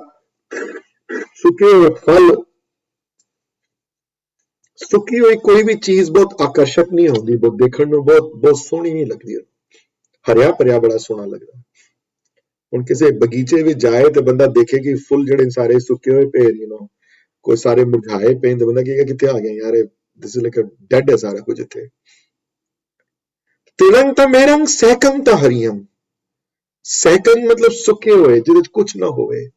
ਸੁੱਕੇ ਹੋਏ ਫਲ, ਸੁੱਕੀ ਹੋਈ ਕੋਈ ਵੀ ਚੀਜ਼ ਬਹੁਤ ਆਕਰਸ਼ਕ ਨਹੀਂ ਹੁੰਦੀ, ਬਹੁਤ ਦੇਖਣ ਨੂੰ ਬਹੁਤ ਸੋਹਣੀ ਨਹੀਂ ਲੱਗਦੀ। ਹਰਿਆ ਭਰਿਆ ਬੜਾ ਸੋਹਣਾ ਲੱਗਦਾ। ਹੁਣ ਕਿਸੇ ਬਗੀਚੇ ਵਿੱਚ ਜਾਏ ਤੇ ਬੰਦਾ ਦੇਖੇ ਕਿ ਫੁੱਲ ਜਿਹੜੇ ਸਾਰੇ ਸੁੱਕੇ ਹੋਏ ਪਏ, ਕੋਈ ਸਾਰੇ ਮੁਰਝਾਏ ਪਏ, ਤੇ ਬੰਦਾ ਕਹੇਗਾ ਕਿੱਥੇ ਆ ਗਏ ਯਾਰ, ਦਿਸ ਇਜ਼ ਲਾਈਕ ਡੈਡ ਹੈ ਸਾਰਾ ਕੁਝ ਇੱਥੇ। ਤਿਲੰਤ ਮੇਰੰਗ ਸੈਕੰਤ ਹਰੀਅਮ। ਸੈਕੰਡ ਮਤਲਬ ਸੁੱਕੇ ਹੋਏ, ਜਿਹਦੇ ਚ ਕੁਝ ਨਾ ਹੋਵੇ,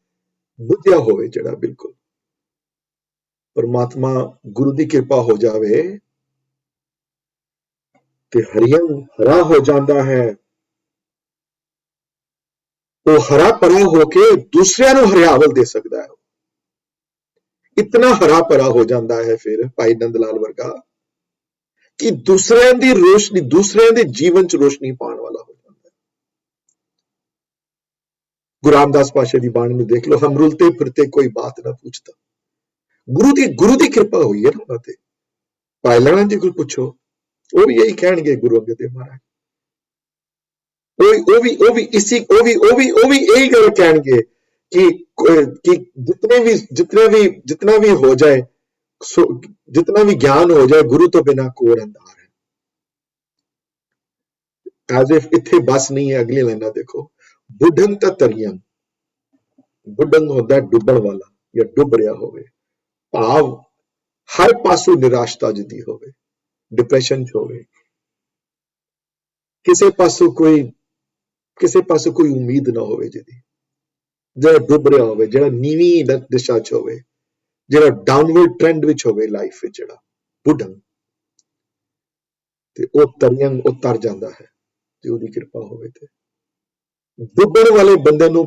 ਬੁੱਝਿਆ ਹੋਵੇ ਜਿਹੜਾ ਬਿਲਕੁਲ। ਪਰਮਾਤਮਾ ਗੁਰੂ ਦੀ ਕਿਰਪਾ ਹੋ ਜਾਵੇ ਤੇ ਹਰੀਅਮ ਹਰਾ ਹੋ ਜਾਂਦਾ ਹੈ। ਉਹ ਹਰਾ ਭਰਾ ਹੋ ਕੇ ਦੂਸਰਿਆਂ ਨੂੰ ਹਰਿਆਵਲ ਦੇ ਸਕਦਾ ਹੈ। ਇਤਨਾ ਹਰਾ ਭਰਾ ਹੋ ਜਾਂਦਾ ਹੈ ਫਿਰ ਭਾਈ ਨੰਦ ਲਾਲ ਵਰਗਾ ਕਿ ਦੂਸਰਿਆਂ ਦੀ ਰੋਸ਼ਨੀ, ਦੂਸਰਿਆਂ ਦੇ ਜੀਵਨ ਚ ਰੋਸ਼ਨੀ ਪਾਉਣ ਵਾਲਾ ਹੋ ਜਾਂਦਾ ਹੈ। ਗੁਰੂ ਰਾਮਦਾਸ ਪਾਤਸ਼ਾਹ ਦੀ ਬਾਣੀ ਨੂੰ ਦੇਖ ਲਓ, ਹਮ ਰੁਲਤੇ ਫਿਰਤੇ ਕੋਈ ਬਾਤ ਨਾ ਪੁੱਛਤਾ। ਗੁਰੂ ਦੀ ਕਿਰਪਾ ਹੋਈ ਹੈ ਨਾ ਉਹਨਾਂ ਤੇ। ਭਾਈ ਲਹਿਣਾ ਜੀ ਕੋਲ ਪੁੱਛੋ, ਉਹ ਵੀ ਇਹੀ ਕਹਿਣਗੇ, ਗੁਰੂ ਅੰਗਦ ਦੇਵ ਮਹਾਰਾਜ ਉਹ ਵੀ ਇਹੀ ਗੱਲ ਕਹਿਣਗੇ ਕਿ ਜਿਤਨਾ ਵੀ ਹੋ ਜਾਏ, जितना भी ज्ञान हो जाए, गुरु तो बिना कोर अंधार है। एज इफ इत्थे बस नहीं है। अगली लाइना देखो, बुढ़ंग ता तरियम। बुढ़ंग होता डुबण वाला या डुब रहा होवे, भाव हर पासों निराशता जिदी होवे, डिप्रेशन च होवे, किसे पासों कोई उम्मीद ना होवे, जिदी ਜਿਹੜਾ ਡੁੱਬ ਰਿਹਾ ਹੋਵੇ, ਜਿਹੜਾ ਨੀਵੀਂ ਦਿਸ਼ਾ ਚ ਹੋਵੇ, ਜਿਹੜਾ ਡਾਊਨਵਰਡ ਟ੍ਰੈਂਡ ਵਿੱਚ ਹੋਵੇ ਲਾਈਫ ਵਿੱਚ, ਜਿਹੜਾ ਬੁੱਢਾ, ਤੇ ਉਹ ਤਰੀਆਂ ਉਹ ਤਰ ਜਾਂਦਾ ਹੈ ਜੇ ਉਹਦੀ ਕਿਰਪਾ ਹੋਵੇ। ਤੇ ਡੁੱਬਣ ਵਾਲੇ ਬੰਦੇ ਨੂੰ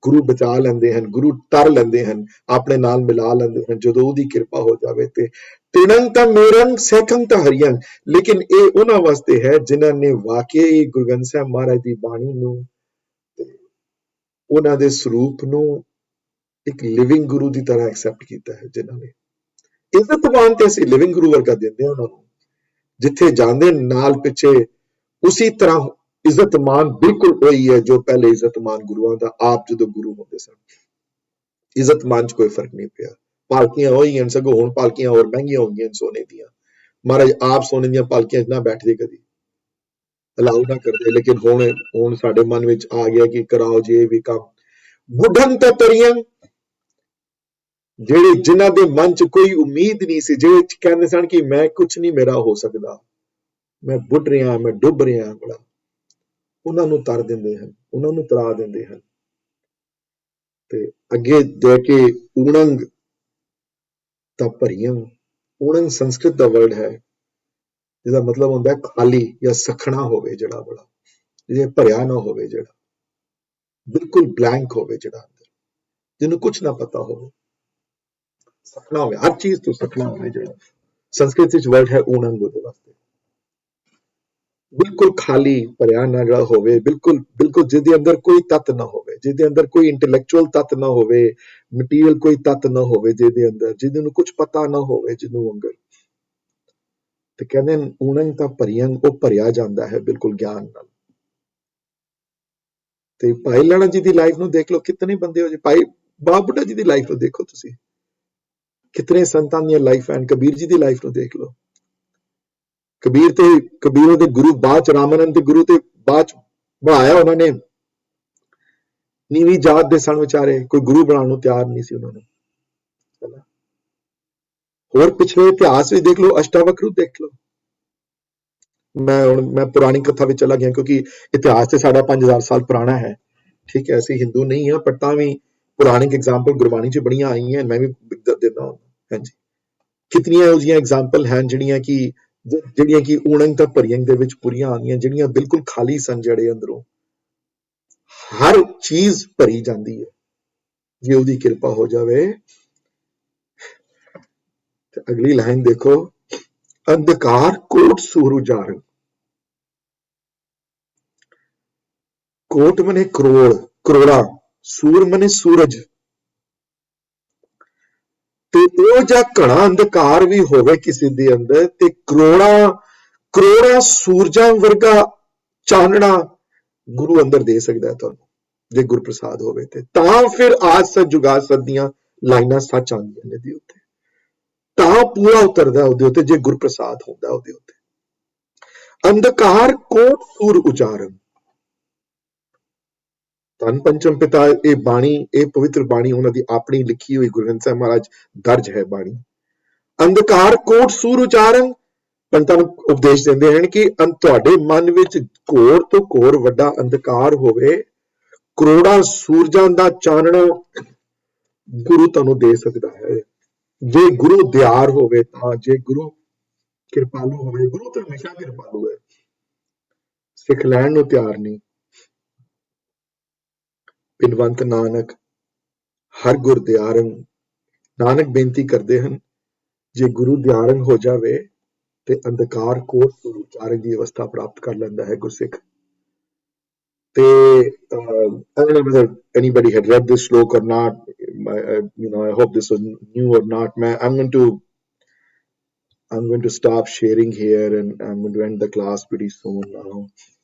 ਗੁਰੂ ਬਚਾ ਲੈਂਦੇ ਹਨ, ਗੁਰੂ ਤਰ ਲੈਂਦੇ ਹਨ, ਆਪਣੇ ਨਾਲ ਮਿਲਾ ਲੈਂਦੇ ਹਨ ਜਦੋਂ ਉਹਦੀ ਕਿਰਪਾ ਹੋ ਜਾਵੇ। ਤੇ ਤਿਣੰਗ ਤਾਂ ਮੇਰੰਗ ਸੈਕੰਗ ਤਾਂ ਹਰੀਅੰਗ। ਲੇਕਿਨ ਇਹ ਉਹਨਾਂ ਵਾਸਤੇ ਹੈ ਜਿਨ੍ਹਾਂ ਨੇ ਵਾਕਈ ਗੁਰੂ ਗ੍ਰੰਥ ਸਾਹਿਬ ਮਹਾਰਾਜ ਦੀ ਬਾਣੀ ਨੂੰ, ਉਹਨਾਂ ਦੇ ਸਰੂਪ ਨੂੰ ਇੱਕ ਲਿਵਿੰਗ ਗੁਰੂ ਦੀ ਤਰ੍ਹਾਂ ਐਕਸੈਪਟ ਕੀਤਾ ਹੈ, ਜਿਨ੍ਹਾਂ ਨੇ ਇੱਜ਼ਤ ਮਾਨ ਤੇ ਅਸੀਂ ਲਿਵਿੰਗ ਗੁਰੂ ਵਰਗਾ ਦਿੰਦੇ ਹਾਂ ਉਹਨਾਂ ਨੂੰ। ਜਿੱਥੇ ਜਾਂਦੇ ਨਾਲ ਪਿੱਛੇ ਉਸੇ ਤਰ੍ਹਾਂ ਇੱਜ਼ਤ ਮਾਨ ਬਿਲਕੁਲ ਉਹੀ ਹੈ ਜੋ ਪਹਿਲੇ ਇੱਜ਼ਤ ਮਾਨ ਗੁਰੂਆਂ ਦਾ ਆਪ ਜਦੋਂ ਗੁਰੂ ਹੁੰਦੇ ਸਨ। ਇੱਜ਼ਤ ਮਾਨ ਚ ਕੋਈ ਫਰਕ ਨਹੀਂ ਪਿਆ। ਪਾਲਕੀਆਂ ਉਹੀ ਹਨ, ਸਗੋਂ ਹੁਣ ਪਾਲਕੀਆਂ ਹੋਰ ਮਹਿੰਗੀਆਂ ਹੋ ਗਈਆਂ ਸੋਨੇ ਦੀਆਂ। ਮਹਾਰਾਜ ਆਪ ਸੋਨੇ ਦੀਆਂ ਪਾਲਕੀਆਂ ਚ ਨਾ ਬੈਠਦੇ, ਕਦੀ ਅਲਾਉ ਨਾ ਕਰਦੇ, ਲੇਕਿਨ ਹੁਣ ਸਾਡੇ ਮਨ ਵਿੱਚ ਆ ਗਿਆ ਕਿ ਕਰਾਓ ਜੀ ਇਹ ਵੀ ਕੰਮ। ਬੁੱਢਨ ਤੇ ਤਰੀਆਂ, ਜਿਹੜੇ ਜਿਨ੍ਹਾਂ ਦੇ ਮਨ ਚ ਕੋਈ ਉਮੀਦ ਨਹੀਂ ਸੀ, ਜਿਹੜੇ ਕਹਿੰਦੇ ਸਨ ਕਿ ਮੈਂ ਕੁਛ ਨਹੀਂ ਮੇਰਾ ਹੋ ਸਕਦਾ, ਮੈਂ ਬੁੱਢ ਰਿਹਾ, ਮੈਂ ਡੁੱਬ ਰਿਹਾ ਬੜਾ, ਉਹਨਾਂ ਨੂੰ ਤਰ ਦਿੰਦੇ ਹਨ, ਉਹਨਾਂ ਨੂੰ ਤਰਾ ਦਿੰਦੇ ਹਨ। ਤੇ ਅੱਗੇ ਦੇ ਕੇ ਊਣੰਗ ਤਾਂ ਭਰੀਆਂ। ਊਣੰਗ ਸੰਸਕ੍ਰਿਤ ਦਾ ਵਰਡ ਹੈ ਜਿਹਦਾ ਮਤਲਬ ਹੁੰਦਾ ਖਾਲੀ ਜਾਂ ਸਖਣਾ ਹੋਵੇ, ਜਿਹੜਾ ਬੜਾ, ਜਿਹਦੇ ਭਰਿਆ ਨਾ ਹੋਵੇ, ਜਿਹੜਾ ਬਿਲਕੁਲ ਬਲੈਂਕ ਹੋਵੇ, ਜਿਹੜਾ ਅੰਦਰ, ਜਿਹਨੂੰ ਕੁਛ ਨਾ ਪਤਾ ਹੋਵੇ, ਸਖਣਾ ਹੋਵੇ, ਹਰ ਚੀਜ਼ ਤੋਂ ਸਖਣਾ ਹੋਵੇ, ਜਿਹੜਾ ਸੰਸਕ੍ਰਿਤ ਵਿੱਚ ਵਰਡ ਹੈ ਊਣੰਗ ਉਹਦੇ ਵਾਸਤੇ। ਬਿਲਕੁਲ ਖਾਲੀ ਭਰਿਆ ਨਾ ਜਿਹੜਾ ਹੋਵੇ, ਬਿਲਕੁਲ ਜਿਹਦੇ ਅੰਦਰ ਕੋਈ ਤੱਤ ਨਾ ਹੋਵੇ, ਜਿਹਦੇ ਅੰਦਰ ਕੋਈ ਇੰਟੈਲੈਕਚੁਅਲ ਤੱਤ ਨਾ ਹੋਵੇ, ਮਟੀਰੀਅਲ ਕੋਈ ਤੱਤ ਨਾ ਹੋਵੇ, ਜਿਹਦੇ ਅੰਦਰ, ਜਿਹਦੇ ਨੂੰ ਕੁਝ ਪਤਾ ਨਾ ਹੋਵੇ, ਜਿਹਨੂੰ ਅੰਦਰ। ਤੇ ਕਹਿੰਦੇ ਊਣੰਗ ਤਾਂ ਭਰੀਆਂ, ਉਹ ਭਰਿਆ ਜਾਂਦਾ ਹੈ ਬਿਲਕੁਲ ਗਿਆਨ ਨਾਲ। ਤੇ ਭਾਈ ਲਹਿਣਾ ਜੀ ਦੀ ਲਾਈਫ ਨੂੰ ਦੇਖ ਲਓ, ਕਿਤਨੇ ਬੰਦੇ ਹੋ ਜੀ। ਭਾਈ ਬਾਬਾ ਬੁੱਢਾ ਜੀ ਦੀ ਲਾਈਫ ਨੂੰ ਦੇਖੋ ਤੁਸੀਂ, ਕਿਤਨੇ ਸੰਤਾਂ ਦੀਆਂ life and Kabir ji the life ਨੂੰ ਦੇਖ ਲਓ। ਕਬੀਰ ਦੇ ਗੁਰੂ ਬਾਅਦ ਚ, ਰਾਮਾਨੰਦ ਦੇ ਗੁਰੂ ਤੇ ਬਾਅਦ ਚ ਬਣਾਇਆ ਉਹਨਾਂ ਨੇ, ਨੀਵੀਂ ਜਾਤ ਦੇ ਸਨ ਵਿਚਾਰੇ, ਕੋਈ ਗੁਰੂ ਬਣਾਉਣ ਨੂੰ ਤਿਆਰ ਨਹੀਂ ਸੀ ਉਹਨਾਂ ਨੂੰ। ਹੋਰ ਪਿਛਲੇ ਇਤਿਹਾਸ ਵਿੱਚ ਦੇਖ ਲਓ, ਅਸ਼ਟਾਵਕਰੂ ਦੇਖ ਲਓ। ਮੈਂ ਪੁਰਾਣੀ ਕਥਾ ਵਿੱਚ ਚਲਾ ਗਿਆ, ਕਿਉਂਕਿ ਇਤਿਹਾਸ ਤੇ ਸਾਡਾ 5000 ਸਾਲ ਪੁਰਾਣਾ ਹੈ, ਠੀਕ ਹੈ। ਅਸੀਂ ਹਿੰਦੂ ਨਹੀਂ ਹਾਂ, ਪਰ ਤਾਂ ਵੀ ਪੁਰਾਣਿਕ ਐਗਜ਼ਾਮਪਲ ਗੁਰਬਾਣੀ ਚ ਬੜੀਆਂ ਆਈਆਂ, ਮੈਂ ਵੀ ਦਿੰਦਾ ਹਾਂ। ਹਾਂਜੀ, ਕਿਤਨੀਆਂ ਇਹੋ ਜਿਹੀਆਂ ਐਗਜ਼ਾਮਪਲ ਹਨ ਜਿਹੜੀਆਂ ਕਿ ਊਣੰਗ ਤਾਂ ਭਰੀਆਂ ਦੇ ਵਿੱਚ ਪੂਰੀਆਂ ਆਉਂਦੀਆਂ, ਜਿਹੜੀਆਂ ਬਿਲਕੁਲ ਖਾਲੀ ਸਨ, ਜਿਹੜੇ ਅੰਦਰੋਂ ਹਰ ਚੀਜ਼ ਭਰੀ ਜਾਂਦੀ ਹੈ। ਜੇ ਉਹਦੀ ਕਿਰਪਾ ਹੋ ਜਾਵੇ। ਤੇ ਅਗਲੀ ਲਾਈਨ ਦੇਖੋ, ਅੰਧਕਾਰ ਕੋਟ ਸੂਰ ਉਜਾਰਨ। ਕੋਟ ਮਨੇ ਕਰੋੜ, ਕਰੋੜਾ, ਸੂਰ ਮਨੇ ਸੂਰਜ। ਤੇ ਉਹ ਜਾਂ ਘਣਾ ਅੰਧਕਾਰ ਵੀ ਹੋਵੇ ਕਿਸੇ ਦੇ ਅੰਦਰ ਤੇ ਕਰੋੜਾਂ ਸੂਰਜਾਂ ਵਰਗਾ ਚਾਨਣਾ ਗੁਰੂ ਅੰਦਰ ਦੇ ਸਕਦਾ ਹੈ ਤੁਹਾਨੂੰ, ਜੇ ਗੁਰਪ੍ਰਸਾਦ ਹੋਵੇ ਤੇ। ਤਾਂ ਫਿਰ ਆਦ ਸੱਚ ਜੁਗਾਦ ਸੱਚ ਦੀਆਂ ਲਾਈਨਾਂ ਸੱਚ ਆਉਂਦੀਆਂ ਨੇ ਦੇ ਉੱਤੇ, ਤਾਂ ਪੂਰਾ ਉਤਰਦਾ ਉਹਦੇ ਉੱਤੇ ਜੇ ਗੁਰਪ੍ਰਸਾਦ ਹੁੰਦਾ ਉਹਦੇ ਉੱਤੇ। ਅੰਧਕਾਰ ਕੋਟ ਸੂਰ ਉਚਾਰਨ। ਧੰਨ ਪੰਚਮ ਪਿਤਾ, ਇਹ ਬਾਣੀ, ਇਹ ਪਵਿੱਤਰ ਬਾਣੀ ਉਹਨਾਂ ਦੀ ਆਪਣੀ ਲਿਖੀ ਹੋਈ ਗੁਰੂ ਗ੍ਰੰਥ ਸਾਹਿਬ ਮਹਾਰਾਜ ਦਰਜ ਹੈ ਬਾਣੀ। ਅੰਧਕਾਰ ਕੋਟ ਸੂਰ ਉਚਾਰਨ, ਪੰਤਾਂ ਨੂੰ ਉਪਦੇਸ਼ ਦਿੰਦੇ ਹਨ ਕਿ ਤੁਹਾਡੇ ਮਨ ਵਿੱਚ ਘੋਰ ਤੋਂ ਘੋਰ ਵੱਡਾ ਅੰਧਕਾਰ ਹੋਵੇ, ਕਰੋੜਾਂ ਸੂਰਜਾਂ ਦਾ ਚਾਨਣਾ ਗੁਰੂ ਤੁਹਾਨੂੰ ਦੇ ਸਕਦਾ ਹੈ, ਜੇ ਗੁਰੂ ਦਿਆਰ ਹੋਵੇ ਤਾਂ, ਜੇ ਗੁਰੂ ਕਿਰਪਾਲੂ ਹੋਵੇ। ਗੁਰੂ ਤਾਂ ਹਮੇਸ਼ਾ ਕਿਰਪਾਲੂ ਹੈ, ਸਿੱਖ ਲੈਣ ਨੂੰ ਤਿਆਰ ਨਹੀਂ। ਬਿਨਵੰਤ ਨਾਨਕ ਹਰ ਗੁਰ ਦਿਆਰਨ। ਨਾਨਕ ਬੇਨਤੀ ਕਰਦੇ ਹਨ, ਜੇ ਗੁਰੂ ਦਿਆਰਨ ਹੋ ਜਾਵੇ ਤੇ ਅੰਧਕਾਰ ਕੋਟ ਸੂਰ ਉਚਾਰਨ ਦੀ ਅਵਸਥਾ ਪ੍ਰਾਪਤ ਕਰ ਲੈਂਦਾ ਹੈ ਗੁਰਸਿੱਖ। ਤੇ I don't know whether anybody had read this shloka or not. I hope this was new or not. I'm going to stop sharing here and I'm going to end the class pretty soon now.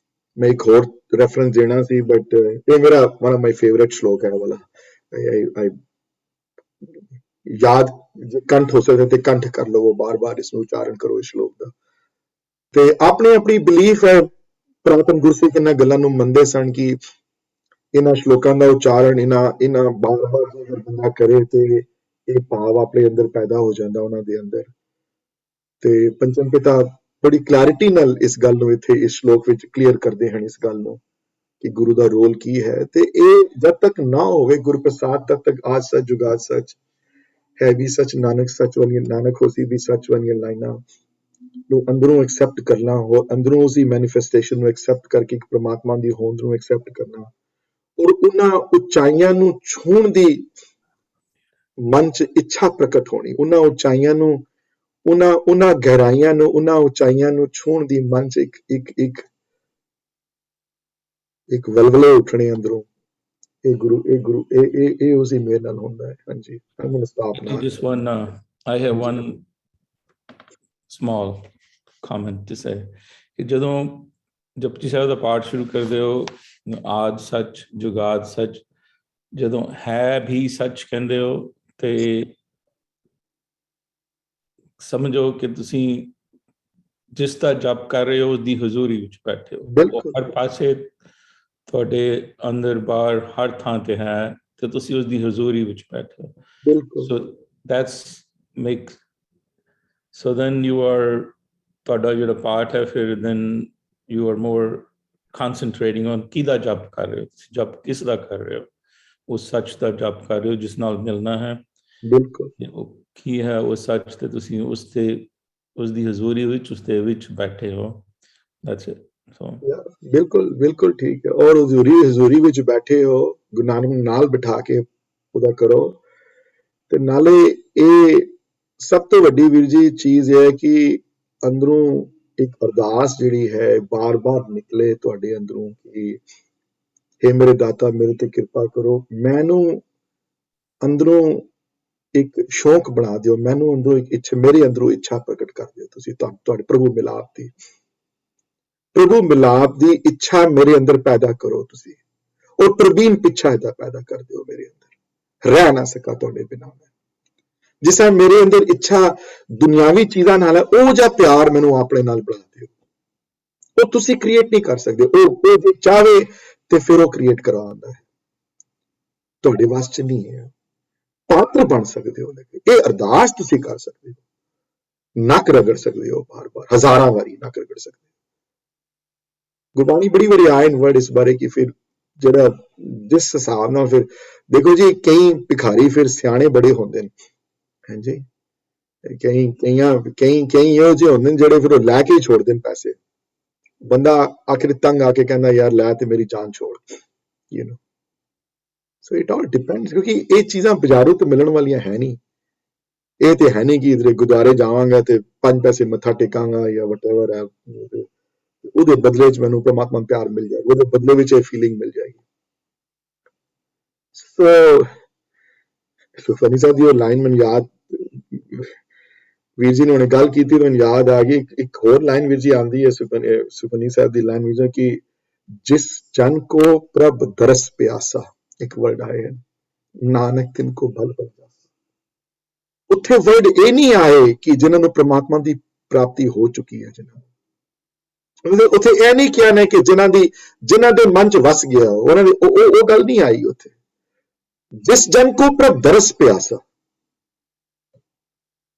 मैं एक और reference देना सी, but ये मेरा one of my favorite श्लोक है वाला। I याद कंठ हो सकता ते कंठ कर लो, बार बार इसमें उच्चारण करो इस श्लोक का। ते अपनी अपनी बिलीफ है, पुरातन गुरसिख इन्हां गल्लां नूं मंनदे सन कि इन्हां श्लोकां दा उच्चारण इन्हां बार बार अगर बंदा करे ते ਇਹ ਭਾਵ ਆਪਣੇ ਅੰਦਰ ਪੈਦਾ ਹੋ ਜਾਂਦਾ ਉਹਨਾਂ ਦੇ ਅੰਦਰ। ਤੇ ਪੰਚਮ ਪਿਤਾ ਬੜੀ ਕਲੈਰਿਟੀ ਨਾਲ ਇਸ ਗੱਲ ਨੂੰ ਇੱਥੇ ਇਸ ਸ਼ਲੋਕ ਵਿੱਚ ਕਲੀਅਰ ਕਰਦੇ ਹਨ, ਇਸ ਗੱਲ ਨੂੰ ਕਿ ਗੁਰੂ ਦਾ ਰੋਲ ਕੀ ਹੈ। ਤੇ ਇਹ ਜਦ ਤੱਕ ਨਾ ਹੋਵੇ ਗੁਰਪ੍ਰਸਾਦ, ਤਦ ਤੱਕ ਆਦ ਸੱਚ ਜੁਗਾਦ ਸੱਚ ਹੈ ਵੀ ਸੱਚ, ਨਾਨਕ ਸੱਚ ਵਾਲੀਆਂ, ਨਾਨਕ ਹੋਸੀ ਵੀ ਸੱਚ ਵਾਲੀਆਂ ਲਾਈਨਾਂ ਨੂੰ ਅੰਦਰੋਂ ਐਕਸੈਪਟ ਕਰਨਾ, ਹੋਰ ਅੰਦਰੋਂ ਉਸਦੀ ਮੈਨੀਫੈਸਟੇਸ਼ਨ ਨੂੰ ਐਕਸੈਪਟ ਕਰਕੇ ਇੱਕ ਪ੍ਰਮਾਤਮਾ ਦੀ ਹੋਂਦ ਨੂੰ ਐਕਸੈਪਟ ਕਰਨਾ, ਔਰ ਉਹਨਾਂ ਉਚਾਈਆਂ ਨੂੰ ਛੂਹਣ ਦੀ ਮਨ 'ਚ ਇੱਛਾ ਪ੍ਰਗਟ ਹੋਣੀ, ਉਹਨਾਂ ਉਚਾਈਆਂ ਨੂੰ, ਉਹਨਾਂ ਗਹਿਰਾਈਆਂ ਨੂੰ, ਉਹਨਾਂ ਉਚਾਈਆਂ ਨੂੰ ਛੂਹਣ ਦੀ ਮਨ 'ਚ ਇੱਕ ਵਲਵਲੇ ਉੱਠਣੇ ਅੰਦਰੋਂ। ਇਹ ਗੁਰੂ ਇਹ ਉਸਦੀ ਮਿਹਰ ਨਾਲ ਹੁੰਦਾ ਹੈ। ਹਾਂਜੀ, I'm going to stop now. Just one, I have one small comment to say ਕਿ ਜਦੋਂ ਜਪਜੀ ਸਾਹਿਬ ਦਾ ਪਾਠ ਸ਼ੁਰੂ ਕਰਦੇ ਹੋ, ਆਦ ਸੱਚ ਜੁਗਾਦ ਸੱਚ, ਜਦੋਂ ਹੈ ਵੀ ਸੱਚ ਕਹਿੰਦੇ ਹੋ ਤੇ ਸਮਝੋ ਕਿ ਤੁਸੀਂ ਜਿਸ ਦਾ ਜਪ ਕਰ ਰਹੇ ਹੋ ਉਸਦੀ ਹਜ਼ੂਰੀ ਵਿੱਚ ਬੈਠੇ ਹੋ। ਹਰ ਪਾਸੇ ਤੁਹਾਡੇ ਅੰਦਰ ਬਾਹਰ ਹਰ ਥਾਂ ਤੇ ਹੈ ਤੇ ਤੁਸੀਂ ਉਸਦੀ ਹਜ਼ੂਰੀ ਵਿੱਚ ਬੈਠੇ ਹੋ। So that's makes, so then you are, ਤੁਹਾਡਾ ਜਿਹੜਾ ਪਾਠ ਹੈ ਫਿਰ then you are more concentrating on ਕਿਹਦਾ ਜਪ ਕਰ ਰਹੇ ਹੋ, ਜਪ ਕਿਸ ਦਾ ਕਰ ਰਹੇ ਹੋ, ਉਸ ਸੱਚ ਦਾ ਜਪ ਕਰ ਰਹੇ ਹੋ ਜਿਸ ਨਾਲ ਮਿਲਣਾ ਹੈ। ਬਿਲਕੁਲ ਉਹ ਕੀ ਹੈ ਉਹ ਸੱਚ, ਤੇ ਤੁਸੀਂ ਉਸਦੀ ਹਜ਼ੂਰੀ ਵਿੱਚ, ਉਸਦੇ ਵਿੱਚ ਬੈਠੇ ਹੋ। That's it. So ਬਿਲਕੁਲ ਠੀਕ ਹੈ। ਔਰ ਹਜ਼ੂਰੀ ਵਿੱਚ ਬੈਠੇ ਹੋ, ਗੁਰੂ ਨਾਨਕ ਨੂੰ ਨਾਲ ਬਿਠਾ ਕੇ ਉਹਦਾ ਕਰੋ। ਤੇ ਨਾਲੇ ਇਹ ਸਭ ਤੋਂ ਵੱਡੀ ਵੀਰ ਜੀ ਚੀਜ਼ ਇਹ ਹੈ ਕਿ ਅੰਦਰੋਂ ਇੱਕ ਅਰਦਾਸ ਜਿਹੜੀ ਹੈ ਬਾਰ-ਬਾਰ ਨਿਕਲੇ ਤੁਹਾਡੇ ਅੰਦਰੋਂ ਕਿ ਹੇ ਮੇਰੇ ਦਾਤਾ ਮੇਰੇ ਤੇ ਕਿਰਪਾ ਕਰੋ, ਮੈਨੂੰ ਅੰਦਰੋਂ ਇੱਕ ਸ਼ੌਕ ਬਣਾ ਦਿਓ, ਮੈਨੂੰ ਅੰਦਰੋਂ ਇੱਕ ਇੱਛਾ, ਮੇਰੇ ਅੰਦਰੋਂ ਇੱਛਾ ਪ੍ਰਗਟ ਕਰ ਦਿਓ ਤੁਸੀਂ, ਤੁਹਾਡੇ ਪ੍ਰਭੂ ਮਿਲਾਪ ਦੀ ਇੱਛਾ ਮੇਰੇ ਅੰਦਰ ਪੈਦਾ ਕਰੋ ਤੁਸੀਂ, ਔਰ ਪ੍ਰਵੀਨ ਪਿੱਛਾ ਇਹਦਾ ਪੈਦਾ ਕਰ ਦਿਓ ਮੇਰੇ ਅੰਦਰ। ਰਹਿ ਨਾ ਸਕਾ ਤੁਹਾਡੇ ਬਿਨਾਂ ਮੈਂ, ਜਿਸ ਤਰ੍ਹਾਂ ਮੇਰੇ ਅੰਦਰ ਇੱਛਾ ਦੁਨਿਆਵੀ ਚੀਜ਼ਾਂ ਨਾਲ ਹੈ, ਉਹ ਜਿਹਾ ਪਿਆਰ ਮੈਨੂੰ ਆਪਣੇ ਨਾਲ ਬਣਾ ਦਿਓ। ਉਹ ਤੁਸੀਂ ਕ੍ਰੀਏਟ ਨਹੀਂ ਕਰ ਸਕਦੇ, ਉਹ ਜੇ ਚਾਹੇ ਤੇ ਫਿਰ ਉਹ ਕ੍ਰੀਏਟ ਕਰਵਾਉਂਦਾ ਹੈ, ਤੁਹਾਡੇ ਵਾਸ 'ਚ ਨਹੀਂ ਹੈ। ਪਾਤਰ ਬਣ ਸਕਦੇ ਹੋ, ਇਹ ਅਰਦਾਸ ਤੁਸੀਂ ਕਰ ਸਕਦੇ ਹੋ, ਨੱਕ ਰਗੜ ਸਕਦੇ ਹੋ, ਬਾਰ-ਬਾਰ ਹਜ਼ਾਰਾਂ ਵਾਰੀ ਨੱਕ ਰਗੜ ਸਕਦੇ ਹੋ। ਗੁਰਬਾਣੀ ਬੜੀ ਵਾਰੀ ਆਇਨ ਵਰਡ ਇਸ ਬਾਰੇ ਕਿ ਫਿਰ ਜਿਹੜਾ ਜਿਸ ਹਿਸਾਬ ਨਾਲ ਫਿਰ ਦੇਖੋ ਜੀ, ਕਈ ਭਿਖਾਰੀ ਫਿਰ ਸਿਆਣੇ ਬੜੇ ਹੁੰਦੇ ਨੇ, ਹਾਂਜੀ, ਕਈ ਇਹੋ ਜਿਹੇ ਹੁੰਦੇ ਨੇ ਜਿਹੜੇ ਫਿਰ ਉਹ ਲੈ ਕੇ ਹੀ ਛੋੜਦੇ ਨੇ ਪੈਸੇ। ਬੰਦਾ ਆਖਿਰ ਤੰਗ ਆ ਕੇ ਕਹਿੰਦਾ ਯਾਰ ਲੈ ਤੇ ਮੇਰੀ ਜਾਨ ਛੋੜ, ਸੋ ਇਟ ਆਲ ਡਿਪੈਂਡਸ, ਕਿਉਂਕਿ ਇਹ ਚੀਜ਼ਾਂ ਬਾਜ਼ਾਰੋਂ ਤੇ ਮਿਲਣ ਵਾਲੀਆਂ ਹੈ ਨਹੀਂ। ਇਹ ਤੇ ਹੈ ਨਹੀਂ ਕਿ ਇਧਰੇ ਗੁਰਦੁਆਰੇ ਜਾਵਾਂਗਾ ਤੇ 5 ਪੈਸੇ ਮੱਥਾ ਟੇਕਾਂਗਾ ਜਾਂ ਵਟਐਵਰ ਹੈ, ਉਹਦੇ ਬਦਲੇ 'ਚ ਮੈਨੂੰ ਪ੍ਰਮਾਤਮਾ ਪਿਆਰ ਮਿਲ ਜਾਏਗਾ, ਉਹਦੇ ਬਦਲੇ ਵਿੱਚ ਇਹ ਫੀਲਿੰਗ ਮਿਲ ਜਾਏਗੀ। ਸੋ ਫਨੀ ਸਾਹਿਬ ਦੀ ਉਹ ਲਾਈਨ ਮੈਨੂੰ ਯਾਦ, ਵੀਰ ਜੀ ਨੇ ਉਹਨੇ ਗੱਲ ਕੀਤੀ ਮੈਨੂੰ ਯਾਦ ਆ ਗਈ। ਇੱਕ ਹੋਰ ਲਾਈਨ ਵੀਰ ਜੀ ਆਉਂਦੀ ਹੈ ਸੁਖਮਨੀ ਸਾਹਿਬ ਦੀ ਲਾਈਨ ਵਿੱਚ ਕਿ ਜਿਸ ਜਨ ਕੋ ਪ੍ਰਭ ਦਰਸ ਪਿਆਸਾ, ਇੱਕ ਵਰਡ ਆਏ ਹੈ ਨਾਨਕ ਤਿਨ ਕੋ ਬਲ ਬਲ। ਉੱਥੇ ਵਰਡ ਇਹ ਨਹੀਂ ਆਏ ਕਿ ਜਿਨ੍ਹਾਂ ਨੂੰ ਪ੍ਰਮਾਤਮਾ ਦੀ ਪ੍ਰਾਪਤੀ ਹੋ ਚੁੱਕੀ ਹੈ, ਜਿਨ੍ਹਾਂ ਉੱਥੇ ਇਹ ਨਹੀਂ ਕਿਹਾ ਨੇ ਕਿ ਜਿਨ੍ਹਾਂ ਦੇ ਮਨ 'ਚ ਵਸ ਗਿਆ ਉਹਨਾਂ ਦੀ ਉਹ ਗੱਲ ਨਹੀਂ ਆਈ ਉੱਥੇ। ਜਿਸ ਜਨ ਕੋ ਪ੍ਰਭ ਦਰਸ ਪਿਆਸਾ,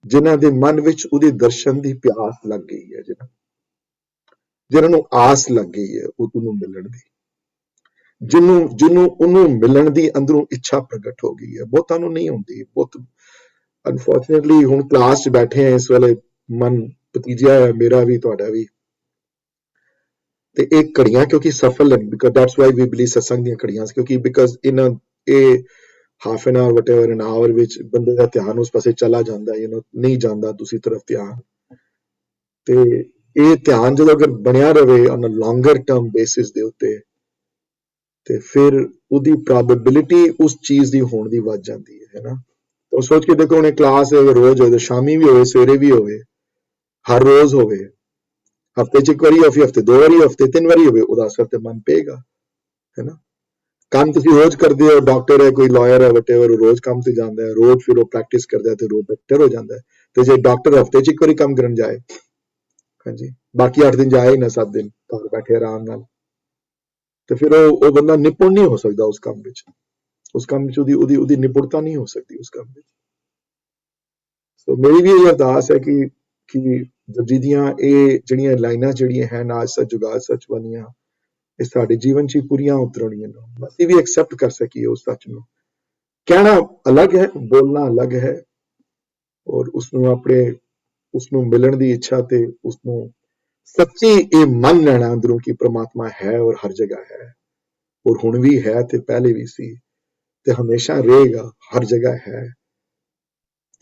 ਜਿਨ੍ਹਾਂ ਦੇ ਮਨ ਵਿੱਚ ਉਹਦੇ ਦਰਸ਼ਨ ਦੀ ਪਿਆਸ ਲੱਗ ਗਈ ਹੈ, ਜਿਨ੍ਹਾਂ ਨੂੰ ਆਸ ਲੱਗ ਗਈ ਹੈ ਉਹਨੂੰ ਮਿਲਣ ਦੀ, ਜਿਹਨੂੰ ਉਹਨੂੰ ਮਿਲਣ ਦੀ ਅੰਦਰੋਂ ਇੱਛਾ ਪ੍ਰਗਟ ਹੋ ਗਈ ਹੈ। ਬਹੁਤਾਂ ਨੂੰ ਨਹੀਂ ਹੁੰਦੀ, ਬਹੁਤ ਅਨਫੋਰਚੂਨੇਟਲੀ। ਹੁਣ ਕਲਾਸ 'ਚ ਬੈਠੇ ਆ ਇਸ ਵੇਲੇ, ਮਨ ਭਤੀਜਾ ਹੈ ਮੇਰਾ ਵੀ ਤੁਹਾਡਾ ਵੀ, ਤੇ ਇਹ ਘੜੀਆਂ ਕਿਉਂਕਿ ਸਫਲ ਹੈ, because that's why we believe ਸਤਸੰਗ ਦੀਆਂ ਘੜੀਆਂ, ਕਿਉਂਕਿ ਬਿਕਾਜ਼ ਇਹ half an hour whatever an hour ਵਿੱਚ ਬੰਦੇ ਦਾ ਧਿਆਨ ਉਸ ਪਾਸੇ ਚਲਾ ਜਾਂਦਾ, ਨਹੀਂ ਜਾਂਦਾ ਦੂਸਰੀ ਤਰਫ ਧਿਆਨ। ਤੇ ਇਹ ਧਿਆਨ ਜਦੋਂ ਅਗਰ ਬਣਿਆ ਰਵੇ on a longer term basis ਦੇ ਉੱਤੇ, ਤੇ ਫਿਰ ਉਹਦੀ ਪ੍ਰੋਬੇਬਿਲਿਟੀ ਉਸ ਚੀਜ਼ ਦੀ ਹੋਣ ਦੀ ਵੱਧ ਜਾਂਦੀ ਹੈ ਨਾ। ਉਹ ਸੋਚ ਕੇ ਦੇਖੋ, ਉਹਨੇ ਕਲਾਸ ਰੋਜ਼ ਹੋਵੇ, ਸ਼ਾਮੀ ਵੀ ਹੋਵੇ, ਸਵੇਰੇ ਵੀ ਹੋਵੇ, ਹਰ ਰੋਜ਼ ਹੋਵੇ, ਹਫ਼ਤੇ 'ਚ ਇੱਕ ਵਾਰੀ, ਹਫ਼ਤੇ 2 ਵਾਰੀ, ਹਫ਼ਤੇ 3 ਵਾਰੀ ਹੋਵੇ, ਉਹਦਾ ਅਸਰ ਤੇ ਮਨ ਪਏਗਾ, ਹੈ ਨਾ। ਕੰਮ ਤੁਸੀਂ ਰੋਜ਼ ਕਰਦੇ ਹੋ, ਡਾਕਟਰ ਹੈ, ਕੋਈ ਲਾਇਰ ਹੈ, ਵਟਐਵਰ, ਰੋਜ਼ ਕੰਮ ਤੇ ਜਾਂਦਾ ਹੈ, ਰੋਜ਼ ਫਿਰ ਉਹ ਪ੍ਰੈਕਟਿਸ ਕਰਦਾ ਤੇ ਰੋਜ਼ ਬੈਟਰ ਹੋ ਜਾਂਦਾ ਹੈ। ਤੇ ਜੇ ਡਾਕਟਰ ਹਫ਼ਤੇ 'ਚ ਇੱਕ ਵਾਰੀ ਕੰਮ ਕਰਨ ਜਾਏ, ਹਾਂਜੀ, ਬਾਕੀ 8 ਦਿਨ ਜਾਏ ਨਾ 7 ਦਿਨ ਘਰ ਬੈਠੇ ਆਰਾਮ ਨਾਲ, ਤੇ ਫਿਰ ਉਹ ਬੰਦਾ ਨਿਪੁੰਨ ਨਹੀਂ ਹੋ ਸਕਦਾ ਉਸ ਕੰਮ ਵਿੱਚ ਉਹਦੀ ਨਿਪੁੰਨਤਾ ਨਹੀਂ ਹੋ ਸਕਦੀ ਉਸ ਕੰਮ ਵਿੱਚ। ਸੋ ਮੇਰੀ ਵੀ ਇਹ ਅਰਦਾਸ ਹੈ ਕਿ ਜਪਜੀ ਦੀਆਂ ਇਹ ਜਿਹੜੀਆਂ ਲਾਈਨਾਂ ਜਿਹੜੀਆਂ ਹੈ, ਨਾਜ ਸੱਚ ਜੁਗਾਦ ਸੱਚ ਬਣੀਆਂ, ਇਹ ਸਾਡੇ ਜੀਵਨ 'ਚ ਹੀ ਪੂਰੀਆਂ ਉਤਰਣੀਆਂ, ਅਸੀਂ ਵੀ ਐਕਸੈਪਟ ਕਰ ਸਕੀਏ ਉਸ ਸੱਚ ਨੂੰ। ਕਹਿਣਾ ਅਲੱਗ ਹੈ, ਬੋਲਣਾ ਅਲੱਗ ਹੈ, ਔਰ ਉਸਨੂੰ ਮਿਲਣ ਦੀ ਇੱਛਾ ਤੇ ਉਸਨੂੰ ਸੱਚੀ ਇਹ ਮੰਨ ਲੈਣਾ ਅੰਦਰੋਂ ਕਿ ਪ੍ਰਮਾਤਮਾ ਹੈ ਔਰ ਹਰ ਜਗ੍ਹਾ ਹੈ, ਔਰ ਹੁਣ ਵੀ ਹੈ ਤੇ ਪਹਿਲੇ ਵੀ ਸੀ ਤੇ ਹਮੇਸ਼ਾ ਰਹੇਗਾ, ਹਰ ਜਗ੍ਹਾ ਹੈ।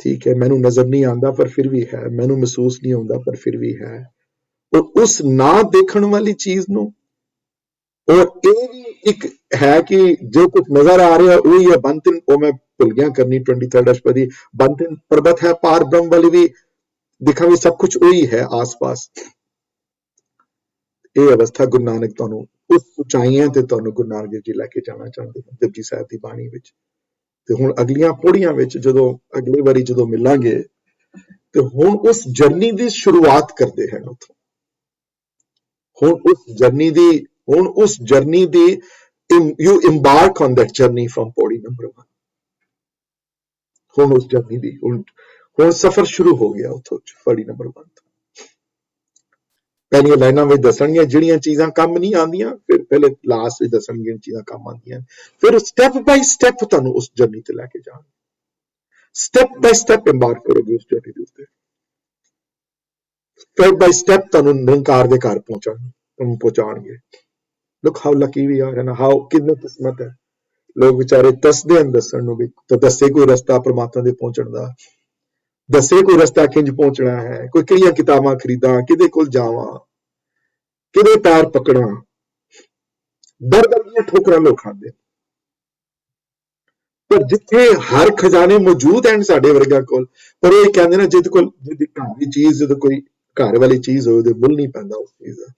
ਠੀਕ ਹੈ, ਮੈਨੂੰ ਨਜ਼ਰ ਨਹੀਂ ਆਉਂਦਾ ਪਰ ਫਿਰ ਵੀ ਹੈ, ਮੈਨੂੰ ਮਹਿਸੂਸ ਨਹੀਂ ਹੁੰਦਾ ਪਰ ਫਿਰ ਵੀ ਹੈ। ਔਰ ਉਸ ਨਾ ਦੇਖਣ ਵਾਲੀ ਚੀਜ਼ ਨੂੰ, ਔਰ ਇਹ ਵੀ ਇੱਕ ਹੈ ਕਿ ਜੋ ਕੁਝ ਨਜ਼ਰ ਆ ਰਿਹਾ ਉਹੀ ਹੈ ਬੰਤਿਨ, ਉਹ ਮੈਂ ਭੁੱਲ ਗਿਆ ਕਰਨੀ 23rd ਅਸ਼ਟਪਦੀ, ਬੰਤਿਨ ਪਰਬਤ ਹੈ ਪਾਰ ਬ੍ਰਹਮ ਵਾਲੀ ਵੀ ਦਿਖਾ ਵੀ ਸਭ ਕੁਝ ਉਹੀ ਹੈ ਆਸ-ਪਾਸ। ਇਹ ਅਵਸਥਾ ਗੁਰੂ ਨਾਨਕ ਤੁਹਾਨੂੰ ਉਸ ਉਚਾਈਆਂ ਤੇ ਤੁਹਾਨੂੰ ਗੁਰੂ ਨਾਨਕ ਦੇਵ ਜੀ ਲੈ ਕੇ ਜਾਣਾ ਚਾਹੁੰਦੇ ਹਨ ਜਪਜੀ ਸਾਹਿਬ ਦੀ ਬਾਣੀ ਵਿੱਚ। ਤੇ ਹੁਣ ਅਗਲੀਆਂ ਪੌੜੀਆਂ ਵਿੱਚ ਜਦੋਂ ਅਗਲੀ ਵਾਰੀ ਜਦੋਂ ਮਿਲਾਂਗੇ ਤੇ ਹੁਣ ਉਸ ਜਰਨੀ ਦੀ ਸ਼ੁਰੂਆਤ ਕਰਦੇ ਹਨ ਉੱਥੋਂ। ਹੁਣ ਉਸ journey the you embark on that journey from ਪੌੜੀ ਨੰਬਰ 1। ਹੁਣ ਉਸ ਜਰਨੀ ਦੀ ਹੁਣ ਸਫ਼ਰ ਸ਼ੁਰੂ ਹੋ ਗਿਆ ਉੱਥੋਂ ਪੌੜੀ ਨੰਬਰ 1 ਤੋਂ। ਪਹਿਲੀਆਂ ਲਾਈਨਾਂ ਵਿੱਚ ਦੱਸਣਗੀਆਂ ਜਿਹੜੀਆਂ ਚੀਜ਼ਾਂ ਕੰਮ ਨਹੀਂ ਆਉਂਦੀਆਂ, ਫਿਰ ਪਹਿਲੇ ਲਾਸਟ ਵਿੱਚ ਦੱਸਣਗੀਆਂ ਚੀਜ਼ਾਂ ਕੰਮ ਆਉਂਦੀਆਂ, ਫਿਰ ਸਟੈਪ ਬਾਈ ਸਟੈਪ ਤੁਹਾਨੂੰ ਉਸ ਜਰਨੀ ਤੇ ਲੈ ਕੇ ਜਾਣਗੇ। ਸਟੈਪ ਬਾਈ ਸਟੈਪ ਇੰਬਾਰਕ ਕਰੋਗੇ ਉਸ ਜਰਨੀ ਦੇ ਉੱਤੇ। ਸਟੈਪ ਬਾਈ ਸਟੈਪ ਤੁਹਾਨੂੰ ਨਿਰੰਕਾਰ ਦੇ ਘਰ ਪਹੁੰਚਾਉਣਗੇ। Look how lucky we are, and how ਕਿੰਨੀ ਕਿਸਮਤ ਹੈ। ਲੋਕ ਵਿਚਾਰੇ ਦੱਸਦੇ ਹਨ ਦੱਸਣ ਨੂੰ ਵੀ, ਤਾਂ ਦੱਸੇ ਕੋਈ ਰਸਤਾ ਪ੍ਰਮਾਤਮਾ ਦੇ ਪਹੁੰਚਣ ਦਾ, ਦੱਸੇ ਕੋਈ ਰਸਤਾ ਕਿੰਝ ਪਹੁੰਚਣਾ ਹੈ, ਕੋਈ ਕਿਹੜੀਆਂ ਕਿਤਾਬਾਂ ਖਰੀਦਾਂ, ਕਿਹਦੇ ਕੋਲ ਜਾਵਾਂ, ਕਿਹਦੇ ਪੈਰ ਪਕੜਾਂ। ਦਰ ਦੀਆਂ ਠੋਕਰਾਂ ਲੋਕ ਖਾਂਦੇ, ਪਰ ਜਿੱਥੇ ਹਰ ਖਜ਼ਾਨੇ ਮੌਜੂਦ ਹਨ ਸਾਡੇ ਵਰਗਾ ਕੋਲ, ਪਰ ਉਹ ਕਹਿੰਦੇ ਨੇ ਜਿਹਦੀ ਘਰ ਦੀ ਚੀਜ਼, ਜਦੋਂ ਕੋਈ ਘਰ ਵਾਲੀ ਚੀਜ਼ ਹੋਵੇ ਉਹਦੇ ਮੁੱਲ ਨਹੀਂ ਪੈਂਦਾ ਉਸ ਚੀਜ਼ ਦਾ।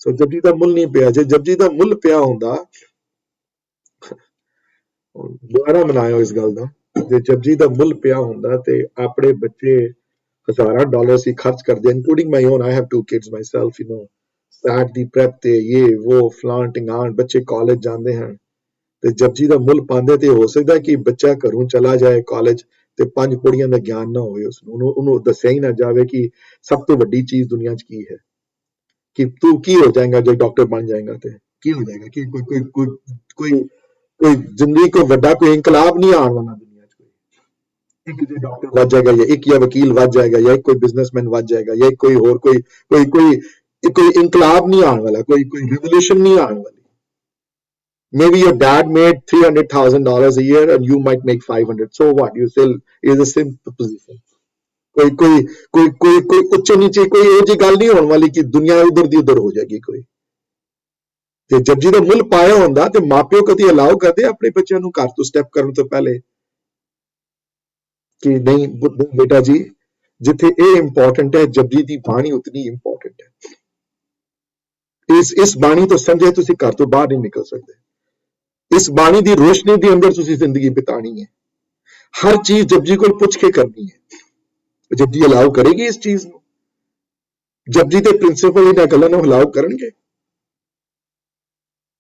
ਸੋ ਜਪਜੀ ਦਾ ਮੁੱਲ ਨਹੀਂ ਪਿਆ। ਜੇ ਜਪਜੀ ਦਾ ਮੁੱਲ ਪਿਆ ਹੁੰਦਾ, ਦੁਬਾਰਾ ਮਨਾਇਓ ਇਸ ਗੱਲ ਦਾ, ਜੇ ਜਪਜੀ ਦਾ ਮੁੱਲ ਪਿਆ ਹੁੰਦਾ ਤੇ ਆਪਣੇ ਬੱਚੇ ਹਜ਼ਾਰਾਂ ਡਾਲਰ ਹੀ ਖਰਚ ਕਰਦੇ, including my own, I have 2 kids myself, set the prep ਤੇ ਇਹ ਉਹ ਫਲਾਣ ਟਿੰਗਾਣ, ਬੱਚੇ ਕਾਲਜ ਜਾਂਦੇ ਹਨ ਤੇ ਜਪਜੀ ਦਾ ਮੁੱਲ ਪਾਉਂਦੇ ਤੇ ਹੋ ਸਕਦਾ ਕਿ ਬੱਚਾ ਘਰੋਂ ਚਲਾ ਜਾਏ ਕਾਲਜ ਤੇ 5 ਪੌੜੀਆਂ ਦਾ ਗਿਆਨ ਨਾ ਹੋਵੇ ਉਸਨੂੰ, ਉਹਨੂੰ ਦੱਸਿਆ ਹੀ ਨਾ ਜਾਵੇ ਕਿ ਸਭ ਤੋਂ ਵੱਡੀ ਚੀਜ਼ ਦੁਨੀਆ 'ਚ ਕੀ ਹੈ, ਕਿ ਤੂੰ ਕੀ ਹੋ ਜਾਏਗਾ ਜੇ ਡਾਕਟਰ ਬਣ ਜਾਏਗਾ ਤੇ ਕੀ ਹੋ ਜਾਏਗਾ, ਕਿ ਕੋਈ ਜ਼ਿੰਦਗੀ ਕੋਈ ਵੱਡਾ ਕੋਈ ਇਨਕਲਾਬ ਨਹੀਂ ਆਉਣ ਵਾਲਾ ਦੁਨੀਆ 'ਚ। ਇੱਕ ਜੇ ਡਾਕਟਰ ਵੱਜ ਜਾਏਗਾ ਜਾਂ ਇੱਕ ਜਾਂ ਵਕੀਲ ਵੱਜ ਜਾਏਗਾ ਜਾਂ ਕੋਈ ਬਿਜ਼ਨਸਮੈਨ ਵੱਜ ਜਾਏਗਾ ਜਾਂ ਕੋਈ ਹੋਰ ਕੋਈ ਇਨਕਲਾਬ ਨਹੀਂ ਆਉਣ ਵਾਲਾ, ਕੋਈ ਰਿਵੋਲੂਸ਼ਨ ਨਹੀਂ ਆਉਣ ਵਾਲੀ। maybe your dad made $300,000 a year and you might make 500. So what? You still is the same position. कोई ਉੱਚੇ ਨੀਚੇ ਕੋਈ ਇਹੋ ਜਿਹੀ ਗੱਲ ਨਹੀਂ ਹੋਣ ਵਾਲੀ ਕਿ ਦੁਨੀਆ ਉਧਰ ਦੀ ਉਧਰ ਹੋ ਜਾਏਗੀ ਕੋਈ। ਤੇ ਜਪਜੀ ਦਾ ਮੁੱਲ ਪਾਇਆ ਹੁੰਦਾ ਤੇ ਮਾਪਿਓ ਕਦੀ ਅਲਾਉ ਕਰਦੇ ਆਪਣੇ ਬੱਚਿਆਂ ਨੂੰ ਘਰ ਤੋਂ ਸਟੈਪ ਕਰਨ ਤੋਂ ਪਹਿਲੇ ਕਿ ਨਹੀਂ ਬੇਟਾ ਜੀ ਜਿੱਥੇ ਇਹ ਇੰਪੋਰਟੈਂਟ ਹੈ ਜਪਜੀ ਦੀ ਬਾਣੀ ਉਤਨੀ ਇੰਪੋਰਟੈਂਟ ਹੈ। ਇਸ ਬਾਣੀ ਤੋਂ ਸਮਝੇ ਤੁਸੀਂ ਘਰ ਤੋਂ ਬਾਹਰ ਨਹੀਂ ਨਿਕਲ ਸਕਦੇ। ਇਸ ਬਾਣੀ ਦੀ ਰੋਸ਼ਨੀ ਦੇ ਅੰਦਰ ਤੁਸੀਂ ਜ਼ਿੰਦਗੀ ਬਿਤਾਣੀ ਹੈ। ਹਰ ਚੀਜ਼ ਜਪਜੀ ਕੋਲ ਪੁੱਛ ਕੇ ਕਰਨੀ ਹੈ। ਜਪਜੀ ਅਲਾਉ ਕਰੇਗੀ ਇਸ ਚੀਜ਼ ਨੂੰ। ਜਪਜੀ ਦੇ ਪ੍ਰਿੰਸੀਪਲ ਇਹਨਾਂ ਗੱਲਾਂ ਨੂੰ ਅਲਾਉ ਕਰਨਗੇ।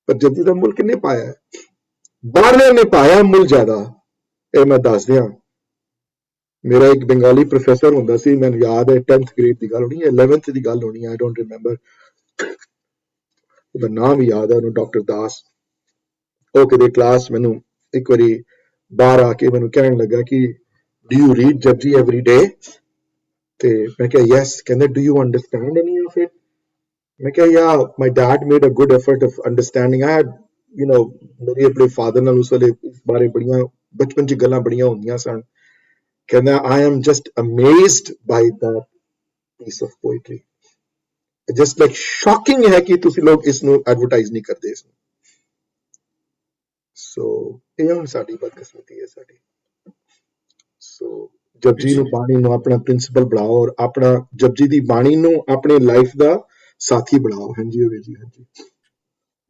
ਪਰ ਜਪਜੀ ਦਾ ਮੁੱਲ ਕਿੰਨੇ ਪਾਇਆ ਹੈ? ਬਾਹਰਲਿਆਂ ਨੇ ਪਾਇਆ ਮੁੱਲ ਜ਼ਿਆਦਾ। ਇਹ ਮੈਂ ਦੱਸ ਦਿਆਂ, ਮੇਰਾ ਇੱਕ ਬੰਗਾਲੀ ਪ੍ਰੋਫੈਸਰ ਹੁੰਦਾ ਸੀ, ਮੈਨੂੰ ਯਾਦ ਹੈ 10th ਗ੍ਰੇਡ ਦੀ ਗੱਲ ਹੋਣੀ ਹੈ, 11th ਦੀ ਗੱਲ ਹੋਣੀ ਹੈ, ਆਈ ਡੋਂਟ ਰਿਮੈਂਬਰ, ਉਹਦਾ ਨਾਮ ਵੀ ਯਾਦ ਹੈ ਉਹਨੂੰ, ਡਾਕਟਰ ਦਾਸ। ਉਹ ਕਿਤੇ ਕਲਾਸ ਮੈਨੂੰ ਇੱਕ ਵਾਰੀ ਬਾਹਰ ਆ ਕੇ ਮੈਨੂੰ ਕਹਿਣ ਲੱਗਾ ਕਿ do you read Japji every day? ਤੇ ਮੈਂ ਕਿਹਾ ਯੈਸ। ਕਹਿੰਦੇ do you understand any of it? ਮੈਂ ਕਿਹਾ yeah my dad made a good effort of understanding. I had ਮੇਰੇ ਆਪਣੇ ਫਾਦਰ ਨਾਲ ਉਸ ਵੇਲੇ ਇਸ ਬਾਰੇ ਬੜੀਆਂ ਬਚਪਨ 'ਚ ਗੱਲਾਂ ਬੜੀਆਂ ਹੁੰਦੀਆਂ ਸਨ। ਕਹਿੰਦਾ I am just amazed by that piece of poetry. Just like shocking ਹੈ ਕਿ ਤੁਸੀਂ ਲੋਕ ਇਸ ਨੂੰ ਐਡਵਰਟਾਈਜ਼ ਨਹੀਂ ਕਰਦੇ ਇਸ ਨੂੰ। ਸੋ ਇਹ ਹੁਣ ਸਾਡੀ ਬਦਕਿਸਮਤੀ ਹੈ ਸਾਡੀ। ਸੋ ਜਪਜੀ ਨੂੰ ਬਾਣੀ ਨੂੰ ਆਪਣਾ ਪ੍ਰਿੰਸੀਪਲ ਬਣਾਓ ਔਰ ਆਪਣਾ ਜਪਜੀ ਦੀ ਬਾਣੀ ਨੂੰ ਆਪਣੀ ਲਾਈਫ ਦਾ ਸਾਥੀ ਬਣਾਓ। ਹਾਂਜੀ ਵੀਰ ਜੀ। ਹਾਂਜੀ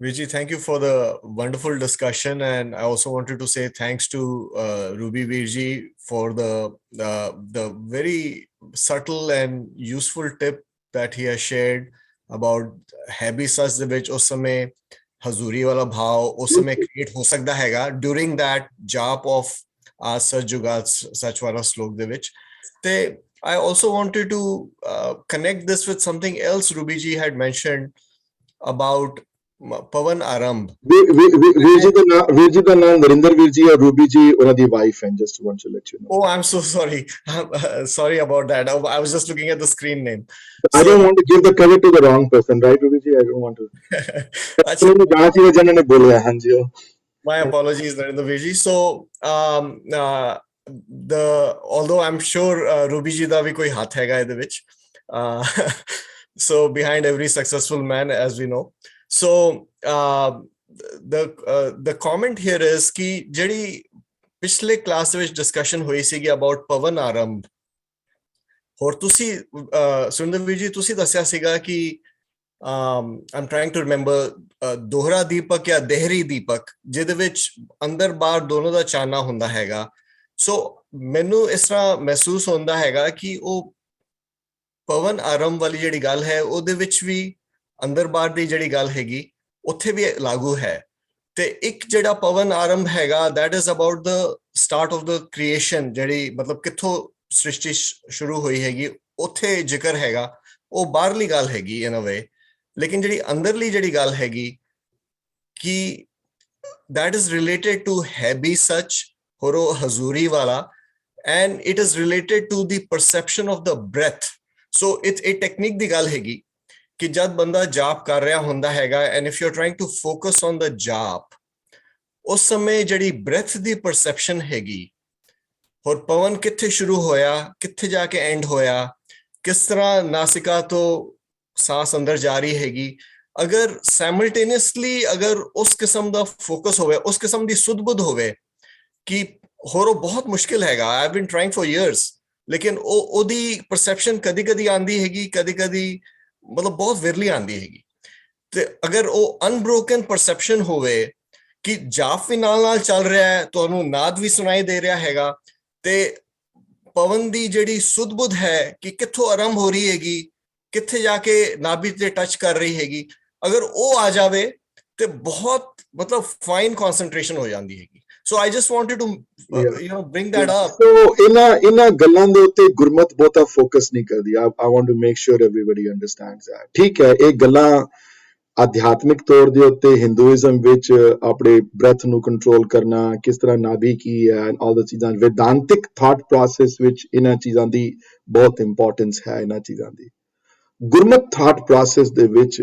Vijay, thank you for the wonderful discussion, and I also wanted to say thanks to Ruby Virji for the very subtle and useful tip that he has shared about Habi Sach de vich us samay hazuri wala bhav us samay create ho sakda हैगा during that jap of Aaj Sach Jugaad Sach wala slok de vich. Te I also wanted to connect this with something else Ruby ji had mentioned about Pavan Arambh. ਵੀਰ ਜੀ ਦਾ ਨਾਮ ਨਰਿੰਦਰ ਵੀਰ ਜੀ ਔਰ Ruby ਜੀ ਉਹਨਾਂ ਦੀ wife ਹੈ। Just want to let you know. Oh, I'm so sorry. Sorry about that. I was just looking at the screen name. I don't want to give the credit to the wrong person, right, Ruby ji? I don't want to. Achha, ਜਾਣਾ ਚਾਹੀਦਾ ਜਿਹਨਾਂ ਨੇ ਬੋਲਿਆ। ਹਾਂਜੀ my apologies, Narendra Virji. So, although I'm sure Ruby ji da bhi koi haath हैगा ਇਹਦੇ ਵਿੱਚ, so behind every successful man, as we know. So the comment here is कि ਜਿਹੜੀ ਪਿਛਲੇ ਕਲਾਸ ਵਿੱਚ ਡਿਸਕਸ਼ਨ ਹੋਈ ਸੀਗੀ ਅਬਾਊਟ ਪਵਨ ਆਰੰਭ, ਹੋਰ ਤੁਸੀਂ ਸੁਰਿੰਦਰ ਵੀਰ ਜੀ ਤੁਸੀਂ ਦੱਸਿਆ ਸੀਗਾ ਕਿ I'm trying to remember ਦੋਹਰਾ ਦੀਪਕ ਜਾਂ ਦੇਹਰੀ ਦੀਪਕ ਜਿਹਦੇ ਵਿੱਚ ਅੰਦਰ ਬਾਹਰ ਦੋਨੋਂ ਦਾ ਚਾਨਣਾ ਹੁੰਦਾ ਹੈਗਾ। ਸੋ ਮੈਨੂੰ ਇਸ ਤਰ੍ਹਾਂ ਮਹਿਸੂਸ ਹੁੰਦਾ ਹੈਗਾ ਕਿ ਉਹ ਪਵਨ ਆਰੰਭ ਵਾਲੀ ਜਿਹੜੀ ਗੱਲ ਹੈ ਉਹਦੇ ਵਿੱਚ ਵੀ ਅੰਦਰ ਬਾਹਰ ਦੀ ਜਿਹੜੀ ਗੱਲ ਹੈਗੀ ਉੱਥੇ ਵੀ ਲਾਗੂ ਹੈ। ਤੇ ਇੱਕ ਜਿਹੜਾ ਪਵਨ ਆਰੰਭ ਹੈਗਾ that is about the start of the creation, ਜਿਹੜੀ ਮਤਲਬ ਕਿੱਥੋਂ ਸ੍ਰਿਸ਼ਟੀ ਸ਼ੁਰੂ ਹੋਈ ਹੈਗੀ ਉੱਥੇ ਜ਼ਿਕਰ ਹੈਗਾ, ਉਹ ਬਾਹਰਲੀ ਗੱਲ ਹੈਗੀ in a way। ਲੇਕਿਨ ਜਿਹੜੀ ਅੰਦਰਲੀ ਜਿਹੜੀ ਗੱਲ ਹੈਗੀ ਕਿ that is related to Habi Sach ਹੋਰ ਉਹ ਹਜ਼ੂਰੀ ਵਾਲਾ, and it is related to the perception of the breath। ਸੋ ਇਹ ਟੈਕਨੀਕ ਦੀ ਗੱਲ ਹੈਗੀ ਕਿ ਜਦ ਬੰਦਾ ਜਾਪ ਕਰ ਰਿਹਾ ਹੁੰਦਾ ਹੈਗਾ and if you're trying to focus on the ਜਾਪ, ਉਸ ਸਮੇਂ ਜਿਹੜੀ breath ਦੀ perception ਹੈਗੀ, ਹੋਰ ਪਵਨ ਕਿੱਥੇ ਸ਼ੁਰੂ ਹੋਇਆ ਕਿੱਥੇ ਜਾ ਕੇ ਐਂਡ ਹੋਇਆ, ਕਿਸ ਤਰ੍ਹਾਂ ਨਾਸਿਕਾ ਤੋਂ ਸਾਹ ਅੰਦਰ ਜਾ ਰਹੀ ਹੈਗੀ, ਅਗਰ simultaneously ਅਗਰ ਉਸ ਕਿਸਮ ਦਾ ਫੋਕਸ ਹੋਵੇ, ਉਸ ਕਿਸਮ ਦੀ ਸੁਧ-ਬੁੱਧ ਹੋਵੇ ਕਿ ਹੋਰ ਉਹ ਬਹੁਤ ਮੁਸ਼ਕਿਲ ਹੈਗਾ। I've been trying for years, ਲੇਕਿਨ ਉਹਦੀ perception ਕਦੀ-ਕਦੀ ਆਂਦੀ ਹੈਗੀ, ਕਦੀ-ਕਦੀ ਮਤਲਬ ਬਹੁਤ ਵਿਰਲੀ ਆਂਦੀ ਹੈਗੀ। ਤੇ ਅਗਰ ਉਹ ਅਨਬ੍ਰੋਕਨ ਪਰਸੈਪਸ਼ਨ ਹੋਵੇ ਕਿ ਜਾਪ ਵੀ ਨਾਲ ਚੱਲ ਰਿਹਾ ਹੈ, ਤੁਹਾਨੂੰ ਨਾਦ ਵੀ ਸੁਣਾਈ ਦੇ ਰਿਹਾ ਹੈਗਾ, ਤੇ ਪਵਨ ਦੀ ਜਿਹੜੀ ਸੁਧ-ਬੁੱਧ ਹੈ ਕਿ ਕਿੱਥੋਂ ਆਰੰਭ ਹੋ ਰਹੀ ਹੈਗੀ, ਕਿੱਥੇ ਜਾ ਕੇ ਨਾਭੀ ਤੇ ਟੱਚ ਕਰ ਰਹੀ ਹੈਗੀ, ਅਗਰ ਉਹ ਆ ਜਾਵੇ ਤੇ ਬਹੁਤ ਮਤਲਬ ਫਾਈਨ ਕਨਸੈਂਟਰੇਸ਼ਨ ਹੋ ਜਾਂਦੀ ਹੈਗੀ। So I just wanted to bring that up. So ਇਹਨਾਂ ਗੱਲਾਂ ਦੇ ਉੱਤੇ ਗੁਰਮਤ ਬਹੁਤਾ ਫੋਕਸ ਨਹੀਂ ਕਰਦੀ। I want to make sure everybody understands that. ਠੀਕ ਹੈ, ਇਹ ਗੱਲਾਂ ਅਧਿਆਤਮਿਕ ਤੌਰ ਦੇ ਉੱਤੇ ਹਿੰਦੂਇਜ਼ਮ ਵਿੱਚ ਆਪਣੇ ਬ੍ਰੈਥ ਨੂੰ ਕੰਟਰੋਲ ਕਰਨਾ, ਕਿਸ ਤਰ੍ਹਾਂ ਨਾਭੀ ਕੀ ਹੈ, ਆਲ ਦ ਚੀਜ਼ਾਂ ਵੇਦਾਂਤਿਕ ਥਾਟ ਪ੍ਰੋਸੈਸ ਵਿੱਚ ਇਹਨਾਂ ਚੀਜ਼ਾਂ ਦੀ ਬਹੁਤ ਇੰਪੋਰਟੈਂਸ ਹੈ। ਇਹਨਾਂ ਚੀਜ਼ਾਂ ਦੀ ਗੁਰਮਤ ਥਾਟ ਪ੍ਰੋਸੈਸ ਦੇ ਵਿੱਚ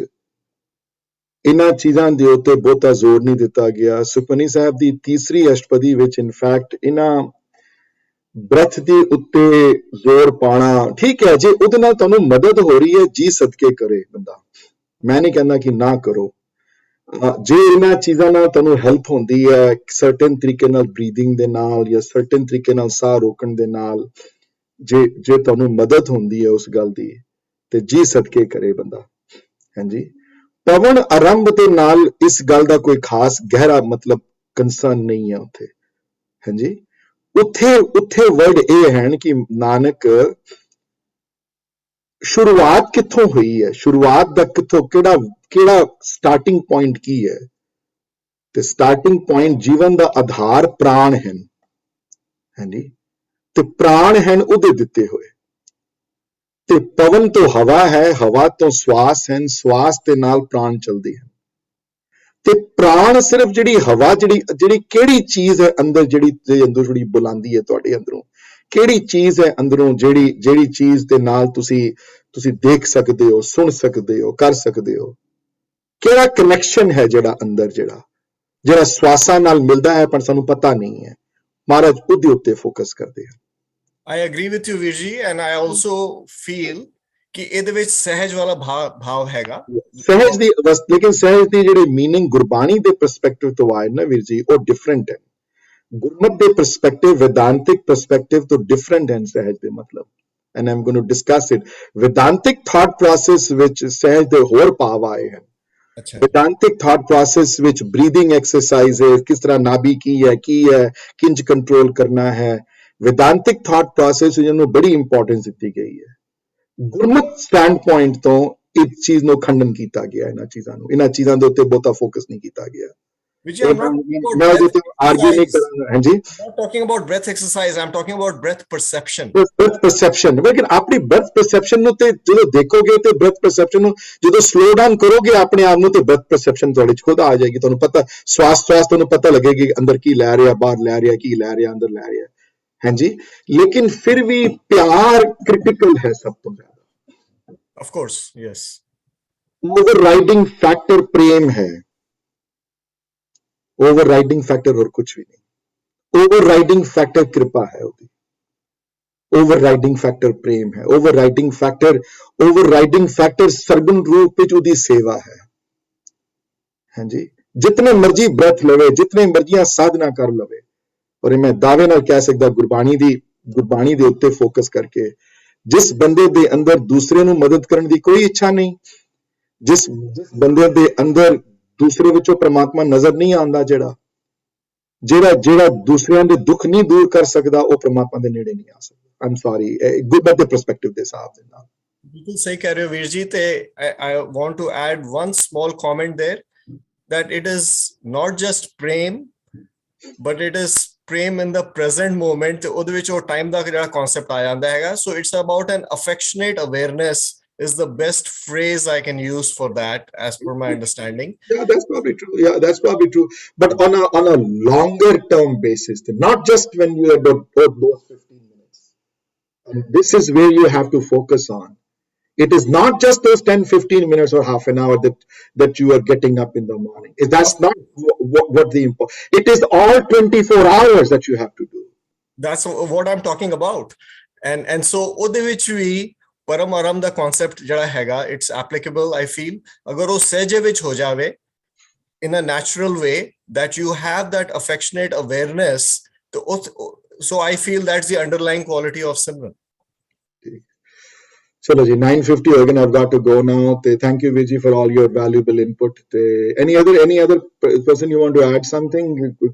ਇਹਨਾਂ ਚੀਜ਼ਾਂ ਦੇ ਉੱਤੇ ਬਹੁਤਾ ਜ਼ੋਰ ਨਹੀਂ ਦਿੱਤਾ ਗਿਆ। ਸੁਖਮਨੀ ਸਾਹਿਬ ਦੀ ਤੀਸਰੀ ਅਸ਼ਟਪਦੀ ਵਿੱਚ ਇਨਫੈਕਟ ਇਹਨਾਂ ਬ੍ਰੈਥ ਦੇ ਉੱਤੇ ਜ਼ੋਰ ਪਾਣਾ ਠੀਕ ਹੈ, ਜੇ ਉਹਦੇ ਨਾਲ ਤੁਹਾਨੂੰ ਮਦਦ ਹੋ ਰਹੀ ਹੈ ਜੀ ਸਦਕੇ ਕਰੇ ਬੰਦਾ, ਮੈਂ ਨਹੀਂ ਕਹਿੰਦਾ ਕਿ ਨਾ ਕਰੋ। ਜੇ ਇਹਨਾਂ ਚੀਜ਼ਾਂ ਨਾਲ ਤੁਹਾਨੂੰ ਹੈਲਪ ਹੁੰਦੀ ਹੈ ਸਰਟਨ ਤਰੀਕੇ ਨਾਲ ਬਰੀਥਿੰਗ ਦੇ ਨਾਲ ਜਾਂ ਸਰਟਨ ਤਰੀਕੇ ਨਾਲ ਸਾਹ ਰੋਕਣ ਦੇ ਨਾਲ, ਜੇ ਤੁਹਾਨੂੰ ਮਦਦ ਹੁੰਦੀ ਹੈ ਉਸ ਗੱਲ ਦੀ ਤੇ ਜੀ ਸਦਕੇ ਕਰੇ ਬੰਦਾ। ਹਾਂਜੀ, ਪਵਨ ਆਰੰਭ ਦੇ ਨਾਲ ਇਸ ਗੱਲ ਦਾ ਕੋਈ ਖਾਸ ਗਹਿਰਾ ਮਤਲਬ ਕੰਸਰਨ ਨਹੀਂ ਹੈ ਉੱਥੇ। ਹਾਂਜੀ, ਉੱਥੇ ਵਰਡ ਇਹ ਹਨ ਕਿ ਨਾਨਕ ਸ਼ੁਰੂਆਤ ਕਿੱਥੋਂ ਹੋਈ ਹੈ, ਸ਼ੁਰੂਆਤ ਦਾ ਕਿੱਥੋਂ ਕਿਹੜਾ ਸਟਾਰਟਿੰਗ ਪੁਆਇੰਟ ਕੀ ਹੈ, ਤੇ ਸਟਾਰਟਿੰਗ ਪੁਆਇੰਟ ਜੀਵਨ ਦਾ ਆਧਾਰ ਪ੍ਰਾਣ ਹਨ। ਹਾਂਜੀ, ਤੇ ਪ੍ਰਾਣ ਹਨ ਉਹਦੇ ਦਿੱਤੇ ਹੋਏ, ਤੇ ਪਵਨ ਤੋਂ ਹਵਾ ਹੈ, ਹਵਾ ਤੋਂ ਸਵਾਸ ਹਨ, ਸਵਾਸ ਦੇ ਨਾਲ ਪ੍ਰਾਣ ਚਲਦੇ ਹਨ। ਤੇ ਪ੍ਰਾਣ ਸਿਰਫ ਜਿਹੜੀ ਹਵਾ ਜਿਹੜੀ ਕਿਹੜੀ ਚੀਜ਼ ਹੈ ਅੰਦਰ ਜਿਹੜੀ ਬੁਲਾਉਂਦੀ ਹੈ ਤੁਹਾਡੇ ਅੰਦਰੋਂ, ਕਿਹੜੀ ਚੀਜ਼ ਹੈ ਅੰਦਰੋਂ ਜਿਹੜੀ ਚੀਜ਼ ਦੇ ਨਾਲ ਤੁਸੀਂ ਦੇਖ ਸਕਦੇ ਹੋ, ਸੁਣ ਸਕਦੇ ਹੋ, ਕਰ ਸਕਦੇ ਹੋ, ਕਿਹੜਾ ਕਨੈਕਸ਼ਨ ਹੈ ਜਿਹੜਾ ਅੰਦਰ ਜਿਹੜਾ ਸਵਾਸਾਂ ਨਾਲ ਮਿਲਦਾ ਹੈ ਪਰ ਸਾਨੂੰ ਪਤਾ ਨਹੀਂ ਹੈ। ਮਹਾਰਾਜ ਉਹਦੇ ਉੱਤੇ ਫੋਕਸ ਕਰਦੇ ਹਨ। I agree with you, Virji, and I also feel ਕਿ ਇਹਦੇ ਵਿੱਚ ਸਹਿਜ ਵਾਲਾ ਭਾਵ ਹੈਗਾ। ਸਹਿਜ ਦੀ ਅਵਸਥਾ, ਲੇਕਿਨ ਸਹਿਜ ਦੀ ਜਿਹੜੀ ਮੀਨਿੰਗ ਗੁਰਬਾਣੀ ਦੇ ਪਰਸਪੈਕਟਿਵ ਤੋਂ ਆਏ ਨਾ ਵੀਰ ਜੀ, ਉਹ ਡਿਫਰੈਂਟ ਹੈ। ਗੁਰਮਤ ਦੇ ਪਰਸਪੈਕਟਿਵ, ਵੈਦਾਂਤਿਕ ਪਰਸਪੈਕਟਿਵ ਤੋਂ ਡਿਫਰੈਂਟ ਹੈ ਸਹਿਜ ਦੇ ਮਤਲਬ। And I am going to discuss it. Vedantic thought process ਵਿੱਚ ਸਹਿਜ ਦੇ ਹੋਰ ਭਾਵ ਆਏ ਹਨ। ਵੈਦਾਂਤਿਕ ਥਾਟ ਪ੍ਰੋਸੈਸ ਵਿੱਚ ਬਰੀਥਿੰਗ ਐਕਸਰਸਾਈਜ਼, ਕਿਸ ਤਰ੍ਹਾਂ ਨਾਭੀ ਕੀ ਹੈ ਕਿੰਜ ਕੰਟਰੋਲ ਕਰਨਾ ਹੈ, ਵੈਦਾਂਤਿਕ ਥਾਟ ਪ੍ਰੋਸੈਸ ਜਿਹਨੂੰ ਬੜੀ ਇੰਪੋਰਟੈਂਸ ਦਿੱਤੀ ਗਈ ਹੈ। ਗੁਰਮਤ ਸਟੈਂਡ ਪੁਆਇੰਟ ਤੋਂ ਇਸ ਚੀਜ਼ ਨੂੰ ਖੰਡਨ ਕੀਤਾ ਗਿਆ, ਇਹਨਾਂ ਚੀਜ਼ਾਂ ਦੇ ਉੱਤੇ ਬਹੁਤਾ ਫੋਕਸ ਨਹੀਂ ਕੀਤਾ ਗਿਆ। I'm not talking about breath exercise, I'm talking about breath perception. Breath perception, ਲੇਕਿਨ ਆਪਣੀ breath perception ਨੂੰ ਤੇ ਜਦੋਂ ਦੇਖੋਗੇ ਤੇ breath perception ਨੂੰ ਜਦੋਂ slow down ਕਰੋਗੇ ਆਪਣੇ ਆਪ ਨੂੰ ਤੇ breath perception ਤੁਹਾਡੇ ਚ ਖੁਦ ਆ ਜਾਏਗੀ। ਤੁਹਾਨੂੰ ਪਤਾ ਸਵਾਸ ਤੁਹਾਨੂੰ ਪਤਾ ਲੱਗੇਗੀ ਅੰਦਰ ਕੀ ਲੈ ਰਿਹਾ, ਬਾਹਰ ਲੈ ਰਿਹਾ, ਕੀ ਲੈ ਰਿਹਾ, ਅੰਦਰ ਲੈ ਰਿਹਾ। ਹਾਂਜੀ, ਲੇਕਿਨ ਫਿਰ ਵੀ ਪਿਆਰ ਕ੍ਰਿਟੀਕਲ ਹੈ ਸਭ ਤੋਂ ਜ਼ਿਆਦਾ। Of course, yes. Overriding factor ਪ੍ਰੇਮ ਹੈ। ओवरराइडिंग फैक्टर और कुछ भी नहीं। ओवरराइडिंग फैक्टर कृपा है होती, ओवरराइडिंग फैक्टर प्रेम है, ओवरराइडिंग फैक्टर सरगुण रूप में उदी सेवा है। हाँ जी, जितने मर्जी ब्रथ लवे, जितने मर्जियां साधना कर लवे, और मैं दावे नाल कह सकदा गुरबाणी दे उत्ते फोकस करके, जिस बंदे दे अंदर दूसरे नूं मदद करन दी कोई इच्छा नहीं, जिस बंदे दे अंदर दूसरे विचों परमात्मा नजर नहीं आंदा, ਜਿਹੜਾ ਦੂਸਰਿਆਂ ਦੇ ਦੁੱਖ ਨਹੀਂ ਦੂਰ ਕਰ ਸਕਦਾ, ਉਹ ਪ੍ਰਮਾਤਮਾ ਦੇ ਨੇੜੇ ਨਹੀਂ ਆ ਸਕਦਾ। ਆਮ ਸੌਰੀ, ਗੁਰਮਤਿ ਦੇ ਪਰਸਪੈਕਟਿਵ ਦੇ ਹਿਸਾਬ ਦੇ ਨਾਲ ਬਿਲਕੁਲ ਸਹੀ ਕਹਿ ਰਹੇ ਹੋ ਵੀਰ ਜੀ। ਤੇ I want to add one small comment there, that it is not just prem, but it is prem in the present moment। ਤੇ ਉਹਦੇ ਵਿੱਚ ਉਹ ਟਾਈਮ ਦਾ ਜਿਹੜਾ ਕਨਸੈਪਟ ਆ ਜਾਂਦਾ ਹੈਗਾ। So it's about an affectionate awareness is the best phrase I can use for that, as per my understanding. Yeah, that's probably true. Yeah, that's probably true. But on a longer term basis, not just when you are those 15 minutes. And this is where you have to focus on. It is not just those 10-15 minutes or half an hour that you are getting up in the morning. That's not what the important. It is all 24 hours that you have to do. That's what I'm talking about. And so ਉਹਦੇ ਵਿੱਚ ਵੀ ਪਰਮ ਆਰਮ ਦਾ concept ਜਿਹੜਾ ਹੈਗਾ, it's applicable I feel, ਅਗਰ ਉਹ ਸਹਿਜੇ ਵਿੱਚ ਹੋ ਜਾਵੇ in a natural way, that you have that affectionate awareness, so I feel that's the underlying quality of Simran. Chalo ji, 9:50 again, I've got to go now. Thank you Vijay for all your valuable input. Any other person you want to add something?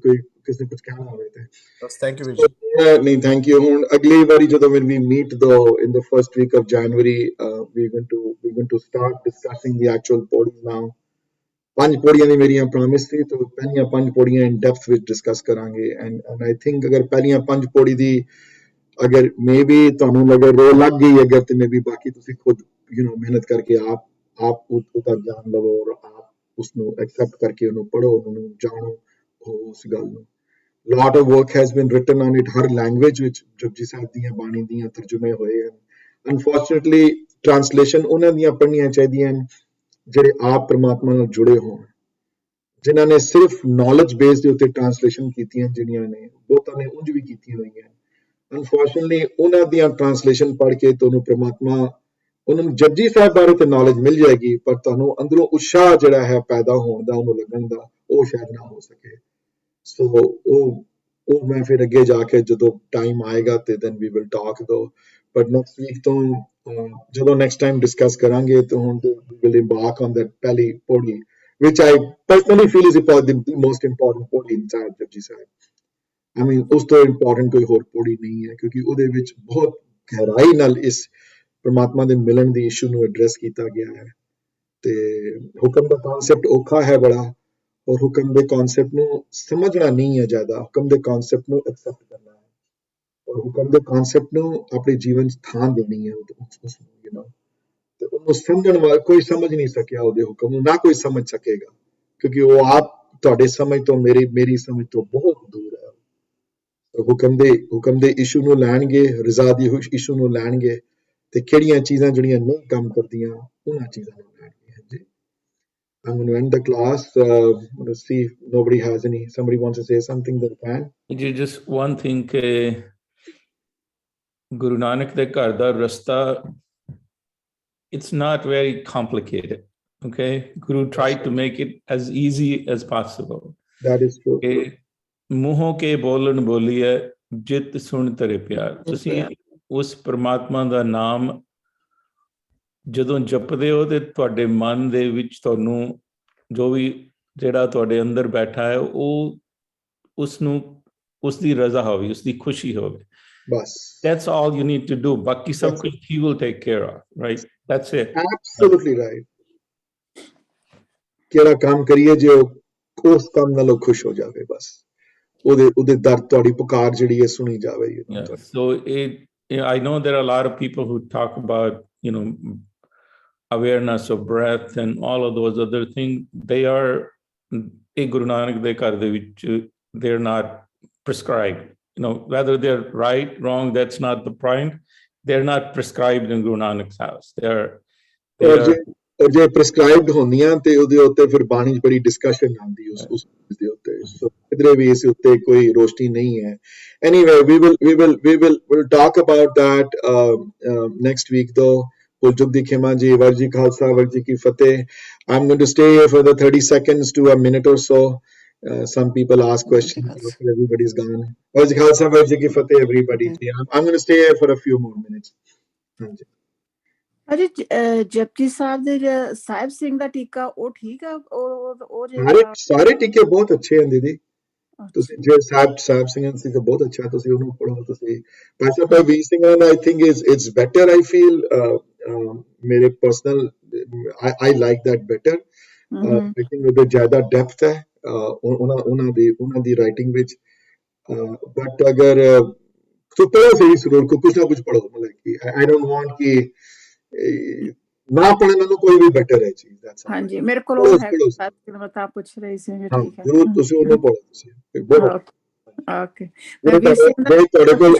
ਕਿਸੇ ਕੁਝ ਕਹਿਣਾ ਹੋਵੇ ਤੇ ਬਸ thank you ਵੀਰ ਨਹੀਂ thank you. ਹੁਣ ਅਗਲੀ ਵਾਰੀ ਜਦੋਂ when we meet though in the first week of January, we're going to start discussing the actual podium now. 5 ਪੌੜੀਆਂ ਦੀ ਮੇਰੀਆਂ ਪ੍ਰੋਮਿਸ ਸੀ, ਤੇ ਪਹਿਲੀਆਂ 5 ਪੌੜੀਆਂ in depth ਵਿੱਚ ਡਿਸਕਸ ਕਰਾਂਗੇ। and I think ਅਗਰ ਪਹਿਲੀਆਂ 5 ਪੌੜੀ ਦੀ ਅਗਰ ਮੇਬੀ ਤੁਹਾਨੂੰ ਲੱਗੇ ਰੋ ਲੱਗ ਗਈ ਅਗਰ, ਤੇ ਮੇਬੀ ਬਾਕੀ ਤੁਸੀਂ ਖੁਦ ਮਿਹਨਤ ਕਰਕੇ ਆਪ ਉਹਦਾ ਗਿਆਨ ਲਵੋ ਔਰ ਆਪ ਉਸਨੂੰ ਐਕਸੈਪਟ ਕਰਕੇ ਉਹਨੂੰ ਪੜ੍ਹੋ, ਉਹਨੂੰ ਜਾਣੋ ਉਸ ਗੱਲ ਨੂੰ। lot of work has been written on it, ਹਰ ਲੈਂਗੁਏਜ ਵਿੱਚ ਜਪਜੀ ਸਾਹਿਬ ਦੀਆਂ ਬਾਣੀ ਦੀਆਂ ਤਰਜੁਮੇ ਹੋਏ ਹਨ। unfortunately translation ਉਹਨਾਂ ਦੀਆਂ ਪੜ੍ਹਨੀਆਂ ਚਾਹੀਦੀਆਂ ਹਨ ਜਿਹੜੇ ਆਪ ਪ੍ਰਮਾਤਮਾ ਨਾਲ ਜੁੜੇ ਹੋਣ, ਜਿਨ੍ਹਾਂ ਨੇ ਸਿਰਫ ਨੌਲੇਜ ਬੇਸ ਦੇ ਉੱਤੇ ਟ੍ਰਾਂਸਲੇਸ਼ਨ ਕੀਤੀਆਂ, ਜਿਹੜੀਆਂ ਨੇ ਬਹੁਤਾਂ ਨੇ ਉਂਝ ਵੀ ਕੀਤੀਆਂ ਹੋਈਆਂ। ਅਨਫੋਰਚੂਨਟਲੀ ਉਹਨਾਂ ਦੀਆਂ ਟ੍ਰਾਂਸਲੇਸ਼ਨ ਪੜ੍ਹ ਕੇ ਤੁਹਾਨੂੰ ਪ੍ਰਮਾਤਮਾ, ਉਹਨਾਂ ਨੂੰ ਜਪਜੀ ਸਾਹਿਬ ਬਾਰੇ ਤੇ ਨੌਲੇਜ ਮਿਲ ਜਾਏਗੀ, ਪਰ ਤੁਹਾਨੂੰ ਅੰਦਰੋਂ ਉਤਸ਼ਾਹ ਜਿਹੜਾ ਹੈ ਪੈਦਾ ਹੋਣ ਦਾ, ਉਹਨੂੰ ਲੱਗਣ ਦਾ, ਉਹ ਸ਼ਾਇਦ ਨਾ ਹੋ ਸਕੇ। ਸੋ ਉਹ ਮੈਂ ਫਿਰ ਅੱਗੇ ਜਾ ਕੇ ਜਦੋਂ ਟਾਈਮ ਆਏਗਾ ਤੇ ਦੈਨ ਵੀ ਵਿਲ ਟਾਕ ਦੋ, ਬਟ ਨੈਕਸਟ ਵੀਕ ਤੋਂ ਜਦੋਂ ਨੈਕਸਟ ਟਾਈਮ ਡਿਸਕਸ ਕਰਾਂਗੇ ਤਾਂ ਹੁਣ ਵੀ ਵਿਲ ਇੰਬਾਰਕ ਔਨ ਦੈਟ ਪਹਿਲੀ ਪੌੜੀ, which I personally feel is the most important ਪੌੜੀ inside Japji Sahib. I mean, ਉਸ ਤੋਂ ਇੰਪੋਰਟੈਂਟ ਕੋਈ ਹੋਰ ਪੌੜੀ ਨਹੀਂ ਹੈ, ਕਿਉਂਕਿ ਉਹਦੇ ਵਿੱਚ ਬਹੁਤ ਗਹਿਰਾਈ ਨਾਲ ਇਸ ਪ੍ਰਮਾਤਮਾ ਦੇ ਮਿਲਣ ਦੀ ਇਸ਼ੂ ਨੂੰ ਐਡਰੈਸ ਕੀਤਾ ਗਿਆ ਹੈ। ਤੇ ਹੁਕਮ ਦਾ ਕਨਸੈਪਟ ਔਖਾ ਹੈ ਬੜਾ, ਔਰ ਹੁਕਮ ਦੇ ਕਨਸੈਪਟ ਨੂੰ ਸਮਝਣਾ ਨਹੀਂ ਹੈ ਜ਼ਿਆਦਾ, ਹੁਕਮ ਦੇ ਕਨਸੈਪਟ ਨੂੰ ਐਕਸੈਪਟ ਕਰਨਾ ਹੈ, ਔਰ ਹੁਕਮ ਦੇ ਕਨਸੈਪਟ ਨੂੰ ਆਪਣੇ ਜੀਵਨ 'ਚ ਥਾਂ ਦੇਣੀ ਹੈ ਉਸ ਨੂੰ, ਤੇ ਉਹਨੂੰ ਸਮਝਣ ਵਾਲਾ ਕੋਈ ਸਮਝ ਨਹੀਂ ਸਕਿਆ ਉਹਦੇ ਹੁਕਮ ਨੂੰ, ਨਾ ਕੋਈ ਸਮਝ ਸਕੇਗਾ, ਕਿਉਂਕਿ ਉਹ ਆਪ ਤੁਹਾਡੇ ਸਮਝ ਤੋਂ, ਮੇਰੀ ਸਮਝ ਤੋਂ ਬਹੁਤ ਦੂਰ ਹੈ। ਹੁਕਮ ਦੇ ਇਸ਼ੂ ਨੂੰ ਲੈਣਗੇ, ਰਜ਼ਾ ਦੀ ਇਸ਼ੂ ਨੂੰ ਲੈਣਗੇ, ਤੇ ਕਿਹੜੀਆਂ ਚੀਜ਼ਾਂ ਜਿਹੜੀਆਂ ਨਹੀਂ ਕੰਮ ਕਰਦੀਆਂ ਉਹਨਾਂ ਚੀਜ਼ਾਂ ਨੂੰ ਲੈਣਗੇ। ਹਾਂਜੀ, I'm going to end the class. Let's see if nobody has somebody wants to say something, they can. Just one thing, Guru Nanak ਦੇ ਘਰ ਦਾ ਰਸਤਾ, it's not very complicated. Okay, Guru tried to make it as easy as possible. That is true. ਮੂੰਹੋਂ ਕੇ ਬੋਲਣ ਬੋਲੀਏ, ਜਿਤ ਸੁਣ ਤੇਰੇ ਪਿਆਰ। ਤੁਸੀਂ ਉਸ ਪ੍ਰਮਾਤਮਾ ਦਾ ਨਾਮ ਜਦੋਂ ਜਪਦੇ ਹੋ ਤੇ ਤੁਹਾਡੇ ਮਨ ਦੇ ਵਿੱਚ ਤੁਹਾਨੂੰ ਜੋ ਵੀ ਜਿਹੜਾ ਤੁਹਾਡੇ ਅੰਦਰ ਬੈਠਾ ਹੈ, ਉਹ ਉਸਨੂੰ, ਉਸਦੀ ਰਜ਼ਾ ਹੋਵੇ, ਉਸਦੀ ਖੁਸ਼ੀ ਹੋਵੇ, ਬਸ। That's all you need to do. ਬਾਕੀ ਸਭ ਕੁਝ he will take care of, right? That's it. Absolutely right. ਕਿਹੜਾ ਕੰਮ ਕਰੀਏ ਜੇ ਉਸ ਕੰਮ ਨਾਲੋਂ ਖੁਸ਼ ਹੋ ਜਾਵੇ, ਬਸ ਉਹਦੇ ਦਰ ਤੁਹਾਡੀ ਪੁਕਾਰ ਜਿਹੜੀ ਹੈ ਸੁਣੀ ਜਾਵੇ। So I know there are a lot of people who talk about, awareness of breath and all of those other things. They are, Guru Nanak ਦੇ ਘਰ ਦੇ ਵਿੱਚ, they're not prescribed. Whether they're right, wrong, that's not the point. They're not prescribed in Guru Nanak's house. ਜੇ prescribed ਹੁੰਦੀਆਂ ਤੇ ਉਹਦੇ ਉੱਤੇ ਫਿਰ ਬਾਣੀ 'ਚ ਬੜੀ ਡਿਸਕਸ਼ਨ ਆਉਂਦੀ ਉਸ ਦੇ ਉੱਤੇ। ਸੋ ਕਿਧਰੇ ਵੀ ਇਸ ਉੱਤੇ ਕੋਈ ਰੋਸ਼ਨੀ ਨਹੀਂ ਹੈ। Anyway, we'll talk about that next week though. ਪੁਲਜੁਗ ਦੀ ਖਿਮਾ ਜੀ, ਵਾਹਿਗੁਰੂ ਜੀ ਖਾਲਸਾ, ਵਾਹਿਗੁਰੂ ਜੀ ਕੀ ਫਤਿਹ। I'm going to stay here for the 30 seconds to a minute or so. Some people ask questions. Everybody's gone. Vahiru ji Khalsa, Vahiru ji ki Fateh, everybody. I'm going to stay here for a few more minutes. ਅਜੇ ਜਪਜੀ ਸਾਹਿਬ ਦੇ ਸਾਹਿਬ ਸਿੰਘ ਦਾ ਟੀਕਾ ਉਹ ਠੀਕ ਆ? ਸਾਰੇ ਟੀਕੇ ਬਹੁਤ ਅੱਛੇ ਹਨ ਦੀਦੀ। ਤੁਸੀਂ ਜੇ ਸਾਹਿਬ ਸਿੰਘ ਸੀ ਤਾਂ ਬਹੁਤ ਅੱਛਾ, ਤੁਸੀਂ ਉਹਨੂੰ ਪੜ੍ਹੋ। ਤੁਸੀਂ ਭਾਈ ਵੀਰ ਸਿੰਘ ਦਾ I think it's better. I feel ਮੇਰੇ personal I like that better. I think ਉਹਦੇ ਜ਼ਿਆਦਾ ਡੈਪਥ ਹੈ ਉਹਨਾਂ ਦੀ ਰਾਈਟਿੰਗ ਵਿੱਚ। ਬਟ ਅਗਰ ਪੜ੍ਹੋ ਸਹੀ ਜ਼ਰੂਰ, ਕੁਛ ਨਾ ਕੁਛ ਪੜ੍ਹੋ। ਮਤਲਬ ਕਿ I don't want ਕਿ ਨਾ ਪੜ੍ਹਨ ਨਾਲੋਂ ਕੋਈ ਵੀ ਬੈਟਰ ਹੈ ਚੀਜ਼। ਹਾਂਜੀ, ਮੇਰੇ ਕੋਲ ਉਹ ਹੈ, ਮੈਂ ਪੁੱਛ ਰਹੀ ਸੀ। ਠੀਕ ਹੈ, ਜ਼ਰੂਰ ਤੁਸੀਂ ਉਹਨੂੰ ਪੜ੍ਹੋ। ਤੁਸੀਂ ਓਕੇ, ਤੁਹਾਡੇ ਕੋਲ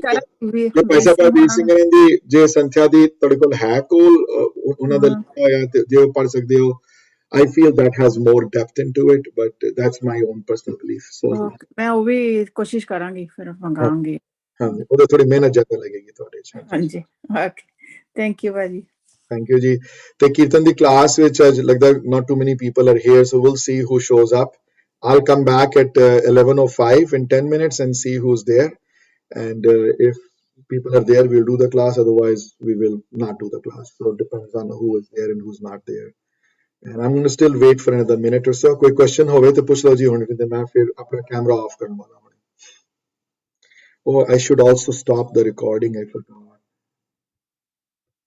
ਭਾਈ ਸਾਹਿਬ ਵੀਰ ਸਿੰਘ ਦੀ ਜੇ ਸੰਥਿਆ ਦੀ ਤੁਹਾਡੇ ਕੋਲ ਹੈ ਕੋਲ ਉਹਨਾਂ ਦਾ ਲਿਖਿਆ ਹੋਇਆ, ਤੇ ਜੇ ਉਹ ਪੜ੍ਹ ਸਕਦੇ ਹੋ। I feel that has more depth into it, but that's my own personal belief. So ਮੈਂ ਉਹ ਵੀ ਕੋਸ਼ਿਸ਼ ਕਰਾਂਗੀ, ਫਿਰ ਮੰਗਾਂਗੀ। ਹਾਂਜੀ, ਉਹਦੇ ਥੋੜੀ ਮਿਹਨਤ ਜ਼ਿਆਦਾ ਲੱਗੇਗੀ ਤੁਹਾਡੇ 'ਚ। ਹਾਂਜੀ, ਓਕੇ, ਥੈਂਕ ਯੂ ਭਾਜੀ। Thank you ji. ਤੇ ਕੀਰਤਨ ਦੀ ਕਲਾਸ ਵਿੱਚ ਅੱਜ ਲੱਗਦਾ not too many people are here, so we'll see who shows up. I'll come back at 11:05 in 10 minutes and see who's there, and if people are there we'll do the class, otherwise we will not do the class. So it depends on who is there and who's not there, and I'm going to still wait for another minute or so. कोई question होवे तो पूछ लो जी, हुण ते मैं फिर अपना camera off करन वाला हूं। Oh, I should also stop the recording, I forgot.